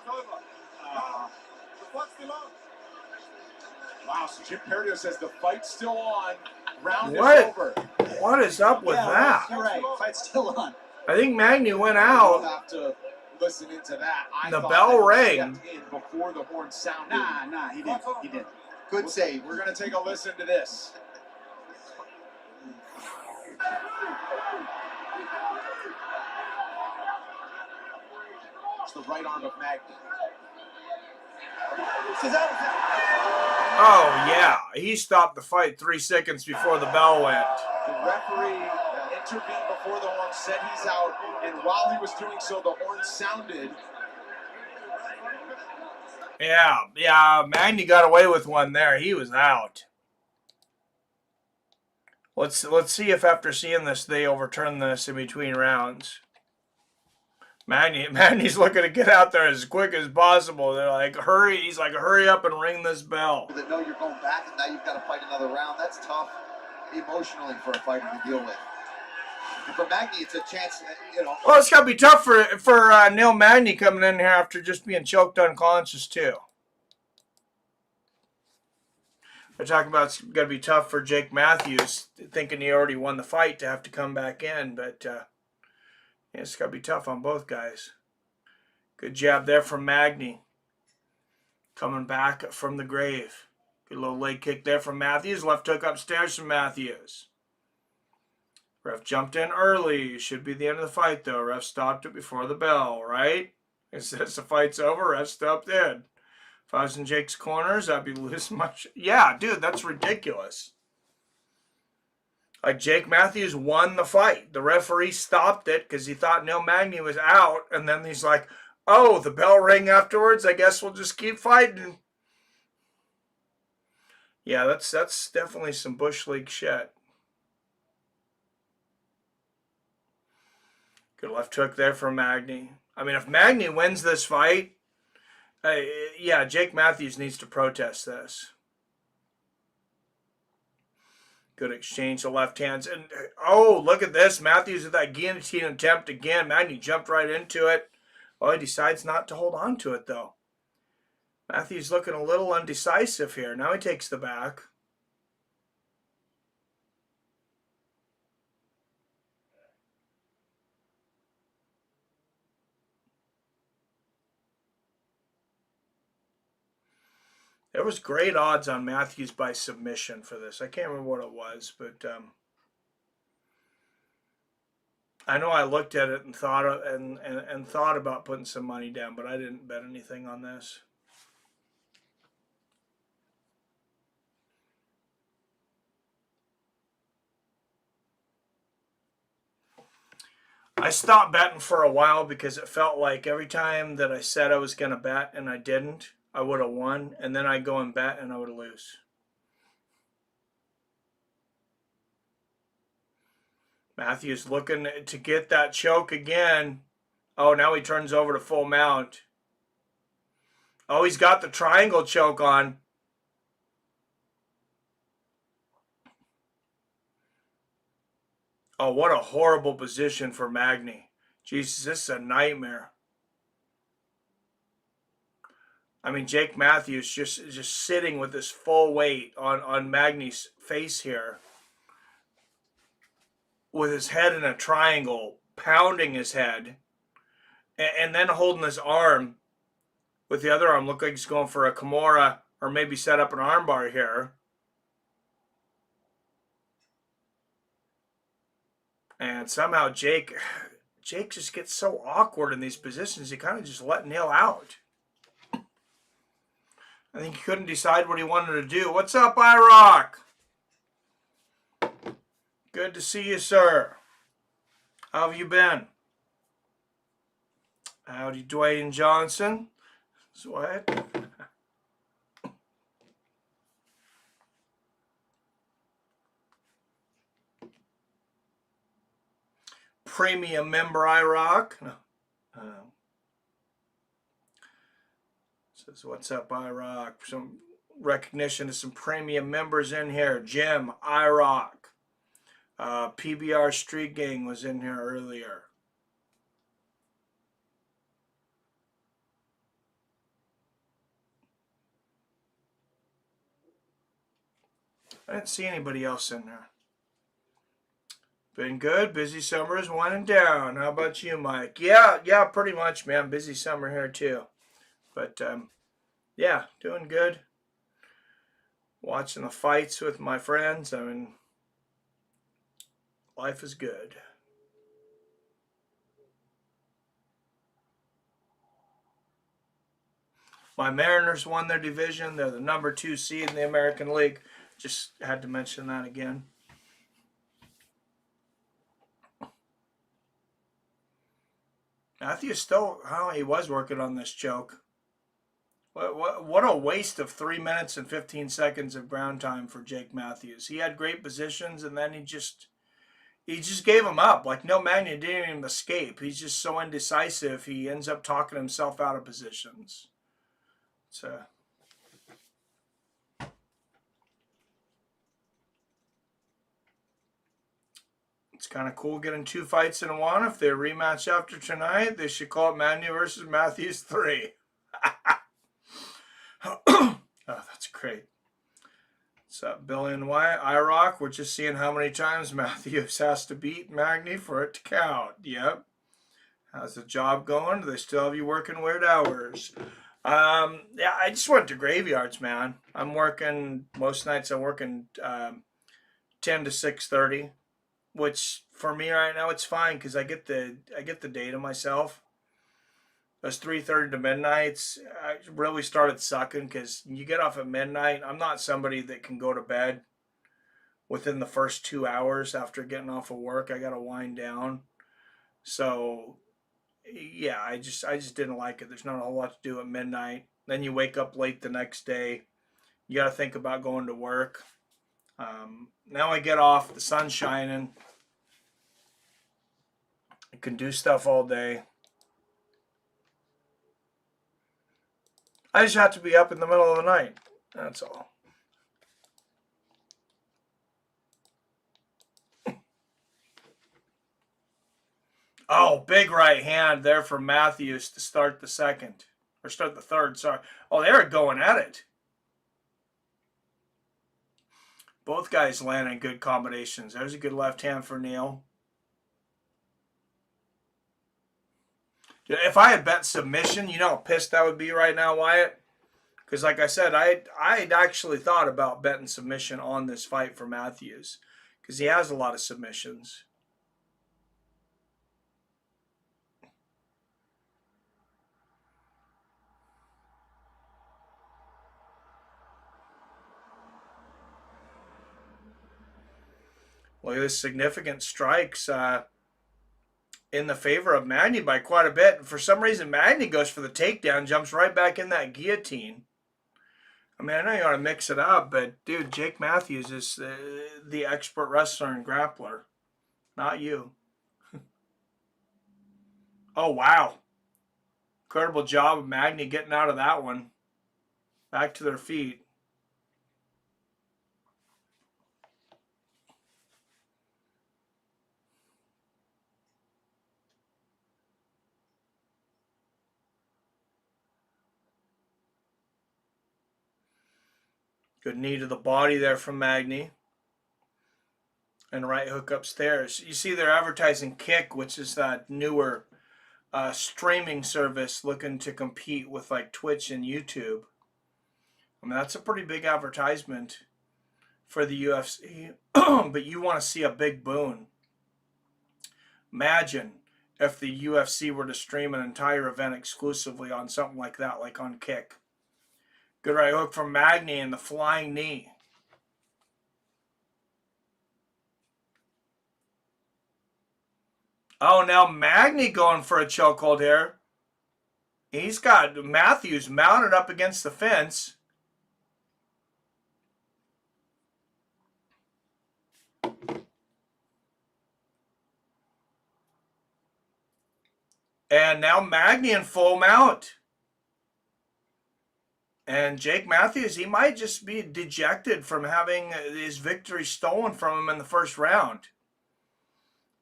Wow, so Jim Pereira says the fight's still on. Round is over. What is up with that? You're right. Fight's still on. I think Magny went out. We'll have to listening to that. I The thought bell that he rang. stepped in before the horn sounded. Nah, he didn't. He didn't. Good save. We're going to take a listen to this. It's the right arm of Magny. Oh, yeah. He stopped the fight 3 seconds before the bell went. The referee intervened before the horn, said he's out, and while he was doing so, the horn sounded. Yeah, Magny got away with one there. He was out. Let's see if after seeing this, they overturn this in between rounds. Magny's looking to get out there as quick as possible. They're like, hurry. He's like, hurry up and ring this bell. That know you're going back and now you've got to fight another round. That's tough emotionally for a fighter to deal with. And for Magny, it's a chance, you know. Well, it's got to be tough for Neil Magny coming in here after just being choked unconscious, too. They're talking about it's got to be tough for Jake Mathews, thinking he already won the fight, to have to come back in. But yeah, it's got to be tough on both guys. Good jab there from Magny. Coming back from the grave. Good little leg kick there from Mathews. Left hook upstairs from Mathews. Ref jumped in early. Should be the end of the fight, though. Ref stopped it before the bell, right? It says the fight's over. Ref stepped in. If I was in Jake's corners, I'd be losing much. Yeah, dude, that's ridiculous. Like, Jake Mathews won the fight. The referee stopped it because he thought Neil Magny was out. And then he's like, oh, the bell rang afterwards. I guess we'll just keep fighting. Yeah, that's definitely some Bush League shit. Good left hook there from Magny. I mean, if Magny wins this fight, yeah, Jake Mathews needs to protest this. Good exchange of left hands. And, oh, look at this. Mathews with that guillotine attempt again. Magny jumped right into it. Well, he decides not to hold on to it, though. Mathews looking a little undecisive here. Now he takes the back. There was great odds on Mathews by submission for this. I can't remember what it was, but I know I looked at it and thought and thought about putting some money down, but I didn't bet anything on this. I stopped betting for a while because it felt like every time that I said I was going to bet and I didn't, I would have won, and then I'd go and bet and I would lose. Mathews looking to get that choke again. Oh, now he turns over to full mount. Oh, he's got the triangle choke on. Oh, what a horrible position for Magny. Jesus, this is a nightmare. I mean, Jake Mathews just sitting with his full weight on Magny's face here. With his head in a triangle, pounding his head. And then holding his arm with the other arm. Look like he's going for a Kimura or maybe set up an armbar here. And somehow Jake just gets so awkward in these positions. He kind of just let Neil out. I think he couldn't decide what he wanted to do. What's up, iRock? Good to see you, sir. How have you been? Howdy, Dwayne Johnson. What? Premium member iRock. Says, what's up, iRock? Some recognition of some premium members in here. Jim, iRock. PBR Street Gang was in here earlier. I didn't see anybody else in there. Been good. Busy summer is winding down. How about you, Mike? Yeah, pretty much, man. Busy summer here too. But yeah, doing good. Watching the fights with my friends. I mean, life is good. My Mariners won their division. They're the number 2 seed in the American League. Just had to mention that again. Matthews still, he was working on this choke. What a waste of 3 minutes and 15 seconds of ground time for Jake Mathews. He had great positions, and then he just gave him up. Like, Neil Magny didn't even escape. He's just so indecisive, he ends up talking himself out of positions. It's kind of cool getting 2 fights in one. If they rematch after tonight, they should call it Magny versus Mathews 3. Oh, that's great. What's up, Billy and Wyatt? IROC, we're just seeing how many times Mathews has to beat Magny for it to count. Yep. How's the job going? Do they still have you working weird hours? Yeah, I just went to graveyards, man. I'm working, most nights I'm working 10 to 6:30, which for me right now it's fine because I get the day to myself. Those 3:30 to midnights, I really started sucking because you get off at midnight. I'm not somebody that can go to bed within the first 2 hours after getting off of work. I got to wind down. So yeah, I just didn't like it. There's not a whole lot to do at midnight. Then you wake up late the next day. You got to think about going to work. Now I get off, the sun's shining. I can do stuff all day. I just have to be up in the middle of the night. That's all. Oh, big right hand there for Mathews to start the second. Or start the third, sorry. Oh, they were going at it. Both guys landing good combinations. There's a good left hand for Neil. If I had bet submission, you know how pissed I would be right now, Wyatt? Because like I said, I'd actually thought about betting submission on this fight for Mathews. Because he has a lot of submissions. Look at this, significant strikes in the favor of Magny by quite a bit. And for some reason, Magny goes for the takedown, jumps right back in that guillotine. I mean, I know you want to mix it up, but dude, Jake Mathews is the expert wrestler and grappler, not you. Oh, wow. Incredible job of Magny getting out of that one. Back to their feet. Good knee to the body there from Magny. And right hook upstairs. You see they're advertising Kick, which is that newer streaming service looking to compete with like Twitch and YouTube. I mean, that's a pretty big advertisement for the UFC. But you want to see a big boon. Imagine if the UFC were to stream an entire event exclusively on something like that, like on Kick. Good right hook from Magny and the flying knee. Oh, now Magny going for a chokehold here. He's got Mathews mounted up against the fence. And now Magny in full mount. And Jake Mathews, he might just be dejected from having his victory stolen from him in the first round.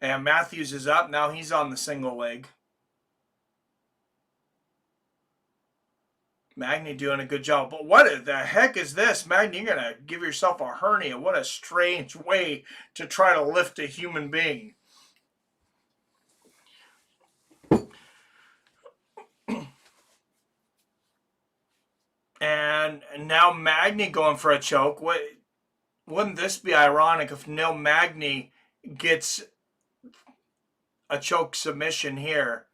And Mathews is up. Now he's on the single leg. Magny doing a good job. But what the heck is this? Magny, you're going to give yourself a hernia. What a strange way to try to lift a human being. And now Magny going for a choke. Wouldn't this be ironic if Neil Magny gets a choke submission here?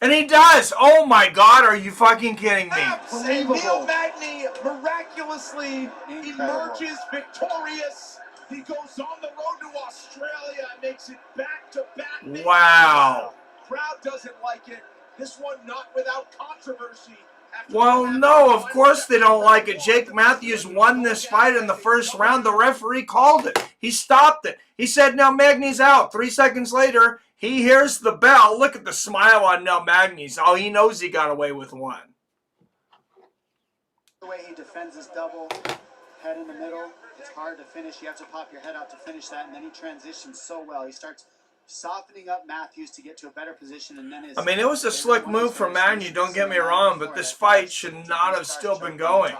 And he does! Oh my God, are you fucking kidding me? And Neil Magny miraculously emerges victorious. He goes on the road to Australia and makes it back-to-back. Wow. Crowd doesn't like it. This one not without controversy. Well, no, of course they don't like it. Jake Mathews won this fight in the first round. The referee called it. He stopped it. He said, now Magny's out. 3 seconds later, he hears the bell. Look at the smile on Neil Magny's. Oh, he knows he got away with one. The way he defends his double, head in the middle, it's hard to finish. You have to pop your head out to finish that, and then he transitions so well. He starts softening up Mathews to get to a better position, and then I mean, it was a slick move from Magny, don't get me wrong, but this fight should not have still been going.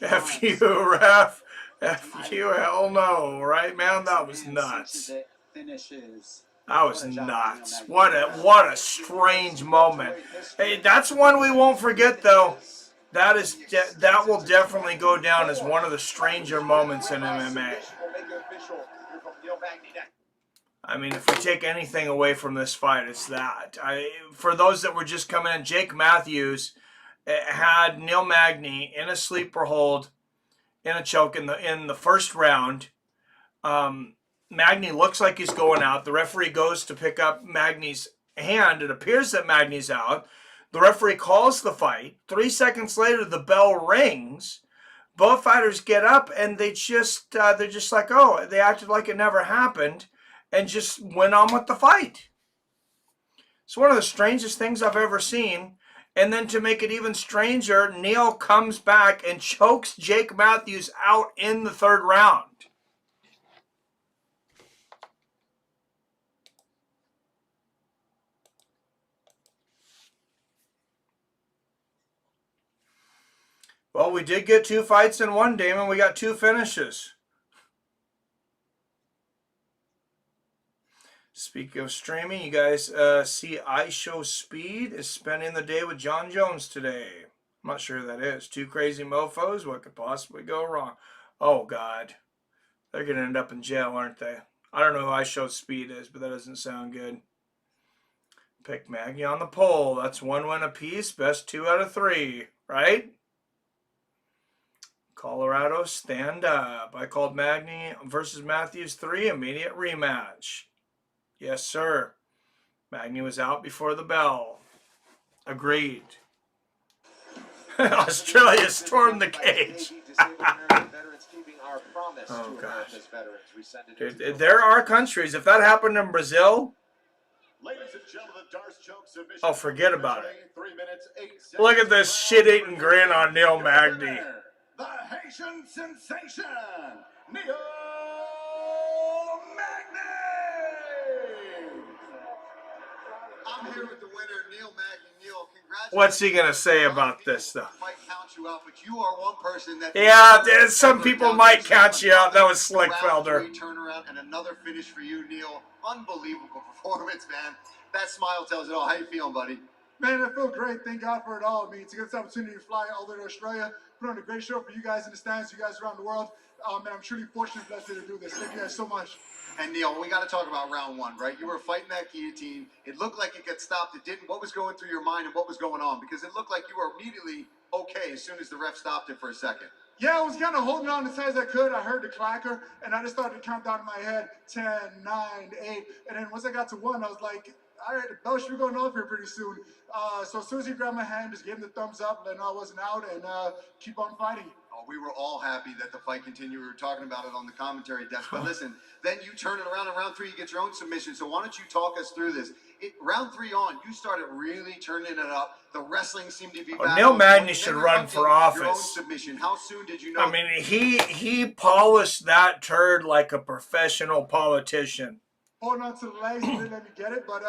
F you, ref. F you, hell no, right, man? That was nuts. That was nuts. What a strange moment. Hey, that's one we won't forget, though. That will definitely go down as one of the stranger moments in MMA. I mean, if we take anything away from this fight, it's that. For those that were just coming in, Jake Mathews had Neil Magny in a sleeper hold, in a choke in the first round. Magny looks like he's going out. The referee goes to pick up Magny's hand. It appears that Magny's out. The referee calls the fight. 3 seconds later, the bell rings. Both fighters get up, and they're just like, oh, they acted like it never happened, and just went on with the fight. It's one of the strangest things I've ever seen. And then to make it even stranger, Neil comes back and chokes Jake Mathews out in the third round. Well, we did get 2 fights in one, Damon. We got 2 finishes. Speaking of streaming, you guys see iShowSpeed is spending the day with Jon Jones today. I'm not sure who that is. 2 crazy mofos. What could possibly go wrong? Oh, God. They're going to end up in jail, aren't they? I don't know who iShowSpeed is, but that doesn't sound good. Pick Magny on the poll. That's 1 win apiece. Best 2 out of 3, right? Colorado, stand up. I called Magny versus Mathews 3, immediate rematch. Yes, sir. Magny was out before the bell. Agreed. Australia stormed the cage. Oh, gosh. Dude, there are countries. If that happened in Brazil, oh, forget about it. Look at this shit-eating grin on Neil Magny. The Haitian sensation, Neil Magny! I'm here with the winner, Neil Magny. Neil, congratulations. What's he going to say about this, though? Might count you out, but you are one person that... Yeah, some people might count you out. That was slick, Felder. Turnaround and another finish for you, Neil. Unbelievable performance, man. That smile tells it all. How you feeling, buddy? Man, I feel great. Thank God for it all. I mean, to get this opportunity to fly all the way to Australia, put on a great show for you guys in the stands, you guys around the world. And I'm truly fortunate and blessed to do this. Thank you guys so much. And Neil, we got to talk about round 1, right? You were fighting that guillotine. It looked like it got stopped. It didn't. What was going through your mind and what was going on? Because it looked like you were immediately okay as soon as the ref stopped it for a second. Yeah, I was kind of holding on as tight as I could. I heard the clacker, and I just started to count down in my head, 10, 9, 8. And then once I got to 1, I was like, all right, the bell should be going off here pretty soon. So as soon as he grabbed my hand, just gave him the thumbs up, let him know I wasn't out, and keep on fighting. Oh, we were all happy that the fight continued. We were talking about it on the commentary desk. But listen, then you turn it around in round 3, you get your own submission. So why don't you talk us through this? Round 3 on, you started really turning it up. The wrestling seemed to be back. Neil Magny should run for office. Your own submission. How soon did you know? I mean, he polished that turd like a professional politician. holding on to the legs and didn't let me get it. But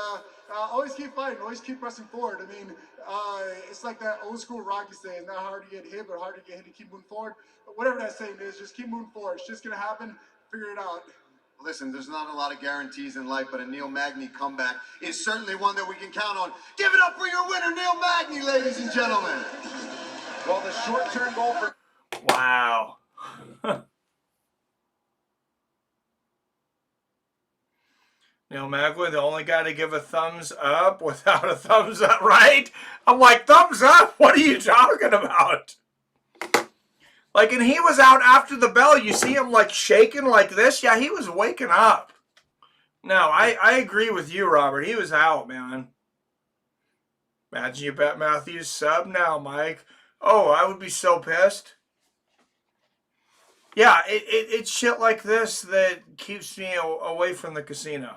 always keep fighting, always keep pressing forward. I mean, it's like that old school Rocky saying, not hard to get hit, but hard to get hit to keep moving forward. But whatever that saying is, just keep moving forward. It's just going to happen. Figure it out. Listen, there's not a lot of guarantees in life, but a Neil Magny comeback is certainly one that we can count on. Give it up for your winner, Neil Magny, ladies and gentlemen. Well, the short-term goal for... Wow. Neil Magny, the only guy to give a thumbs up without a thumbs up, right? I'm like, thumbs up? What are you talking about? Like, and he was out after the bell. You see him, like, shaking like this? Yeah, he was waking up. No, I agree with you, Robert. He was out, man. Imagine you bet Mathews sub now, Mike. Oh, I would be so pissed. Yeah, it's shit like this that keeps me away from the casino.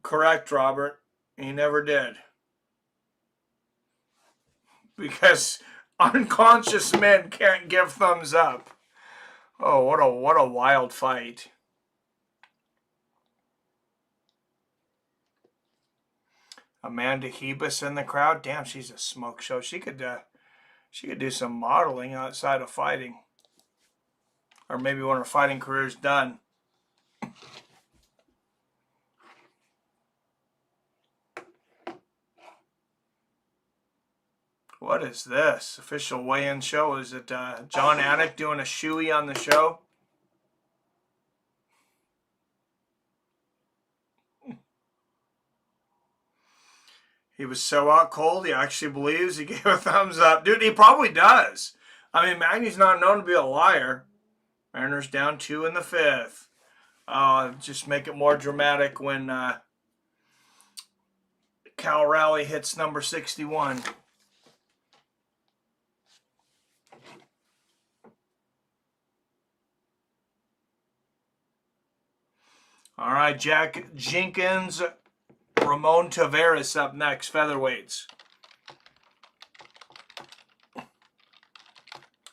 Correct, Robert. He never did. Because unconscious men can't give thumbs up. Oh, what a wild fight. Amanda Hebus in the crowd. Damn, she's a smoke show. She could do some modeling outside of fighting. Or maybe when her fighting career's done. What is this? Official weigh-in show? Is it John Anik doing a shoey on the show? He was so out cold, he actually believes he gave a thumbs up. Dude, he probably does. I mean, Magny's not known to be a liar. Mariners down 2 in the 5th. Just make it more dramatic when Cal Raleigh hits number 61. All right, Jack Jenkins, Ramon Taveras up next, featherweights.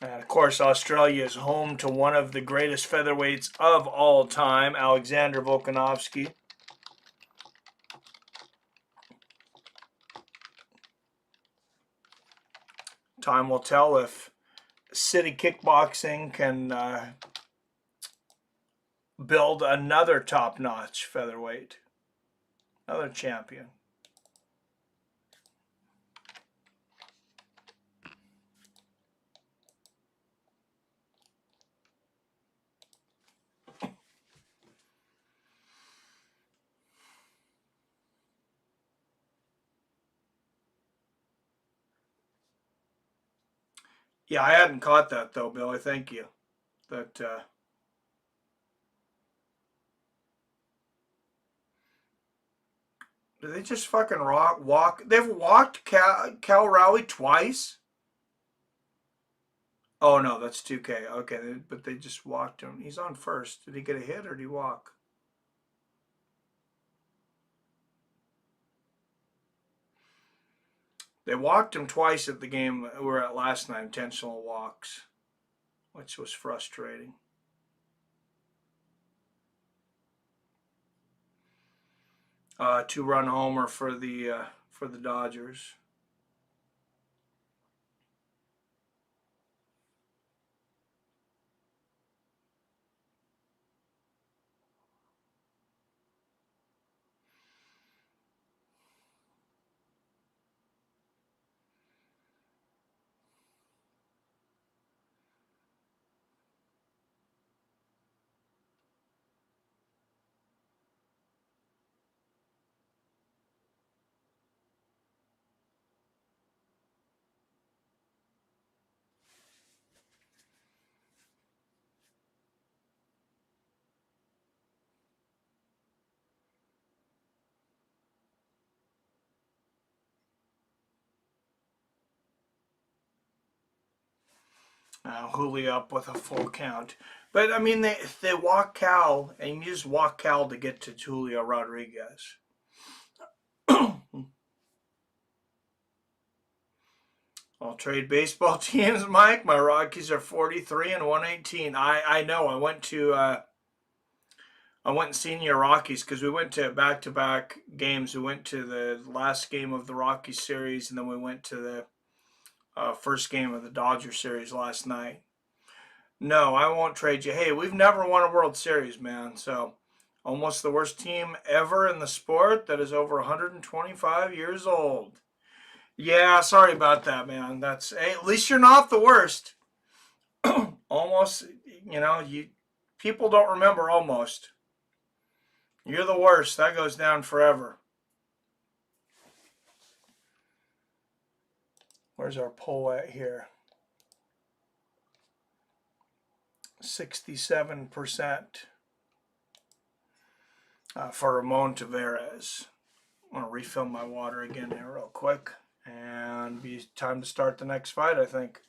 And of course, Australia is home to one of the greatest featherweights of all time, Alexander Volkanovski. Time will tell if City Kickboxing can build another top-notch featherweight, another champion. Yeah, I hadn't caught that though, Billy. Thank you. That do they just fucking walk? They've walked Cal Raleigh twice. Oh no, that's 2K. Okay, but they just walked him. He's on first. Did he get a hit or did he walk? They walked him twice at the game we were at last night, intentional walks, which was frustrating. Two-run homer for the Dodgers. Julio up with a full count. But, I mean, they walk Cal, and you just walk Cal to get to Julio Rodriguez. I'll trade baseball teams, Mike. My Rockies are 43 and 118. I know. I went and seen your Rockies because we went to back-to-back games. We went to the last game of the Rockies series, and then we went to the first game of the Dodger series last night. No, I won't trade you. Hey, we've never won a World Series, man. So, almost the worst team ever in the sport that is over 125 years old. Yeah, sorry about that, man. Hey, at least you're not the worst. Almost, people don't remember almost. You're the worst. That goes down forever. Where's our poll at here? 67% for Ramon Tavares. I'm going to refill my water again here real quick. And be time to start the next fight, I think.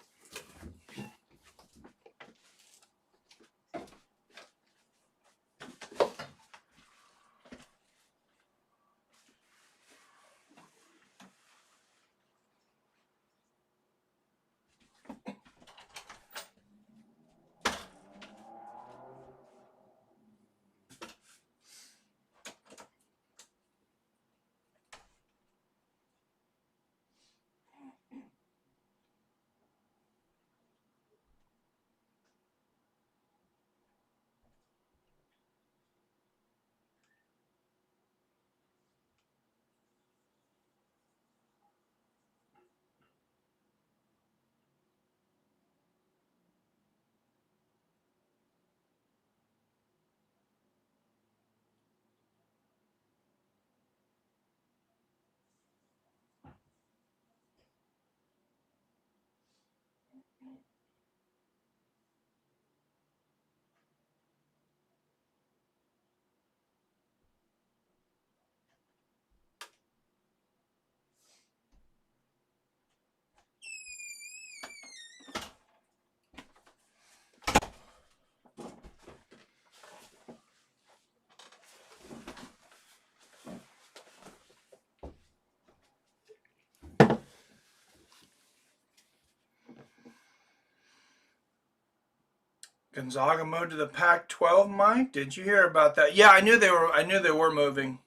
Gonzaga moved to the Pac-12, Mike. Did you hear about that? Yeah, I knew they were moving.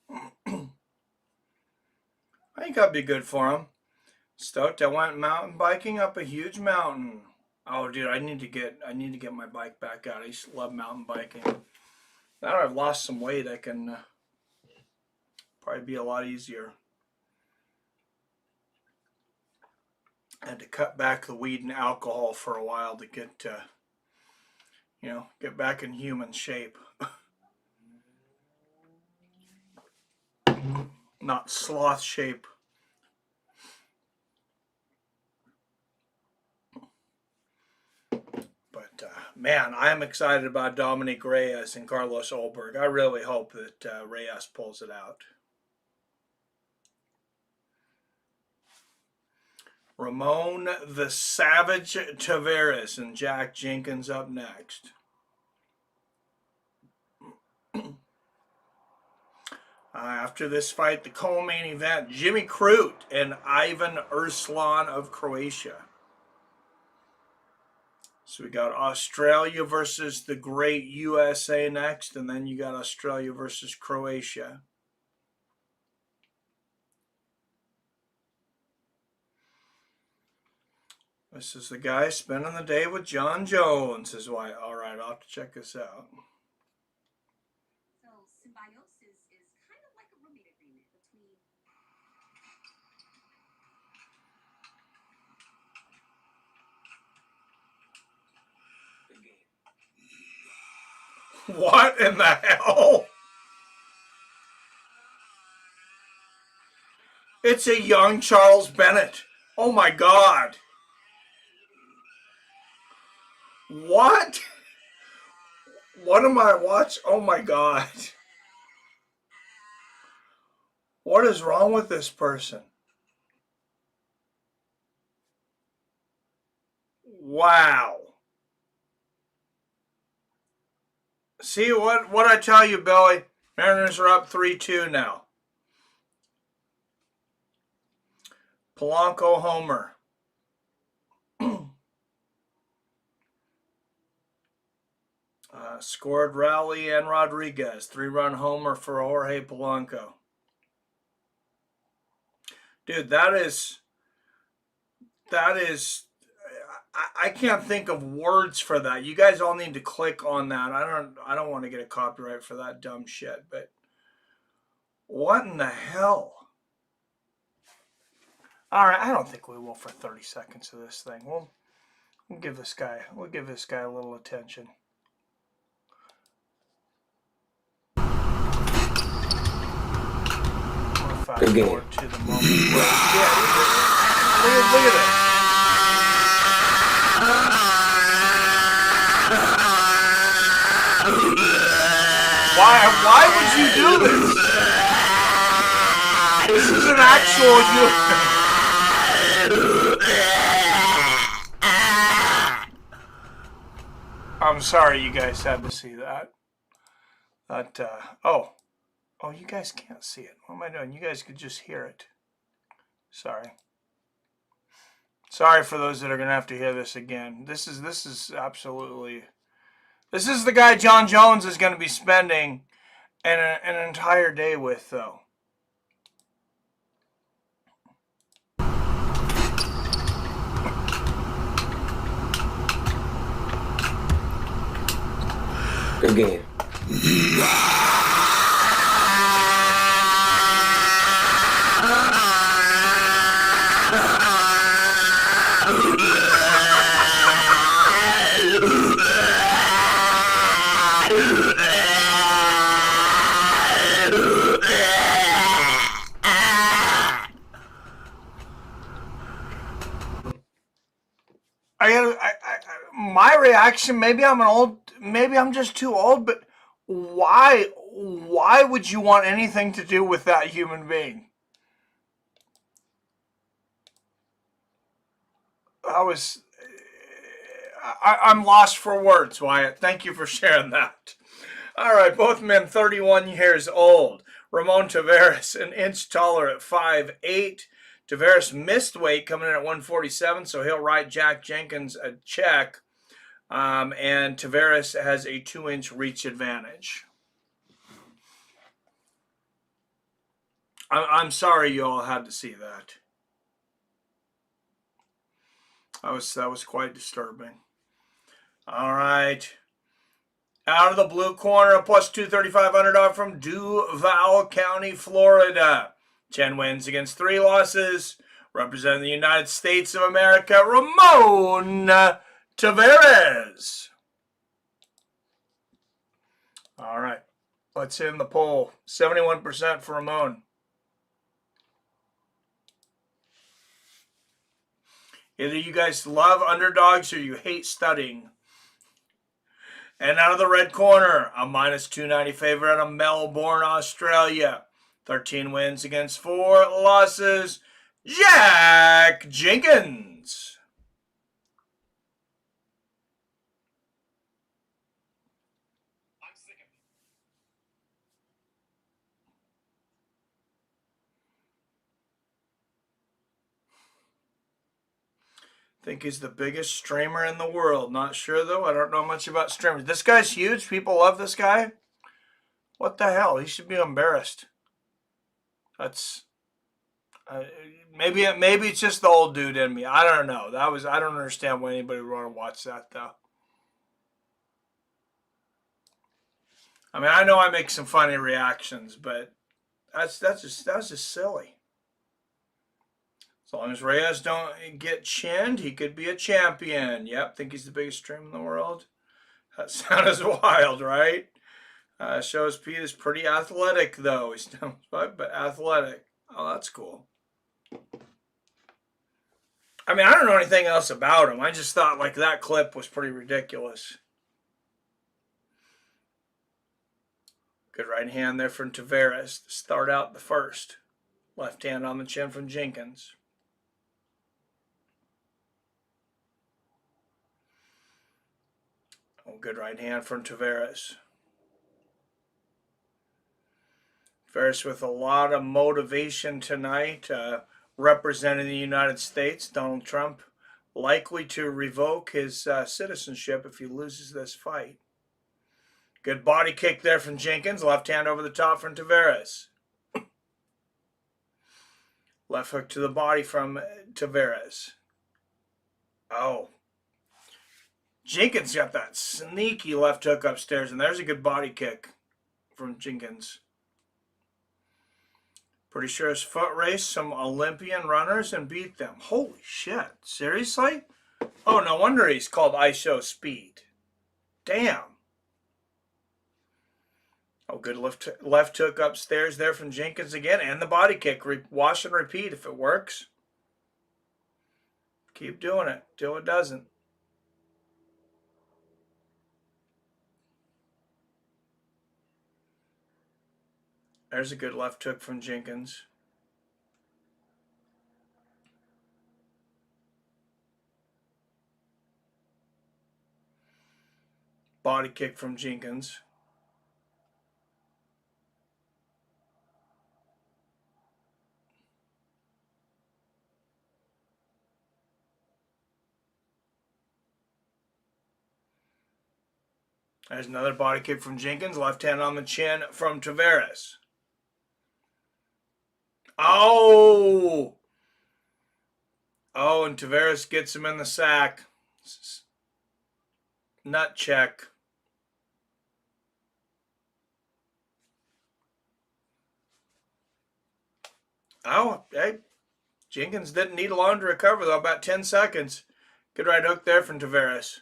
I think that'd be good for them. Stoked. I went mountain biking up a huge mountain. Oh, dude, I need to get my bike back out. I used to love mountain biking. Now that I've lost some weight, I can probably be a lot easier. I had to cut back the weed and alcohol for a while to get back in human shape. Not sloth shape. But, man, I am excited about Dominick Reyes and Carlos Ulberg. I really hope that Reyes pulls it out. Ramon the Savage Tavares and Jack Jenkins up next. After this fight, the co-main event, Jimmy Crute and Ivan Erslan of Croatia. So we got Australia versus the great USA next, and then you got Australia versus Croatia. This is the guy spending the day with Jon Jones. Is why. All right, I'll have to check this out. So symbiosis is kind of like a roommate agreement between. What in the hell? It's a young Charles Bennett. Oh my God. What? What am I watching? Oh my God. What is wrong with this person? Wow. See what I tell you, Billy? Mariners are up 3-2 now. Polanco homer. Scored Rowley and Rodriguez. 3-run homer for Jorge Polanco. Dude, that is, I can't think of words for that. You guys all need to click on that. I don't want to get a copyright for that dumb shit, but what in the hell? All right, I don't think we will for 30 seconds of this thing. We'll give this guy a little attention. Fast forward to the moment. Yeah, look at this. Why would you do this? This is an actual human. I'm sorry you guys had to see that. Oh, you guys can't see it. What am I doing? You guys could just hear it. Sorry. Sorry for those that are going to have to hear this again. This is absolutely... This is the guy Jon Jones is going to be spending an entire day with, though. Good game. My reaction, maybe I'm just too old, but why would you want anything to do with that human being? I'm lost for words, Wyatt. Thank you for sharing that. All right, both men 31 years old. Ramon Taveras, an inch taller at 5'8". Taveras missed weight coming in at 147, so he'll write Jack Jenkins a check. And Taveras has a 2-inch reach advantage. I'm sorry you all had to see that. That was quite disturbing. All right. Out of the blue corner, a plus 235 underdog from Duval County, Florida. 10 wins against 3 losses. Representing the United States of America, Ramon Taveras. All right. Let's hit in the poll. 71% for Ramon. Either you guys love underdogs or you hate studying. And out of the red corner, a minus 290 favorite out of Melbourne, Australia. 13 wins against 4 losses. Jack Jenkins. I think he's the biggest streamer in the world. Not sure, though. I don't know much about streamers. This guy's huge. People love this guy. What the hell? He should be embarrassed. That's... maybe it's just the old dude in me. I don't know. I don't understand why anybody would want to watch that, though. I mean, I know I make some funny reactions, but that's just silly. As long as Reyes don't get chinned, he could be a champion. Yep, think he's the biggest streamer in the world. That sounds wild, right? Shows Pete is pretty athletic, though. He's but athletic. Oh, that's cool. I mean, I don't know anything else about him. I just thought like that clip was pretty ridiculous. Good right hand there from Taveras to start out the first. Left hand on the chin from Jenkins. Oh, good right hand from Taveras. Taveras with a lot of motivation tonight. representing the United States, Donald Trump, likely to revoke his citizenship if he loses this fight. Good body kick there from Jenkins. Left hand over the top from Tavares. Left hook to the body from Tavares. Oh. Jenkins got that sneaky left hook upstairs, and there's a good body kick from Jenkins. Pretty sure his foot raced some Olympian runners and beat them. Holy shit. Seriously? Oh, no wonder he's called ISO Speed. Damn. Oh, good left hook upstairs there from Jenkins again. And the body kick. Wash and repeat if it works. Keep doing it till it doesn't. There's a good left hook from Jenkins. Body kick from Jenkins. There's another body kick from Jenkins. Left hand on the chin from Tavares. Oh! Oh, and Tavares gets him in the sack. Nut check. Oh, hey. Jenkins didn't need long to recover, though. About 10 seconds. Good right hook there from Tavares.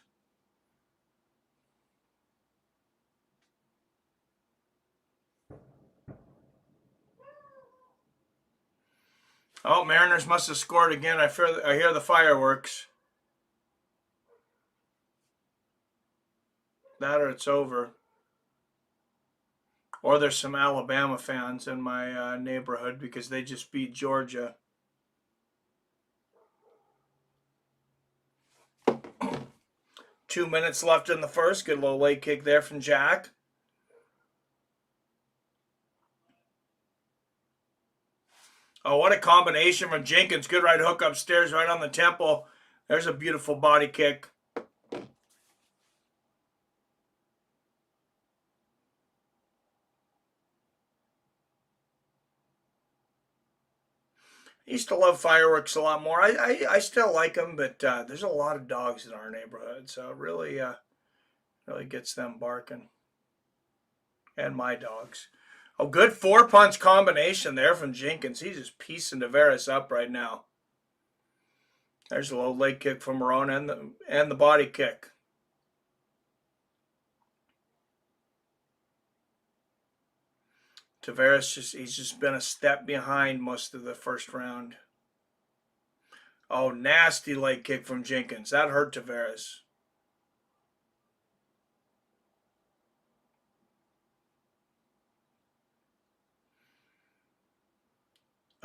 Oh, Mariners must have scored again. I hear the fireworks. That or it's over. Or there's some Alabama fans in my neighborhood because they just beat Georgia. Two minutes left in the first. Good little leg kick there from Jack. Oh, what a combination from Jenkins. Good right hook upstairs right on the temple. There's a beautiful body kick. I used to love fireworks a lot more. I still like them, but there's a lot of dogs in our neighborhood, so it really gets them barking. And my dogs. Oh, good 4-punch combination there from Jenkins. He's just piecing Tavares up right now. There's a low leg kick from Morona and the body kick. Tavares he's just been a step behind most of the first round. Oh, nasty leg kick from Jenkins. That hurt Tavares.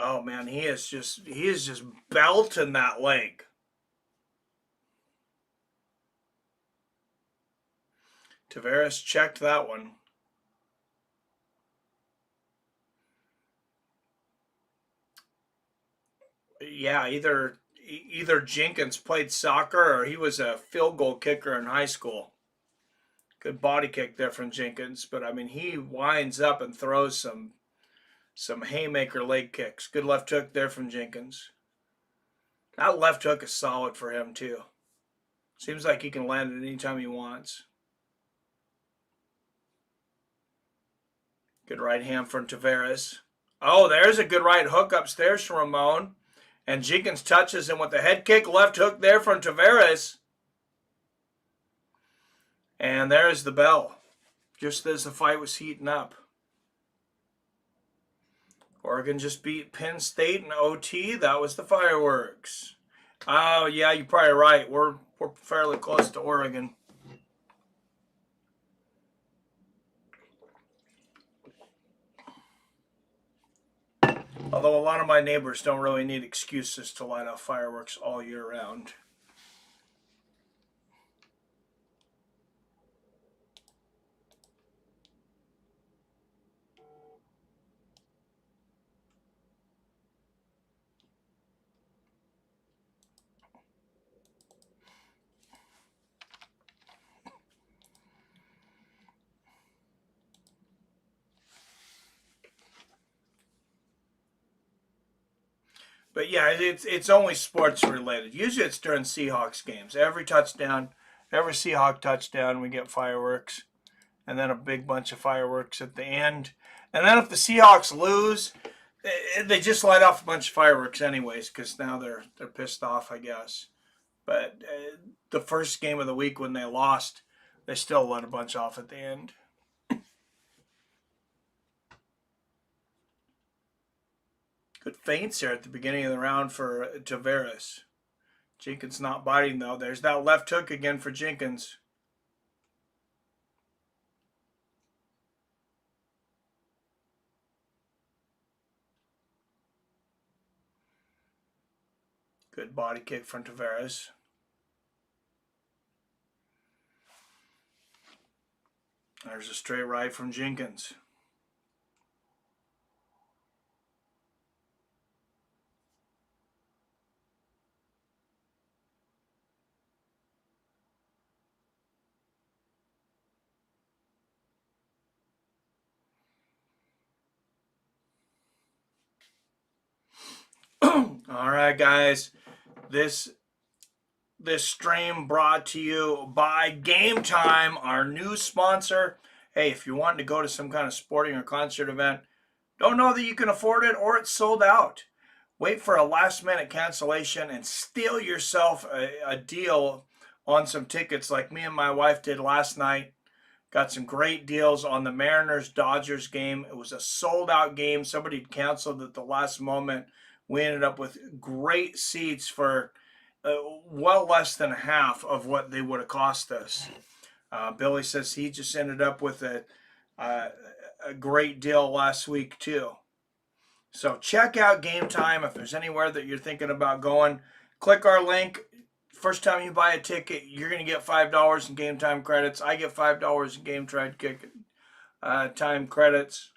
Oh man, he is just belting that leg. Tavares checked that one. Yeah, either Jenkins played soccer or he was a field goal kicker in high school. Good body kick there from Jenkins, but I mean he winds up and throws some haymaker leg kicks. Good left hook there from Jenkins. That left hook is solid for him too. Seems like he can land it anytime he wants. Good right hand from Tavares. Oh, there's a good right hook upstairs from Ramon. And Jenkins touches him with the head kick. Left hook there from Tavares. And there's the bell. Just as the fight was heating up. Oregon just beat Penn State in OT. That was the fireworks. Oh, yeah, you're probably right. We're fairly close to Oregon. Although a lot of my neighbors don't really need excuses to light off fireworks all year round. But yeah, it's only sports related. Usually it's during Seahawks games. Every touchdown, every Seahawk touchdown, we get fireworks. And then a big bunch of fireworks at the end. And then if the Seahawks lose, they just light off a bunch of fireworks anyways, because now they're pissed off, I guess. But the first game of the week when they lost, they still let a bunch off at the end. Good feints there at the beginning of the round for Tavares. Jenkins not biting, though. There's that left hook again for Jenkins. Good body kick from Tavares. There's a straight right from Jenkins. All right, guys. This stream brought to you by Game Time, our new sponsor. Hey, if you're wanting to go to some kind of sporting or concert event, don't know that you can afford it or it's sold out. Wait for a last-minute cancellation and steal yourself a deal on some tickets like me and my wife did last night. Got some great deals on the Mariners-Dodgers game. It was a sold-out game. Somebody canceled at the last moment. We ended up with great seats for well less than half of what they would have cost us. Billy says he just ended up with a great deal last week too. So check out Game Time. If there's anywhere that you're thinking about going, click our link. First time you buy a ticket, you're going to get $5 in Game Time credits. I get $5 in Game Time credits.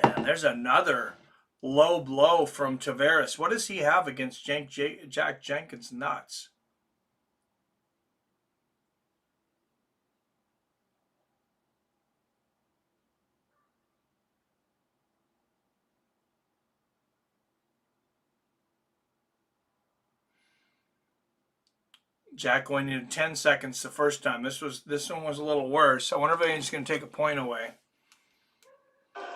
And there's another low blow from Tavares. What does he have against Jack Jenkins' nuts? Jack only needed 10 seconds the first time. This one was a little worse. I wonder if he's going to take a point away.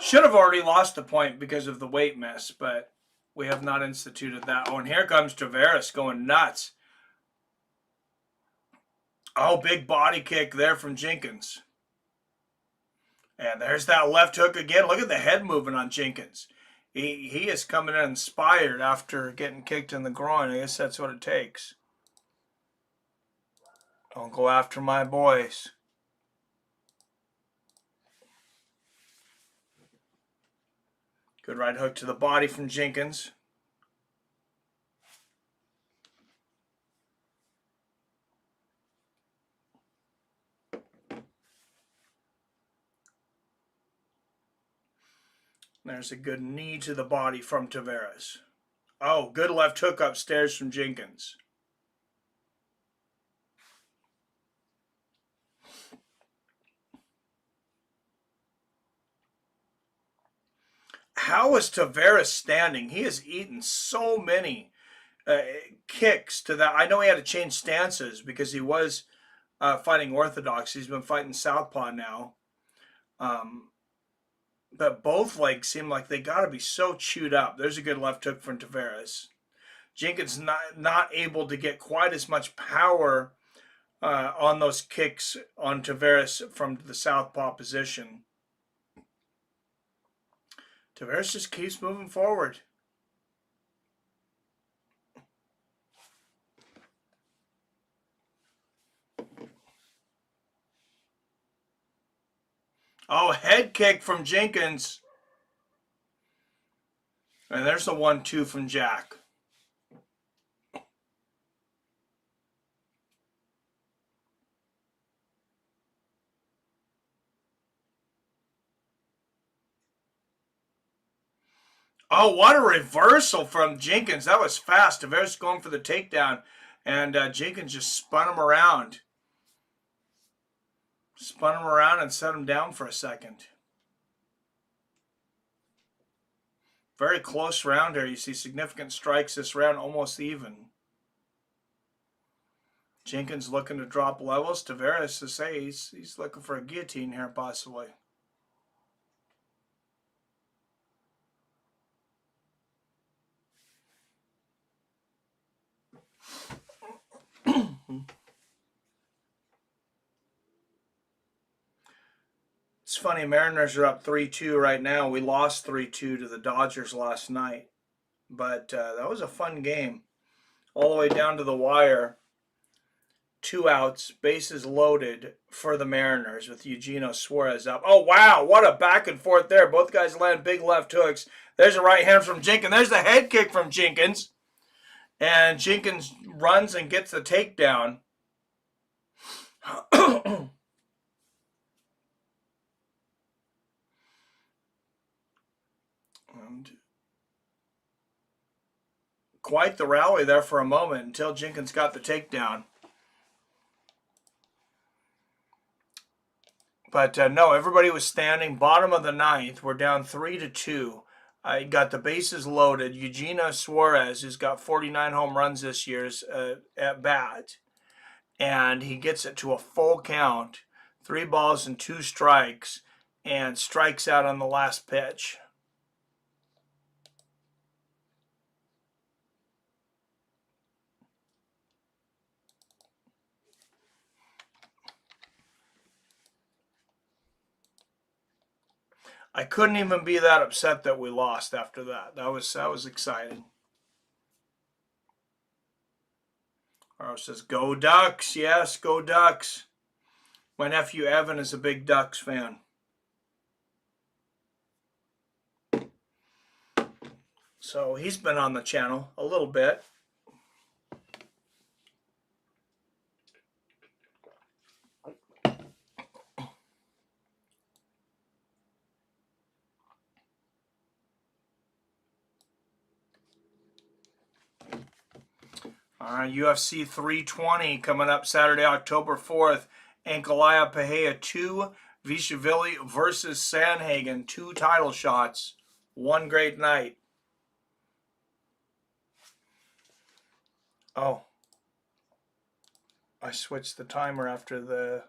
Should have already lost the point because of the weight miss, but we have not instituted that. Oh, and here comes Tavares going nuts. Oh, big body kick there from Jenkins. And there's that left hook again. Look at the head movement on Jenkins. He is coming in inspired after getting kicked in the groin. I guess that's what it takes. Don't go after my boys. Good right hook to the body from Jenkins. There's a good knee to the body from Tavares. Oh, good left hook upstairs from Jenkins. How is Tavares standing? He has eaten so many kicks to that. I know he had to change stances because he was fighting orthodox. He's been fighting southpaw now. But both legs seem like they got to be so chewed up. There's a good left hook from Tavares. Jenkins not able to get quite as much power on those kicks on Tavares from the southpaw position. Tavares just keeps moving forward. Oh, head kick from Jenkins. And there's the 1-2 from Jack. Oh, what a reversal from Jenkins. That was fast. Tavares going for the takedown. And Jenkins just spun him around. Spun him around and set him down for a second. Very close round here. You see significant strikes this round, almost even. Jenkins looking to drop levels. Tavares to say he's looking for a guillotine here, possibly. It's funny, Mariners are up 3-2 right now. We lost 3-2 to the Dodgers last night. But that was a fun game. All the way down to the wire. 2 outs, bases loaded for the Mariners with Eugenio Suarez up. Oh, wow, what a back and forth there. Both guys land big left hooks. There's a right hand from Jenkins. There's the head kick from Jenkins. And Jenkins runs and gets the takedown. And quite the rally there for a moment until Jenkins got the takedown. But no, everybody was standing. Bottom of the ninth. We're down 3-2. I got the bases loaded. Eugenio Suarez, who's got 49 home runs this year, at bat. And he gets it to a full count. 3 balls and 2 strikes. And strikes out on the last pitch. I couldn't even be that upset that we lost after that. That was exciting. Arrow says, go Ducks. Yes, go Ducks. My nephew Evan is a big Ducks fan. So he's been on the channel a little bit. All right, UFC 320 coming up Saturday, October 4th. Ankalaev Pereira 2, Vishvili versus Sandhagen. 2 title shots. One great night. Oh. I switched the timer after the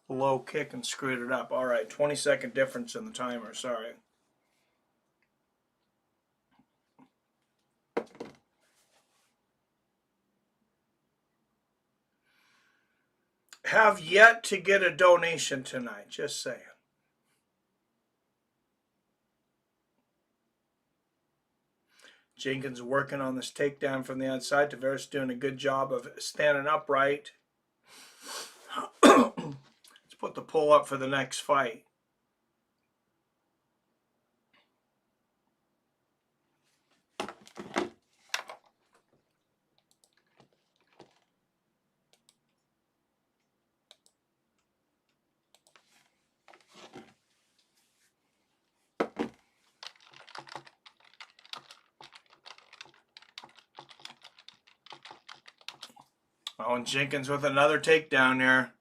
low kick and screwed it up. All right, 20-second difference in the timer. Sorry. Have yet to get a donation tonight, just saying. Jenkins working on this takedown from the outside. Tavares doing a good job of standing upright. Let's put the pull up for the next fight. Oh, and Jenkins with another takedown there.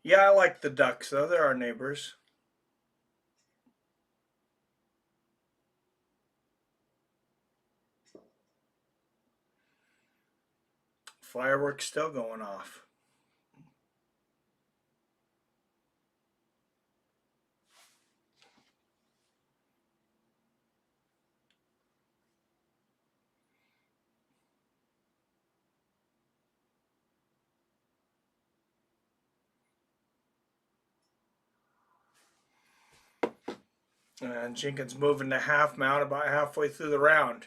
Yeah, I like the Ducks, though. They're our neighbors. Fireworks still going off. And Jenkins moving to half mount about halfway through the round.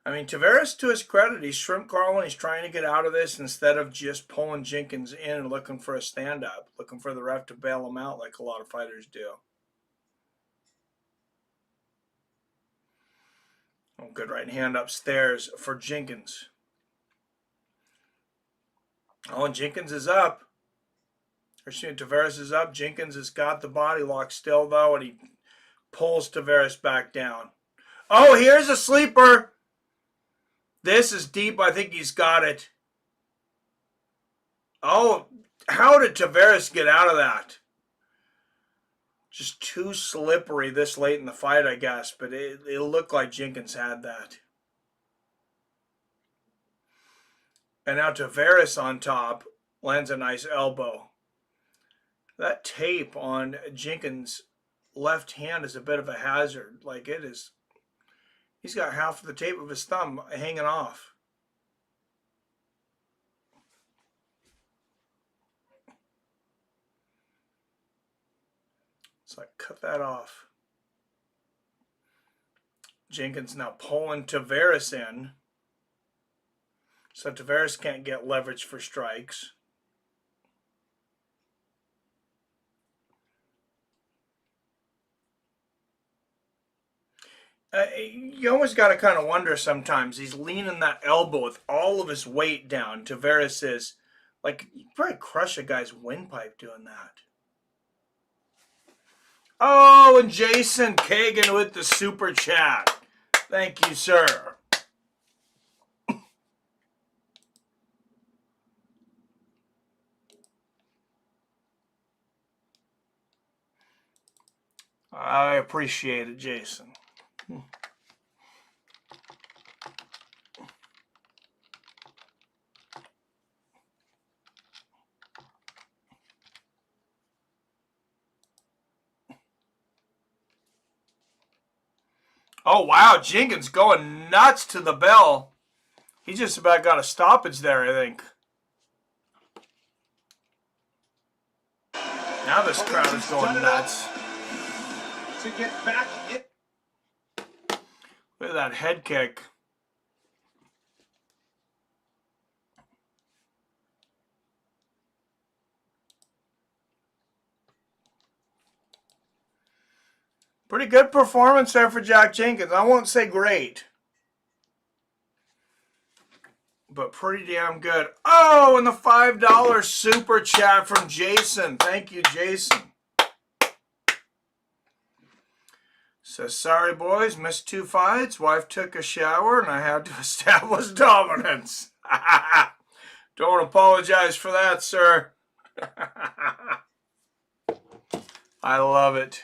I mean, Tavares, to his credit, he's shrimp crawling. He's trying to get out of this instead of just pulling Jenkins in and looking for a stand-up, looking for the ref to bail him out like a lot of fighters do. Oh, good right hand upstairs for Jenkins. Oh, and Jenkins is up. Tavares is up. Jenkins has got the body lock still, though, and he pulls Tavares back down. Oh, here's a sleeper. This is deep. I think he's got it. Oh, how did Tavares get out of that? Just too slippery this late in the fight, I guess. But it looked like Jenkins had that. And now Tavares on top lands a nice elbow. That tape on Jenkins' left hand is a bit of a hazard. Like it is. He's got half of the tape of his thumb hanging off. So I cut that off. Jenkins now pulling Tavares in. So Tavares can't get leverage for strikes. You almost got to kind of wonder sometimes. He's leaning that elbow with all of his weight down. Tavares is like, you probably crush a guy's windpipe doing that. Oh, and Jason Kagan with the super chat. Thank you, sir. I appreciate it, Jason. Oh, wow. Jenkins going nuts to the bell. He just about got a stoppage there, I think. Now this crowd is going nuts. To get back in. Look at that head kick. Pretty good performance there for Jack Jenkins. I won't say great, but pretty damn good. Oh, and the $5 super chat from Jason. Thank you, Jason. Says, sorry, boys, missed 2 fights. Wife took a shower, and I had to establish dominance. Don't apologize for that, sir. I love it.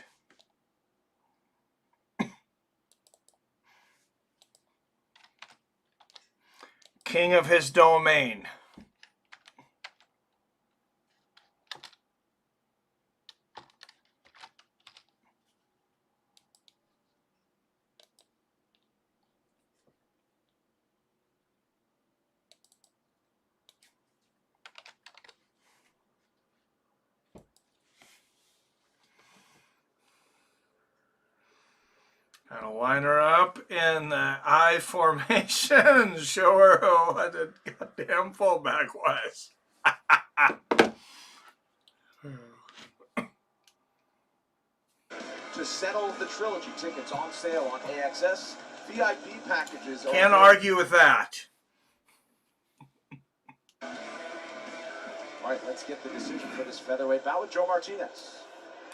King of his domain. Kind of line her up in the I formation. Show her what a goddamn fullback was. To settle the trilogy tickets on sale on AXS, VIP packages. Can't argue with that. All right, let's get the decision for this featherweight bout with Joe Martinez.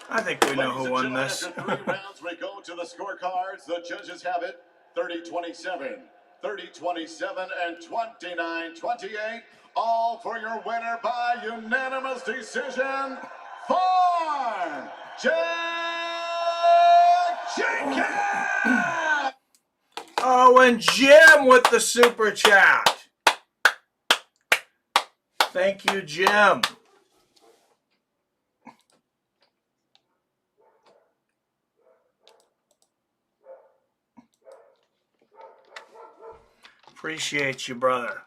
I think we know who won this. After 3 rounds, we go to the scorecards. The judges have it 30-27, 30-27, and 29-28. All for your winner by unanimous decision for Jake Jenkins. Oh, and Jim with the super chat. Thank you, Jim. Appreciate you, brother.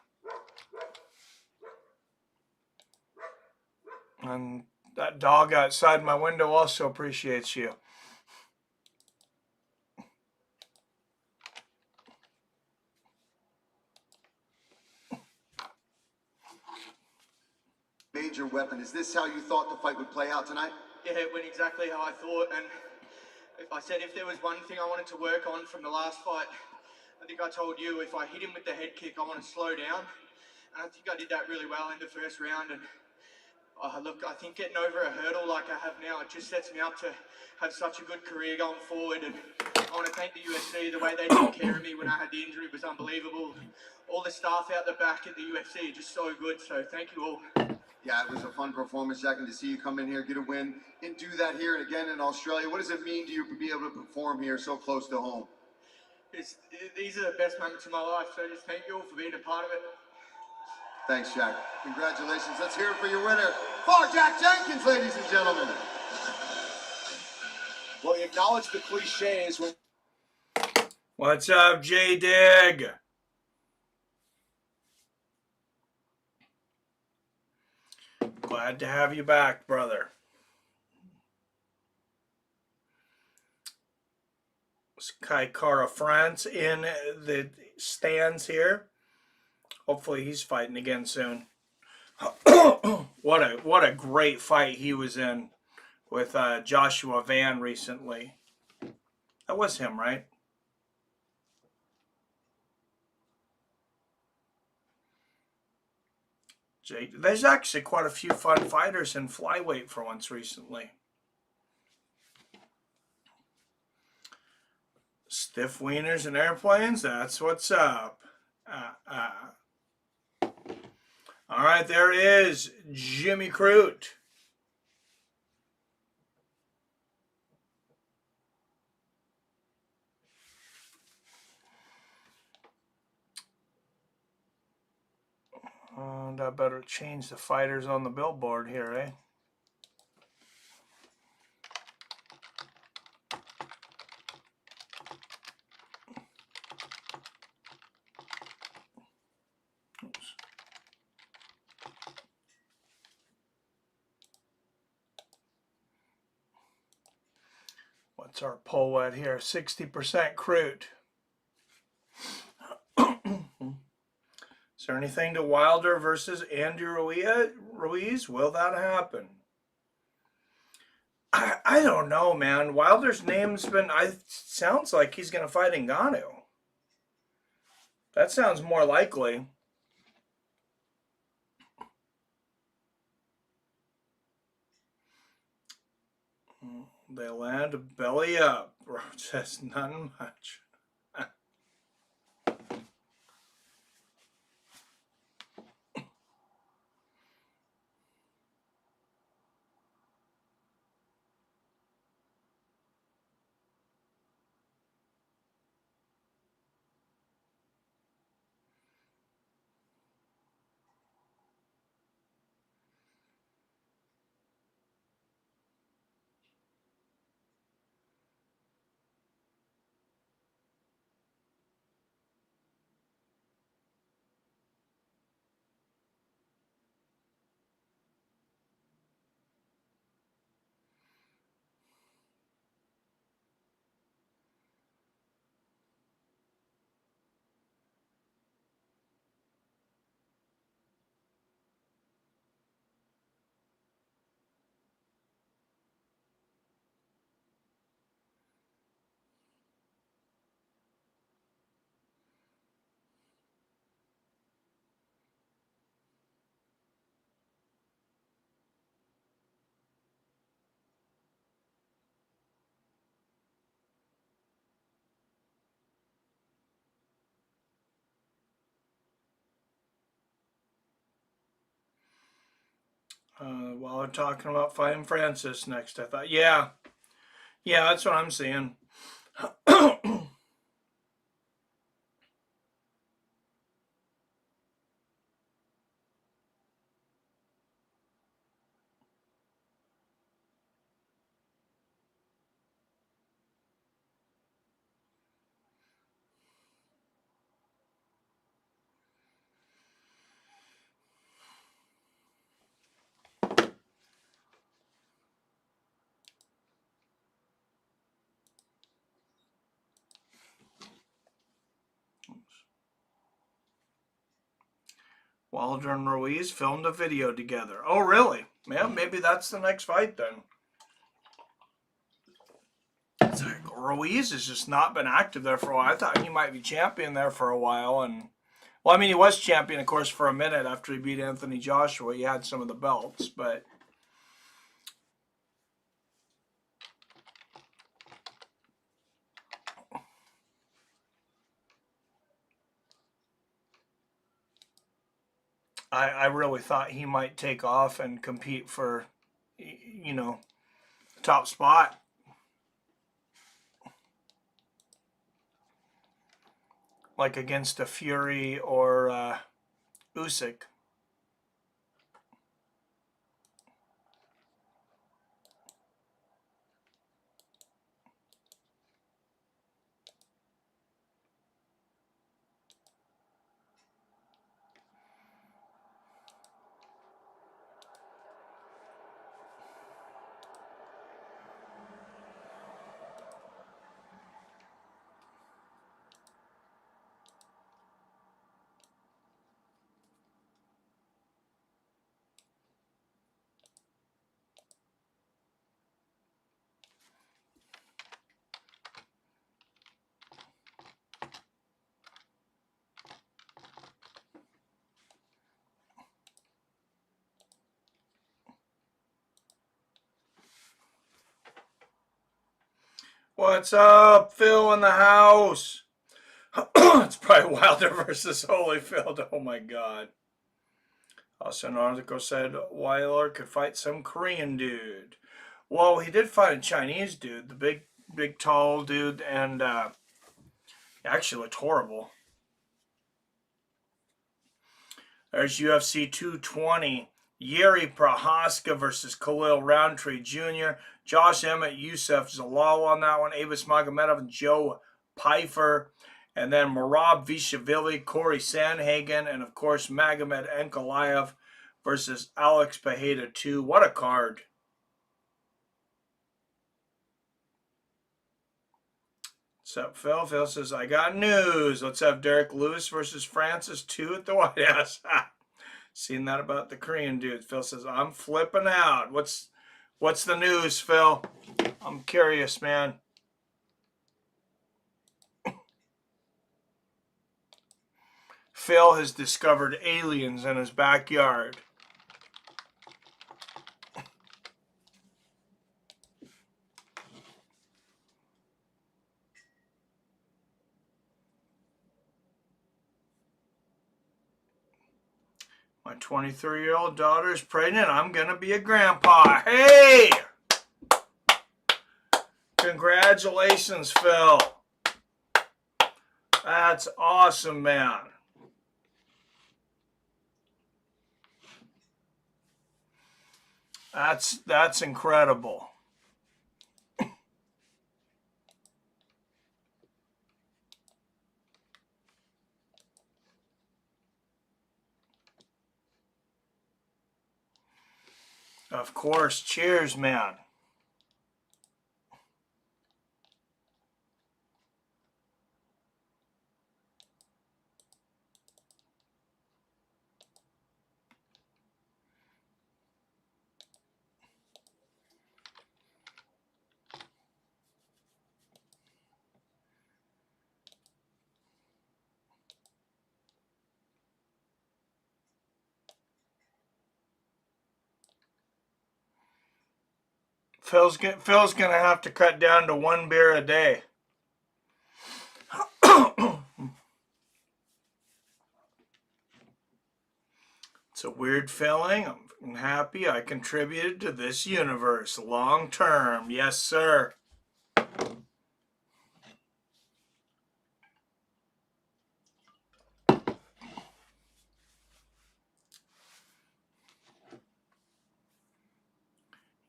And that dog outside my window also appreciates you. major weapon. Is this how you thought the fight would play out tonight? Yeah, it went exactly how I thought, and if there was one thing I wanted to work on from the last fight, I think I told you if I hit him with the head kick, I want to slow down, and I think I did that really well in the first round. And look, I think getting over a hurdle like I have now, it just sets me up to have such a good career going forward. And I want to thank the UFC. The way they took care of me when I had the injury was unbelievable. All the staff out the back at the UFC are just so good, so thank you all. Yeah, it was a fun performance, Jack, and to see you come in here, get a win, and do that here and again in Australia. What does it mean to you to be able to perform here so close to home? These are the best moments of my life, so just thank you all for being a part of it. Thanks, Jack. Congratulations. Let's hear it for your winner, for Jack Jenkins, ladies and gentlemen. Well, you acknowledge the cliches when... What's up, J-Dig? Glad to have you back, brother. Kai Kara France in the stands here. Hopefully he's fighting again soon. What a great fight he was in with Joshua Van recently. That was him, right? There's actually quite a few fun fighters in flyweight for once recently. Stiff wieners and airplanes, that's what's up. All right, there is Jimmy Crute. And I better change the fighters on the billboard here, eh? Oops. What's our poll at here? 60% Crute. Is there anything to Wilder versus Andy Ruiz? Will that happen? I don't know, man. Wilder's name's been... sounds like he's going to fight Ngannou. That sounds more likely. They land belly up. Bro, just not much. While I'm talking about fighting Francis next, I thought, yeah, that's what I'm seeing. Wilder and Ruiz filmed a video together. Oh, really? Yeah, maybe that's the next fight then. It's like Ruiz has just not been active there for a while. I thought he might be champion there for a while. And well, I mean, he was champion, of course, for a minute after he beat Anthony Joshua. He had some of the belts, but I really thought he might take off and compete for, you know, top spot. Like against a Fury or Usyk. What's up, Phil in the house? It's probably Wilder versus Holyfield. Oh my God. Also, an article said Wilder could fight some Korean dude. Well, he did fight a Chinese dude, the big, tall dude, and he actually looked horrible. There's UFC 220. Yuri Prohaska versus Khalil Roundtree Jr. Josh Emmett, Youssef Zalal on that one. Avis Magomedov and Joe Pfeiffer. And then Merab Vishavili, Corey Sandhagen, and of course Magomed Ankalaev versus Alex Pereira 2. What a card. What's up, Phil? Phil says, I got news. Let's have Derek Lewis versus Francis 2 at the White House. Seen that about the Korean dude. Phil says, I'm flipping out. What's the news, Phil? I'm curious, man. Phil has discovered aliens in his backyard. My 23-year-old daughter's pregnant. I'm going to be a grandpa. Hey! Congratulations, Phil. That's awesome, man. That's incredible. Of course. Cheers, man. Phil's gonna have to cut down to 1 beer a day. It's a weird feeling. I'm happy I contributed to this universe long term. Yes, sir.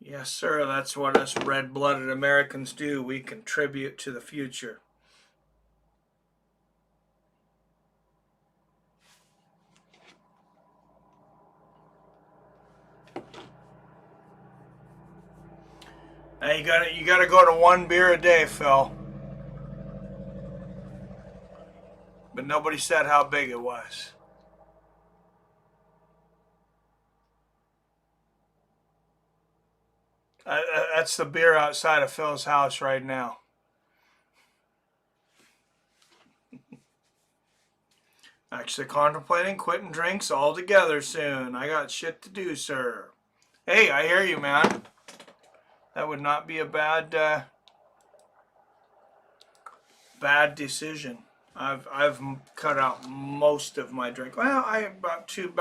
Yes, sir. That's what us red-blooded Americans do. We contribute to the future. Now you gotta go to 1 beer a day, Phil. But nobody said how big it was. That's the beer outside of Phil's house right now. Actually contemplating quitting drinks altogether soon. I got shit to do, sir. Hey, I hear you, man. That would not be a bad decision. I've cut out most of my drink. Well, I about two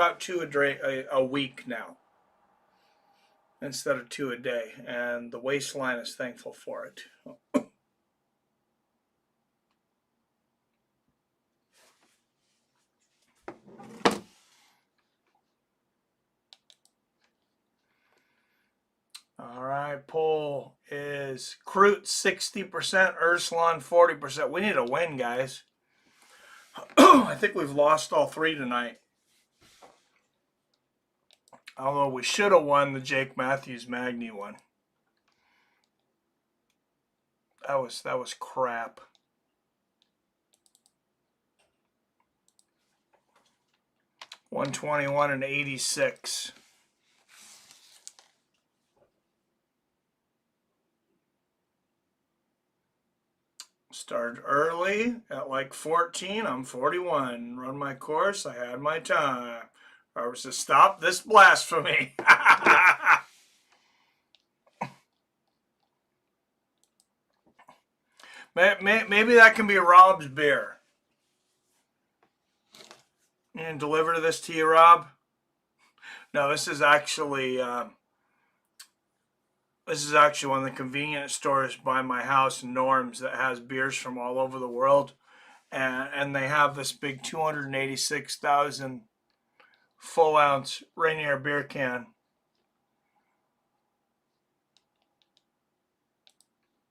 a week now, instead of 2 a day, and the waistline is thankful for it. All right, poll is Crute 60%, Erslan 40%. We need a win, guys. I think we've lost all 3 tonight. Although we should have won the Jake Mathews Magny one. That was crap. $121 and 86. Started early at like 14. I'm 41. Run my course. I had my time. I was to stop this blasphemy. Maybe that can be Rob's beer. And deliver this to you, Rob? No, this is actually one of the convenience stores by my house, Norm's, that has beers from all over the world, and they have this big 286,000 full ounce Rainier beer can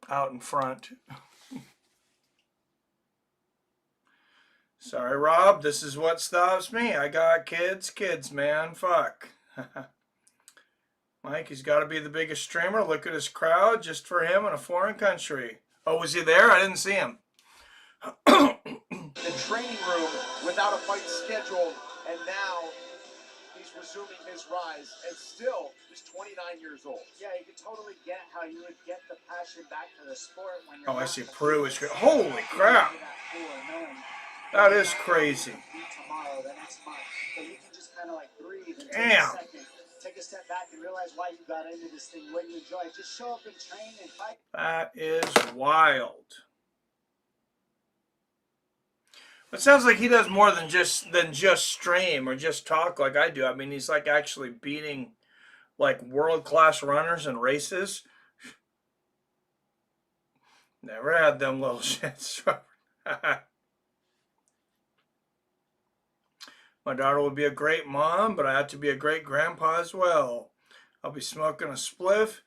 out in front. Sorry, Rob, this is what stops me. I got kids, man, fuck. Mike, he's got to be the biggest streamer. Look at his crowd just for him in a foreign country. Oh, was he there? I didn't see him. The training room without a fight scheduled, and now he's resuming his rise, and still he's 29 years old. Yeah, you can totally get how you would get the passion back to the sport when you're. Oh, I see. Peru is great. Holy crap! That is crazy. Tomorrow, the next month, so you can just kind of like breathe and Damn. take a step back and realize why you got into this thing, what you enjoy. Just show up and train and fight. That is wild. It sounds like he does more than just stream or just talk like I do. I mean, he's like actually beating like world-class runners in races. Never had them little shits. My daughter will be a great mom, but I have to be a great grandpa as well. I'll be smoking a spliff,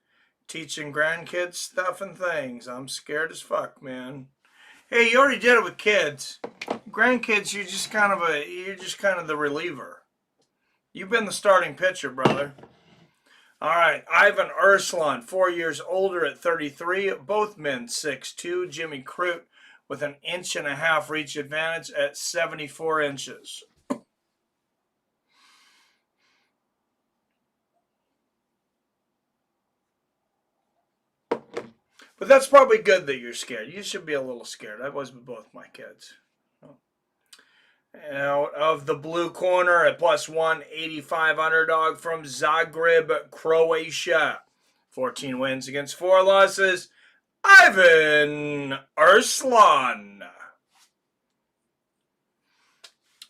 teaching grandkids stuff and things. I'm scared as fuck, man. Hey, you already did it with kids. Grandkids, you're just kind of the reliever. You've been the starting pitcher, brother. All right, Ivan Erslan, 4 years older at 33. Both men 6'2". Jimmy Crute with an 1.5 inch reach advantage at 74 inches. But that's probably good that you're scared. You should be a little scared. I was with both my kids. Out of the blue corner at plus 185 underdog from Zagreb, Croatia. 14 wins against 4 losses. Ivan Erslan.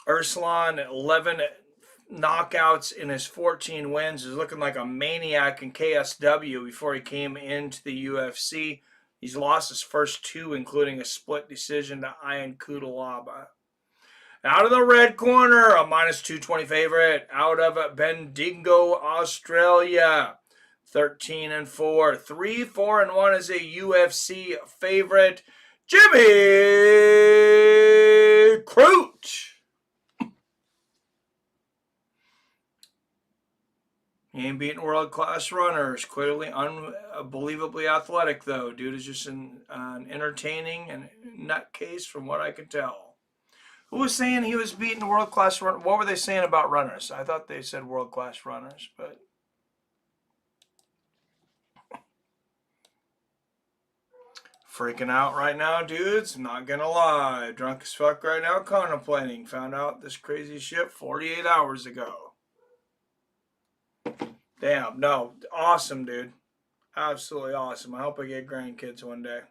Erslan, 11 knockouts in his 14 wins. Is looking like a maniac in KSW before he came into the UFC. He's lost his first 2, including a split decision to Ian Kudalaba. Out of the red corner, a minus 220 favorite out of Bendigo, Australia. 13-4, 3-4-1 as a UFC favorite. Jimmy Crute. He ain't beating world-class runners. Clearly unbelievably athletic, though. Dude is just an entertaining and nutcase from what I can tell. Who was saying he was beating world-class runners? What were they saying about runners? I thought they said world-class runners, but... Freaking out right now, dudes. I'm not gonna lie. Drunk as fuck right now, contemplating. Found out this crazy shit 48 hours ago. Damn, no. Awesome, dude. Absolutely awesome. I hope I get grandkids one day.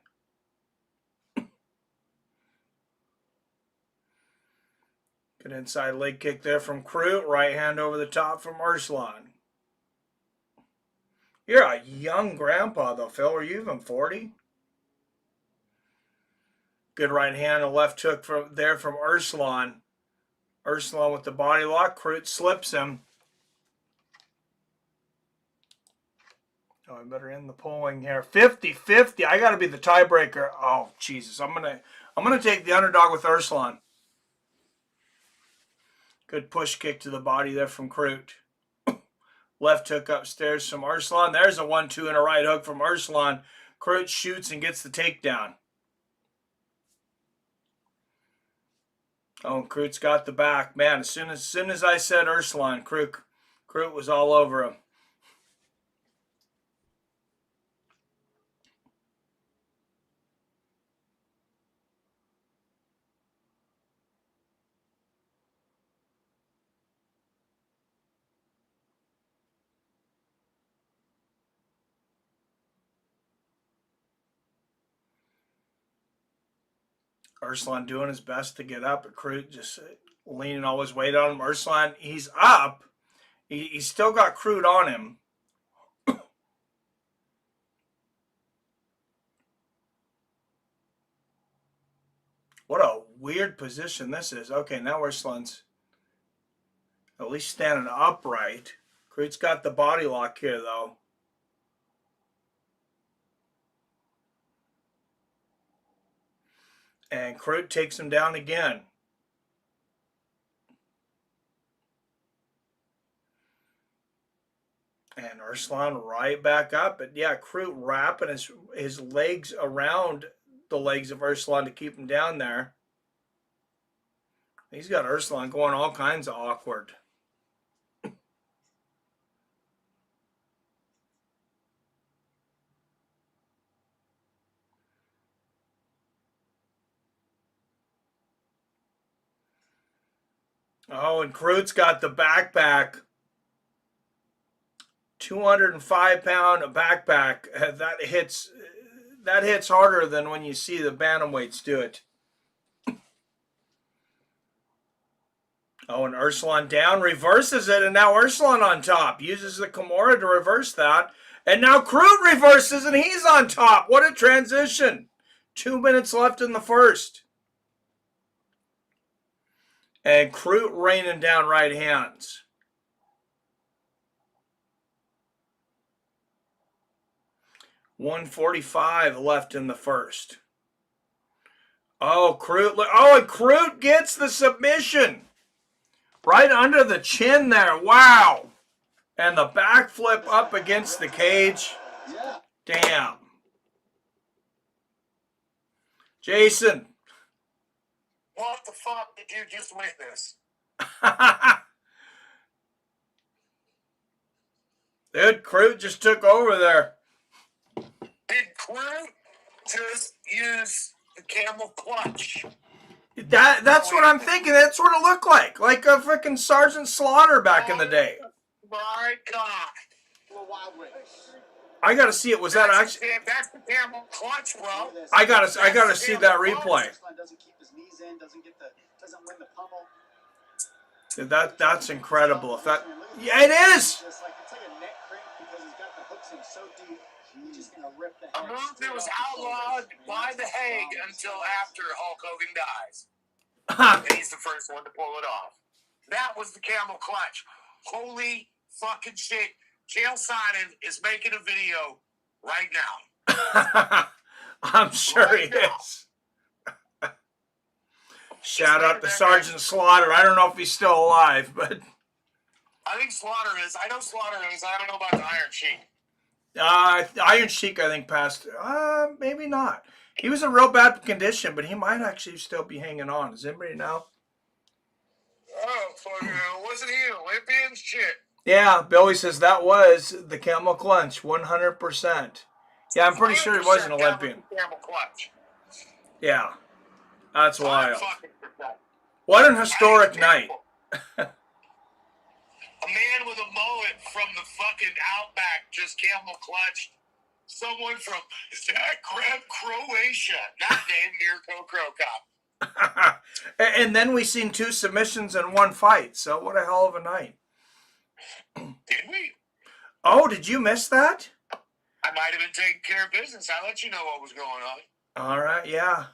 Good inside leg kick there from Crute. Right hand over the top from Erslan. You're a young grandpa, though, Phil. Are you even 40? Good right hand and left hook from Erslan. Erslan with the body lock. Crute slips him. Oh, I better end the polling here. 50-50. I got to be the tiebreaker. Oh, Jesus. I'm gonna take the underdog with Erslan. Good push kick to the body there from Crute. Left hook upstairs from Erslan. There's a 1-2 and a right hook from Erslan. Crute shoots and gets the takedown. Oh, and Crute's got the back. Man, as soon as I said Erslan, Crute was all over him. Erslan doing his best to get up, but Crute just leaning all his weight on him. Erslan, he's up. He's still got Crute on him. What a weird position this is. Okay, now Erslan's at least standing upright. Crute's got the body lock here, though. And Crute takes him down again. And Erslan right back up. But yeah, Crute wrapping his legs around the legs of Erslan to keep him down there. He's got Erslan going all kinds of awkward. Oh, and Crute's got the backpack. 205-pound backpack. That hits harder than when you see the bantamweights do it. Oh, and Erslan down, reverses it, and now Erslan on top. Uses the Kimura to reverse that. And now Crute reverses, and he's on top. What a transition. 2 minutes left in the first. And Crute raining down right hands. .145 left in the first. Oh, Crute. Oh, and Crute gets the submission. Right under the chin there. Wow. And the backflip up against the cage. Damn. Jason. What the fuck did you just witness? Dude, Crute just took over there. Did Crute just use the camel clutch? That's what I'm thinking. That's what it looked like. Like a freaking Sergeant Slaughter back in the day. My God. I gotta see it. Was that actually? That's the camel clutch, bro. I gotta see that replay. Dude, that's incredible. If that, yeah, it is. A move that was outlawed by the Hague until after Hulk Hogan dies. And he's the first one to pull it off. That was the camel clutch. Holy fucking shit. Chael Sonnen is making a video right now. I'm sure he is. Shout out to Sergeant Slaughter. I don't know if he's still alive, but I think Slaughter is. I know Slaughter is. I don't know about the Iron Sheik. Iron Sheik, I think, passed. Maybe not. He was in real bad condition, but he might actually still be hanging on. Does anybody know? Oh, fucking wasn't he an Olympian shit? Yeah, Billy says that was the camel clutch, 100%. Yeah, I'm pretty sure he was an 100% Olympian. Camel clutch. Yeah, that's wild. 100%. What an historic night. A man with a mullet from the fucking outback just camel clutched someone from Zagreb, Croatia. Not named Mirko Krokop. And then we seen 2 submissions in 1 fight. So what a hell of a night. Did we? Oh, did you miss that? I might have been taking care of business. I'll let you know what was going on. All right, yeah.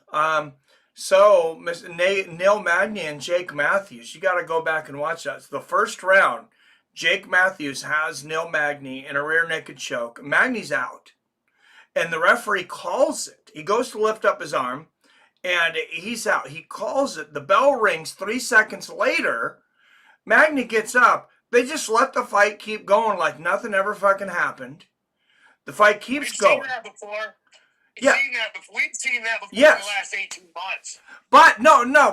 So Neil Magny and Jake Mathews, you got to go back and watch that. It's the first round. Jake Mathews has Neil Magny in a rear naked choke. Magny's out. And the referee calls it. He goes to lift up his arm, and he's out. He calls it. The bell rings 3 seconds later. Magny gets up. They just let the fight keep going like nothing ever fucking happened. The fight keeps going. We've seen that before. Yeah. We've seen that before Yes. in the last 18 months. But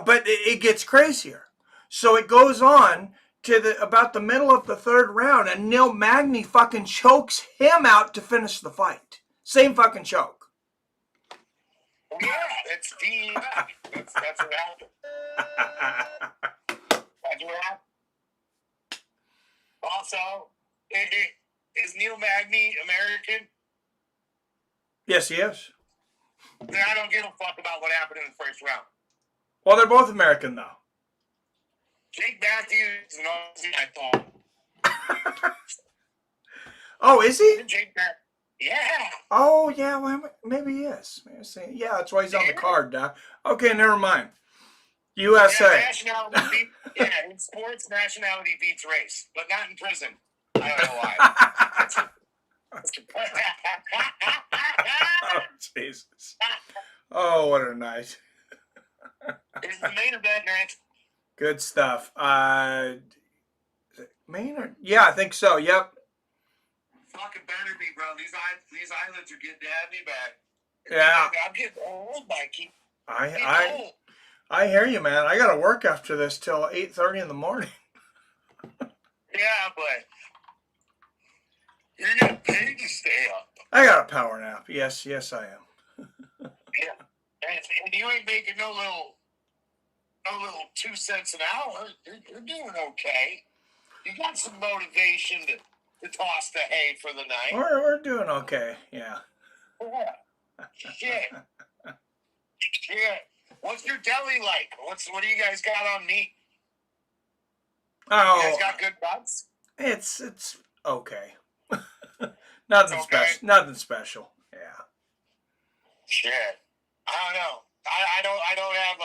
but it gets crazier. So it goes on to about the middle of the 3rd round, and Neil Magny fucking chokes him out to finish the fight. Same fucking choke. Yeah, that's DEF. That's what happened. That's what happened. Also, is Neil Magny American? Yes, he is. Then I don't give a fuck about what happened in the first round. Well, they're both American, though. Jake Mathews is an Aussie, I thought. Oh, is he? Jake Mathews. Yeah. Oh, yeah, well, maybe he is. Yeah, that's why he's on the card now. Okay, never mind. USA. Yeah, nationality in sports, nationality beats race, but not in prison. I don't know why. Oh, Jesus. Oh, what a night. It's the main event next. Good stuff. Maynard? Yeah, I think so. Yep. Fucking better be, bro. These islands are getting to have me back. Yeah. I'm getting old, Mikey. I hear you, man. I got to work after this till 8:30 in the morning. Yeah, but you're getting paid to stay up. I got a power nap. Yes, I am. Yeah. And you ain't making no little 2 cents an hour. You're doing okay. You got some motivation to toss the hay for the night. We're doing okay. Yeah. Yeah. Shit. What's your deli like? What do you guys got on meat? Oh, you guys got good cuts? It's okay. Nothing special. Nothing special. Yeah. Shit. I don't know. I don't have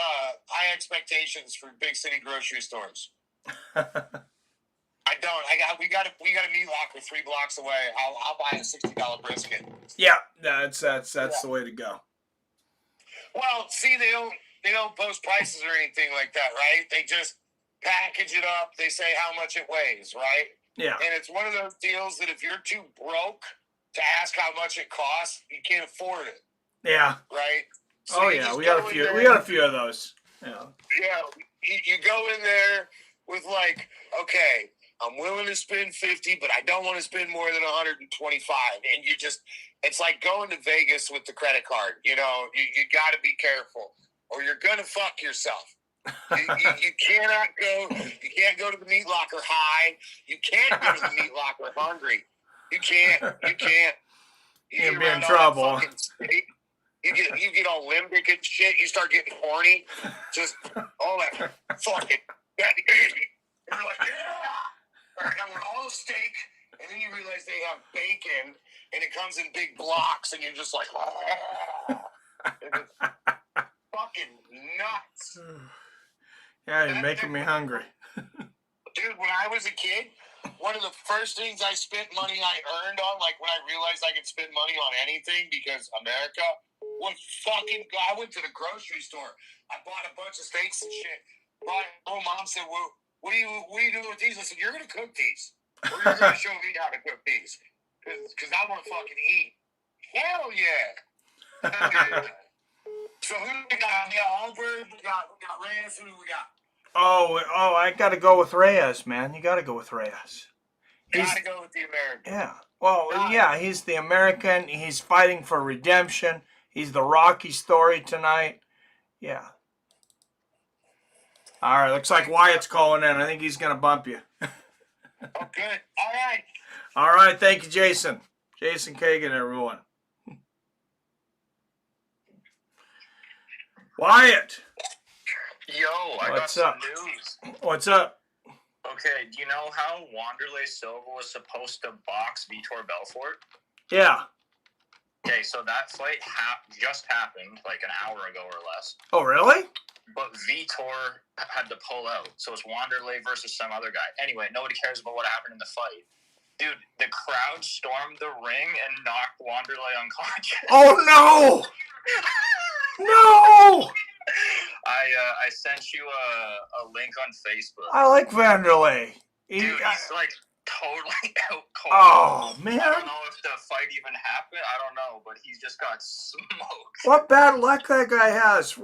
high expectations for big city grocery stores. I don't. We got a meat locker 3 blocks away. I'll buy a $60 brisket. Yeah, that's the way to go. Well, see, they don't post prices or anything like that, right? They just package it up. They say how much it weighs, right? Yeah. And it's one of those deals that if you're too broke to ask how much it costs, you can't afford it. Yeah. Right. So Oh yeah, we got a few of those. Yeah. Yeah. You go in there with like, okay, I'm willing to spend $50, but I don't want to spend more than $125. And it's like going to Vegas with the credit card. You know, you got to be careful, or you're gonna fuck yourself. You can't go to the meat locker high. You can't go to the meat locker hungry. You can't. You'll be in trouble. You get all limbic and shit. You start getting horny. Just all that fucking. You're like, yeah. I want all the steak, and then you realize they have bacon, and it comes in big blocks, and you're just like, it's fucking nuts. Yeah, you're making me hungry. Dude, when I was a kid, one of the first things I spent money I earned on, like when I realized I could spend money on anything because America, was fucking. I went to the grocery store. I bought a bunch of steaks and shit. My mom said, "Well, what are you doing with these?" I said, "You're gonna cook these, or you're gonna show me how to cook these, because I want to fucking eat." Hell yeah! So who do we got? We got Ulberg, we got Reyes. Who do we got? Oh, I got to go with Reyes, man. You got to go with Reyes. Gotta go with the American. Yeah, Well, yeah, he's the American. He's fighting for redemption. He's the Rocky story tonight. Yeah. All right, looks like Wyatt's calling in. I think he's going to bump you. Oh, good. All right. All right, thank you, Jason. Jason Kagan, everyone. Wyatt. Yo, I got some news. What's up? Okay, do you know how Wanderlei Silva was supposed to box Vitor Belfort? Yeah. Okay, so that fight just happened like an hour ago or less. Oh, really? But Vitor had to pull out, so it's Wanderlei versus some other guy. Anyway, nobody cares about what happened in the fight. Dude, the crowd stormed the ring and knocked Wanderlei unconscious. Oh, no! No! I sent you a link on Facebook. I like Vanderlei. Dude, he's like totally out cold. Oh, man. I don't know if the fight even happened. I don't know, but he's just got smoked. What bad luck that guy has.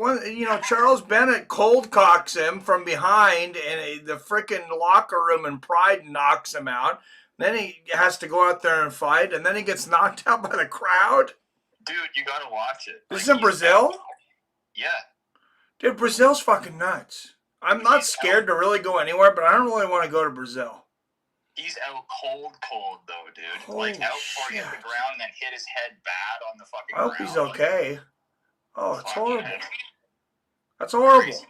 Charles Bennett cold cocks him from behind, and the freaking locker room in Pride knocks him out. Then he has to go out there and fight, and then he gets knocked out by the crowd. Dude, you gotta watch it. This is in Brazil? Yeah. Dude, Brazil's fucking nuts. I'm not scared to really go anywhere, but I don't really want to go to Brazil. He's out cold though, dude. Holy like out before he hit the ground and then hit his head bad on the fucking I hope ground. he's okay. Oh, it's horrible. Man. That's horrible. Crazy.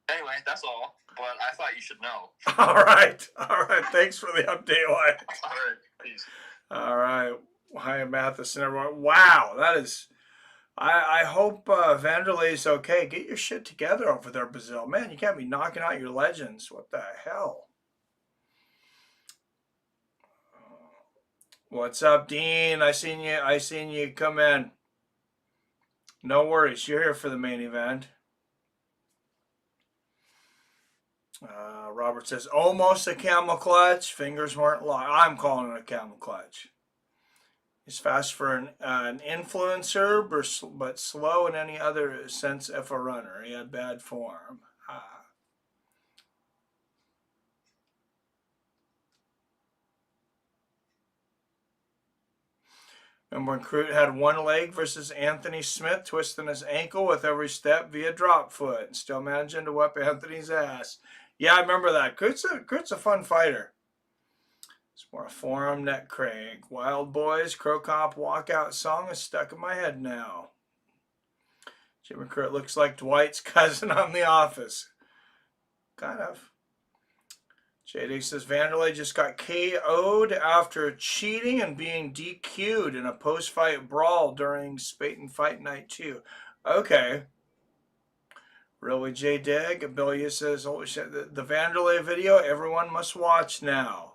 Anyway, that's all. But I thought you should know. All right. Thanks for the update, Wyatt. All right, peace. All right. Hi, Matheson, everyone. Wow, that is... I hope Vanderlei's okay. Get your shit together over there, Brazil. Man, you can't be knocking out your legends. What the hell? What's up, Dean? I seen you come in. No worries. You're here for the main event. Robert says, almost a camel clutch. Fingers weren't locked. I'm calling it a camel clutch. He's fast for an influencer, but slow in any other sense if a runner. He had bad form. Remember when Crute had one leg versus Anthony Smith, twisting his ankle with every step via drop foot, and still managing to whip Anthony's ass. Yeah, I remember that. Crute's a fun fighter. It's more a forum neck crank. Wild Boys, Crow Cop walkout song is stuck in my head now. Jimmy Crute looks like Dwight's cousin on The Office. Kind of. JD says Vanderlei just got KO'd after cheating and being DQ'd in a post-fight brawl during Spaten Fight Night 2. Okay. Really, J-Dig? Abelia says, holy shit, the Vanderlei video, everyone must watch now.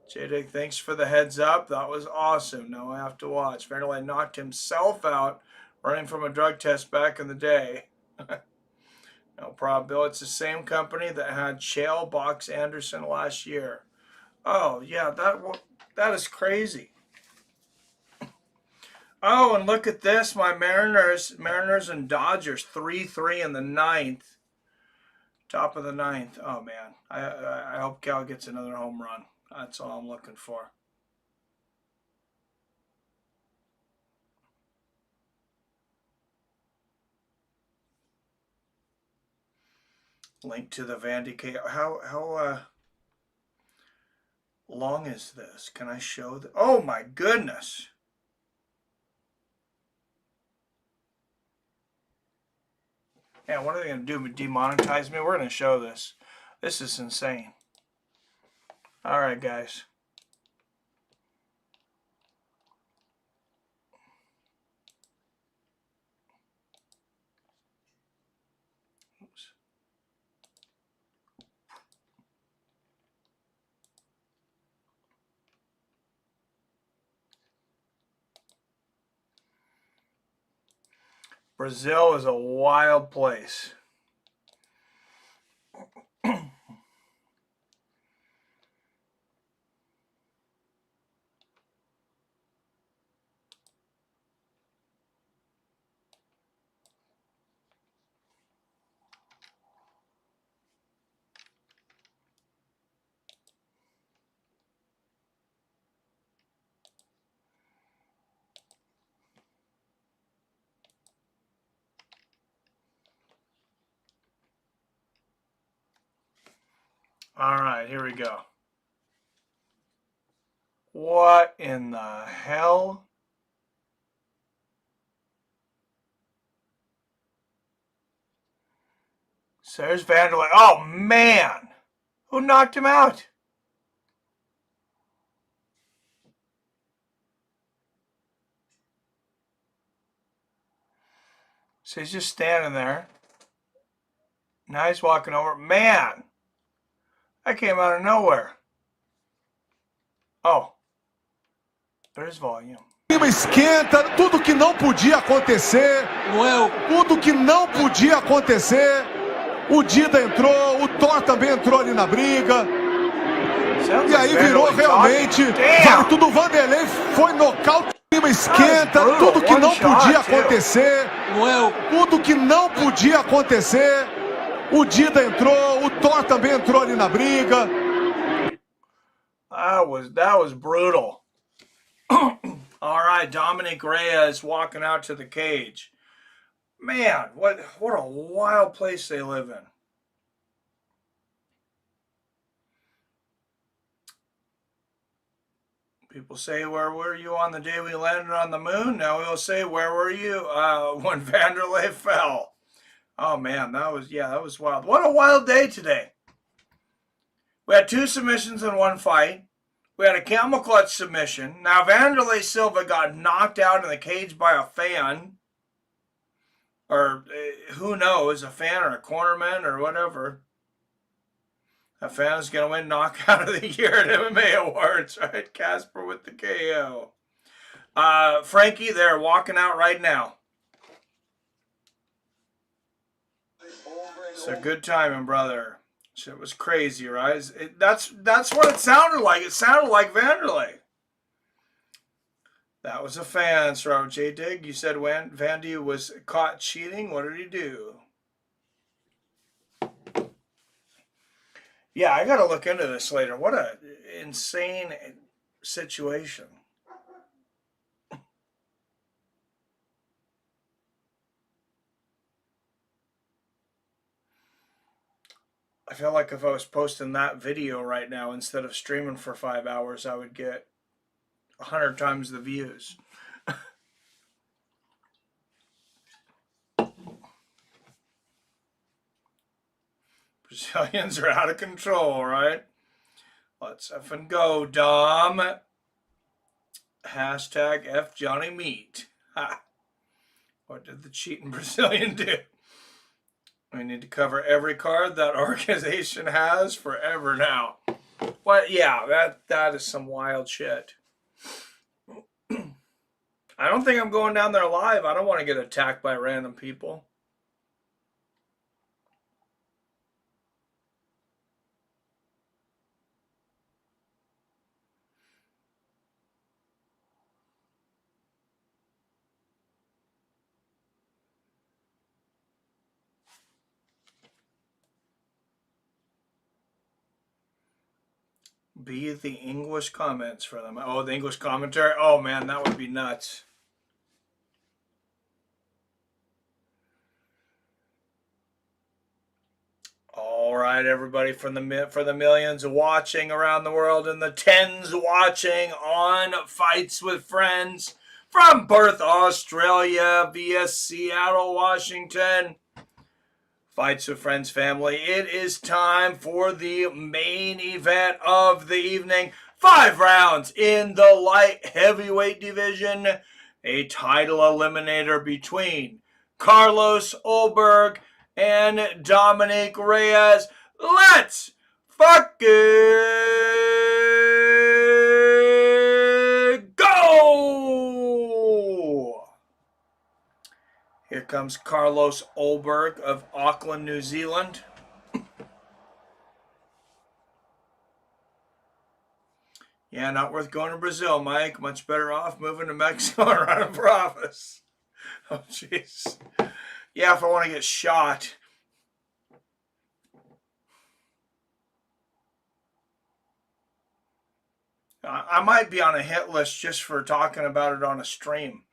J-Dig, thanks for the heads up. That was awesome. Now I have to watch. Vanderlei knocked himself out running from a drug test back in the day. No problem, Bill. It's the same company that had Chael box Anderson last year. Oh, yeah, that is crazy. Oh, and look at this. My Mariners and Dodgers, 3-3 in the ninth. Top of the ninth. Oh, man. I hope Cal gets another home run. That's all I'm looking for. Link to the Vandy K. How long is this? Can I show the? Oh my goodness! Yeah, what are they gonna do? Demonetize me? We're gonna show this. This is insane. All right, guys. Oops. Brazil is a wild place. All right, here we go. What in the hell? So there's Vanderlei. Oh, man. Who knocked him out? So he's just standing there. Now he's walking over. Man, that came out of nowhere. Oh, there's volume. Esquenta, tudo que não podia acontecer. Tudo que não podia acontecer. O Dida entrou, o Thor também entrou ali na briga. E aí virou realmente. Vale tudo, o Vanderlei foi nocaute. Esquenta, tudo que não podia acontecer. Tudo que não podia acontecer. O Dida entrou, o Thor também entrou ali na briga. That was brutal. All right, Dominick Reyes walking out to the cage. Man, what a wild place they live in. People say, where were you on the day we landed on the moon? Now we'll say, where were you when Vanderlei fell? Oh, man, that was wild. What a wild day today. We had 2 submissions in one fight. We had a camel clutch submission. Now, Vanderlei Silva got knocked out in the cage by a fan. Or who knows, a fan or a cornerman or whatever. A fan is going to win Knockout of the Year at MMA Awards, right? Casper with the KO. Frankie, they're walking out right now. It's a good timing, brother. Shit was crazy, right? That's what it sounded like. It sounded like Vanderlei. That was a fan, Robert J. Dig. You said Vandy was caught cheating. What did he do? Yeah, I got to look into this later. What a insane situation. I feel like if I was posting that video right now instead of streaming for 5 hours, I would get 100 times the views. Brazilians are out of control, right? Let's effing go, Dom. Hashtag F Johnny Meat. Ha. What did the cheating Brazilian do? We need to cover every card that organization has forever now. What? Yeah, that is some wild shit. I don't think I'm going down there live. I don't want to get attacked by random people. Be the English comments for them. Oh, the English commentary? Oh, man, that would be nuts. All right, everybody, for the millions watching around the world and the tens watching on Fights with Friends from Perth, Australia via Seattle, Washington. Fights with Friends family, it is time for the main event of the evening. 5 rounds in the light heavyweight division. A title eliminator between Carlos Ulberg and Dominick Reyes. Let's fucking go! Here comes Carlos Ulberg of Auckland, New Zealand. Yeah, not worth going to Brazil, Mike. Much better off moving to Mexico and running for office. Oh, jeez. Yeah, if I want to get shot. I might be on a hit list just for talking about it on a stream.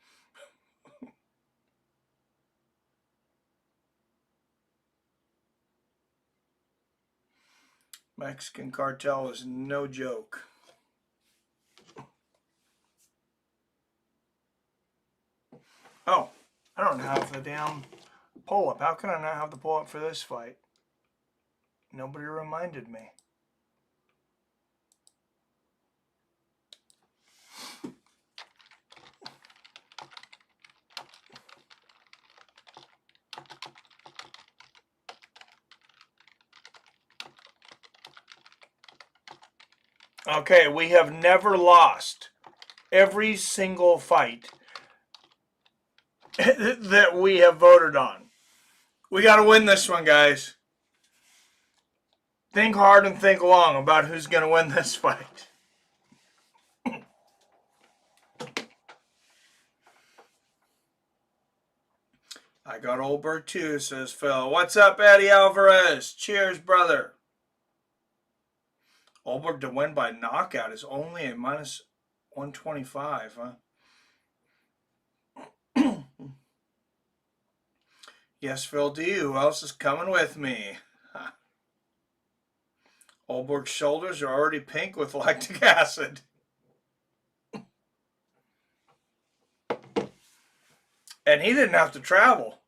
Mexican cartel is no joke. Oh, I don't have the damn pull-up. How can I not have the pull-up for this fight? Nobody reminded me. Okay, we have never lost every single fight that we have voted on. We got to win this one, guys. Think hard and think long about who's going to win this fight. I got Ulberg too, says Phil. What's up, Eddie Alvarez? Cheers, brother. Ulberg to win by knockout is only a minus 125, huh? Yes, Phil D. Who else is coming with me? Huh. Ulberg's shoulders are already pink with lactic acid. And he didn't have to travel.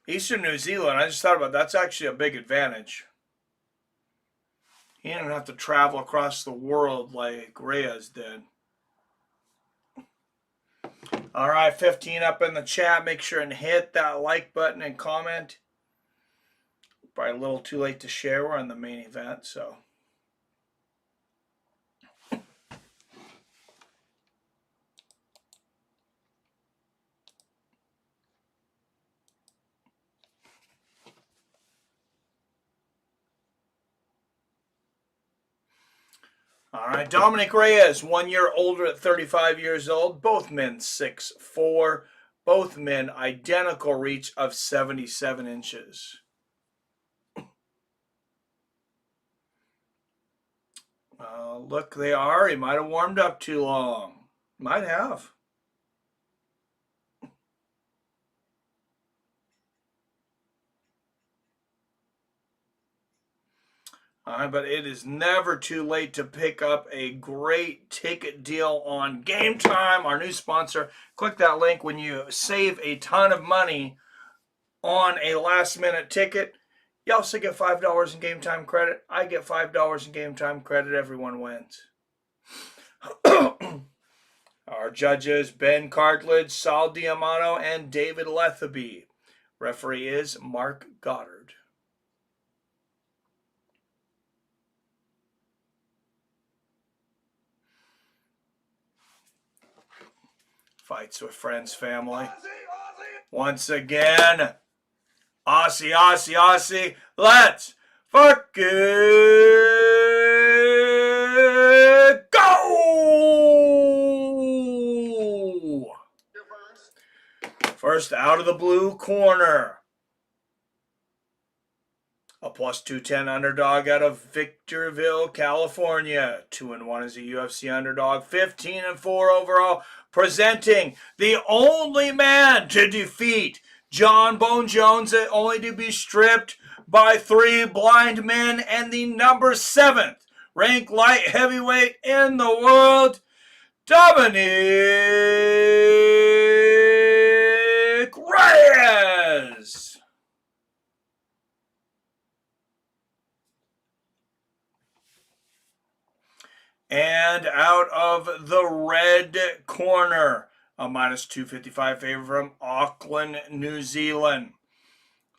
Eastern New Zealand, I just thought about that's actually a big advantage. He didn't have to travel across the world like Reyes did. All right, 15 up in the chat. Make sure and hit that like button and comment. Probably a little too late to share. We're on the main event, so. All right, Dominick Reyes, 1 year older at 35 years old. Both men 6'4". Both men identical reach of 77 inches. Look, they are. He might have warmed up too long. Might have. But it is never too late to pick up a great ticket deal on Game Time, our new sponsor. Click that link when you save a ton of money on a last-minute ticket. You also get $5 in Game Time credit. I get $5 in Game Time credit. Everyone wins. Our judges, Ben Cartledge, Saul Diamano, and David Letheby. Referee is Mark Goddard. Fights with friends, family. Once again, Aussie, Aussie, Aussie. Let's fucking go! First out of the blue corner. A plus 210 underdog out of Victorville, California. 2-1 as a UFC underdog. 15-4 overall. Presenting the only man to defeat Jon Jones, only to be stripped by 3 blind men, and the number 7th ranked light heavyweight in the world, Dominick Reyes. And out of the red corner, a minus 255 favorite from Auckland, New Zealand.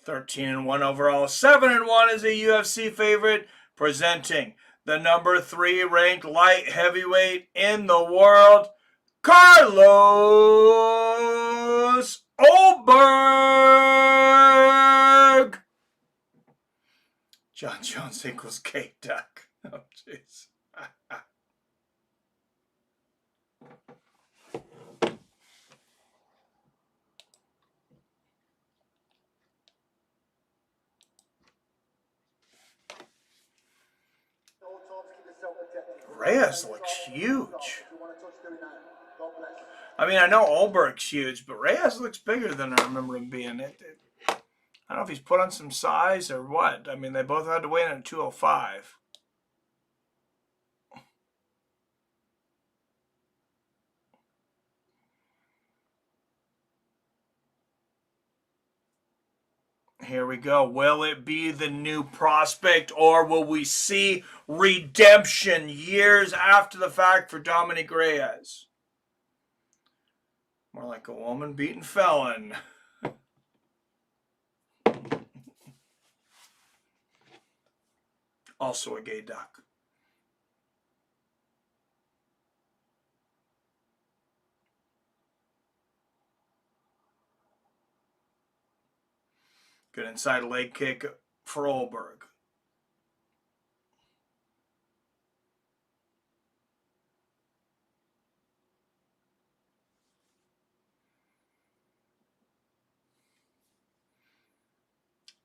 13-1 overall, 7-1 is a UFC favorite, presenting the number 3 ranked light heavyweight in the world, Carlos Ulberg. Jon Jones equals cake duck. Oh, jeez. Reyes looks huge. I mean, I know Ulberg's huge, but Reyes looks bigger than I remember him being. I don't know if he's put on some size or what. I mean, they both had to weigh in at 205. Here we go. Will it be the new prospect, or will we see redemption years after the fact for Dominick Reyes? More like a woman-beaten felon. Also a gay duck. Good inside leg kick for Ulberg.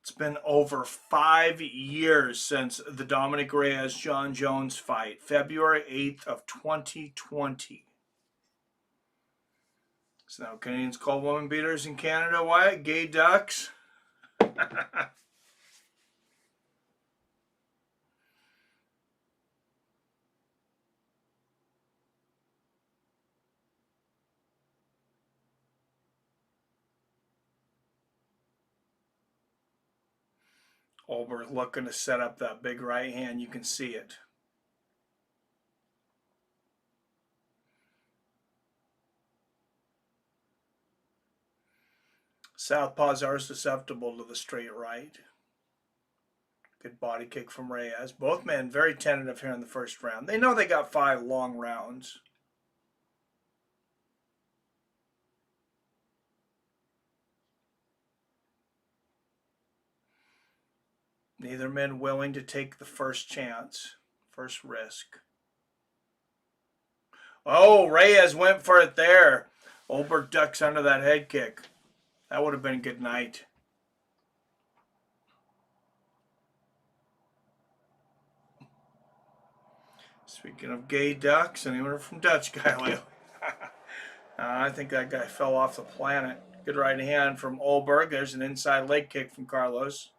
It's been over 5 years since the Dominick Reyes Jon Jones fight, February 8th of 2020. So now Canadians call woman beaters in Canada what? Gay ducks? Ulberg looking to set up that big right hand. You can see it. Southpaws are susceptible to the straight right. Good body kick from Reyes. Both men very tentative here in the first round. They know they got 5 long rounds. Neither man willing to take the first chance, first risk. Oh, Reyes went for it there. Ulberg ducks under that head kick. That would have been a good night. Speaking of gay ducks, anyone from Dutch guy, Leo? I think that guy fell off the planet. Good right hand from Ulberg. There's an inside leg kick from Carlos.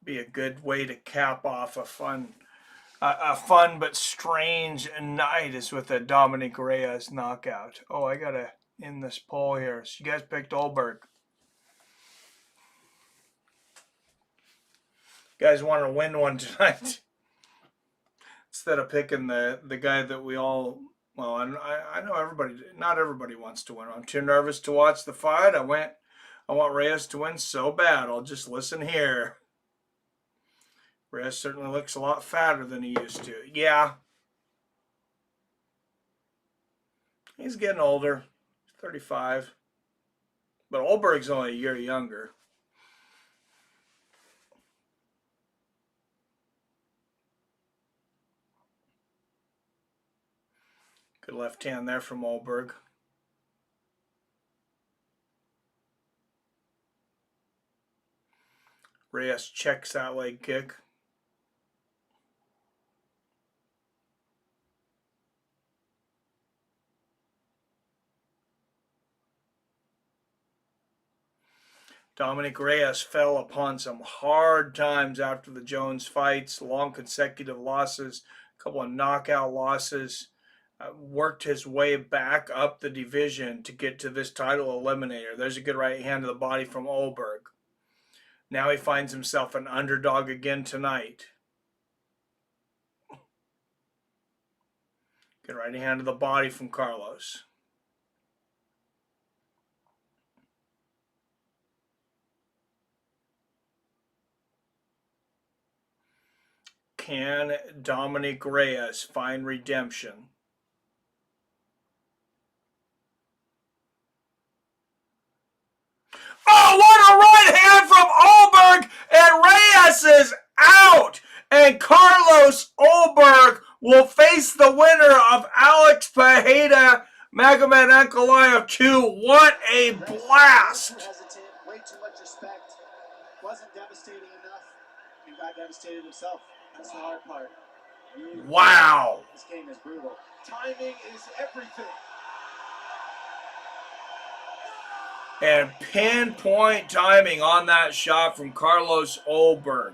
Be a good way to cap off a fun but strange night is with a Dominick Reyes knockout. Oh, I gotta end this poll here. So you guys picked Ulberg. You guys want to win one tonight instead of picking the guy that we all. Well, I know everybody. Not everybody wants to win. I'm too nervous to watch the fight. I want Reyes to win so bad. I'll just listen here. Reyes certainly looks a lot fatter than he used to. Yeah. He's getting older. He's 35. But Ulberg's only a year younger. Good left hand there from Ulberg. Reyes checks that leg kick. Dominick Reyes fell upon some hard times after the Jones fights, long consecutive losses, a couple of knockout losses, worked his way back up the division to get to this title eliminator. There's a good right hand to the body from Ulberg. Now he finds himself an underdog again tonight. Good right hand to the body from Carlos. Can Dominick Reyes find redemption? Oh, what a right hand from Ulberg! And Reyes is out! And Carlos Ulberg will face the winner of Alex Pereira, Mogomed Ankalaev 2. What a blast! Way too much respect. Wasn't devastating enough. He got devastated himself. That's the hard part. Wow. This game is brutal. Timing is everything. And pinpoint timing on that shot from Carlos Ulberg.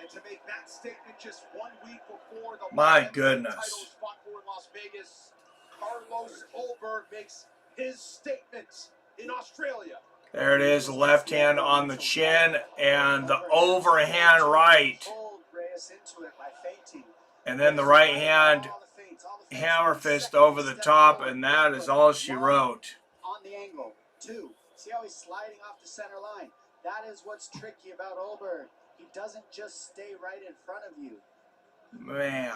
And to make that statement just 1 week before the My Light Heavyweight goodness. title is fought for in Las Vegas, Carlos Ulberg makes his statement in Australia. There it is, the left hand on the chin and the overhand right. And then the right hand hammer fist over the top, and that is all she wrote. On the angle, 2. See how he's sliding off the center line? That is what's tricky about Ulberg. He doesn't just stay right in front of you. Man.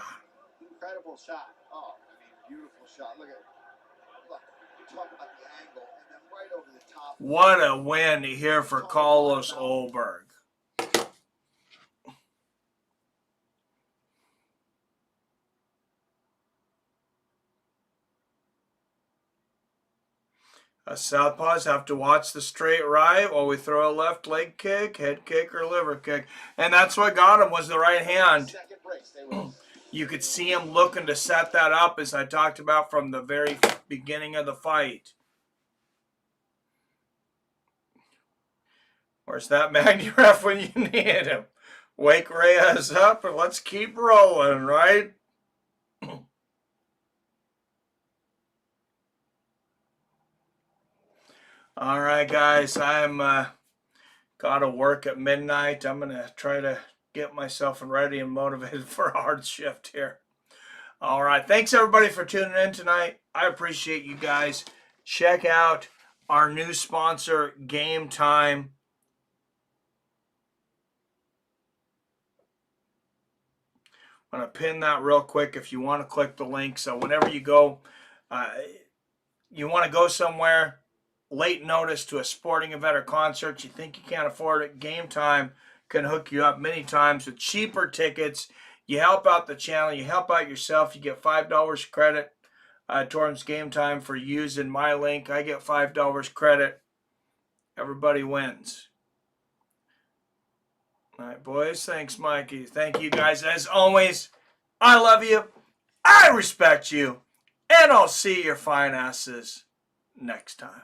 Incredible shot. Oh, I mean, beautiful shot. Look at it. Look, you talk about the angle, and then right over the top. What a win here for Carlos Ulberg. Southpaws have to watch the straight right while we throw a left leg kick, head kick, or liver kick. And that's what got him, was the right hand. You could see him looking to set that up, as I talked about from the very beginning of the fight. Where's that Magny ref when you need him? Wake Reyes up and let's keep rolling, right? All right, guys, I'm got to work at midnight. I'm going to try to get myself ready and motivated for a hard shift here. All right, thanks, everybody, for tuning in tonight. I appreciate you guys. Check out our new sponsor, Game Time. I'm going to pin that real quick if you want to click the link. So whenever you go, you want to go somewhere, late notice to a sporting event or concert, you think you can't afford it, Game Time can hook you up many times with cheaper tickets. You help out the channel, you help out yourself, you get $5 credit towards Game Time for using my link. I get $5 credit. Everybody wins. All right, boys. Thanks, Mikey. Thank you, guys. As always, I love you. I respect you. And I'll see your fine asses next time.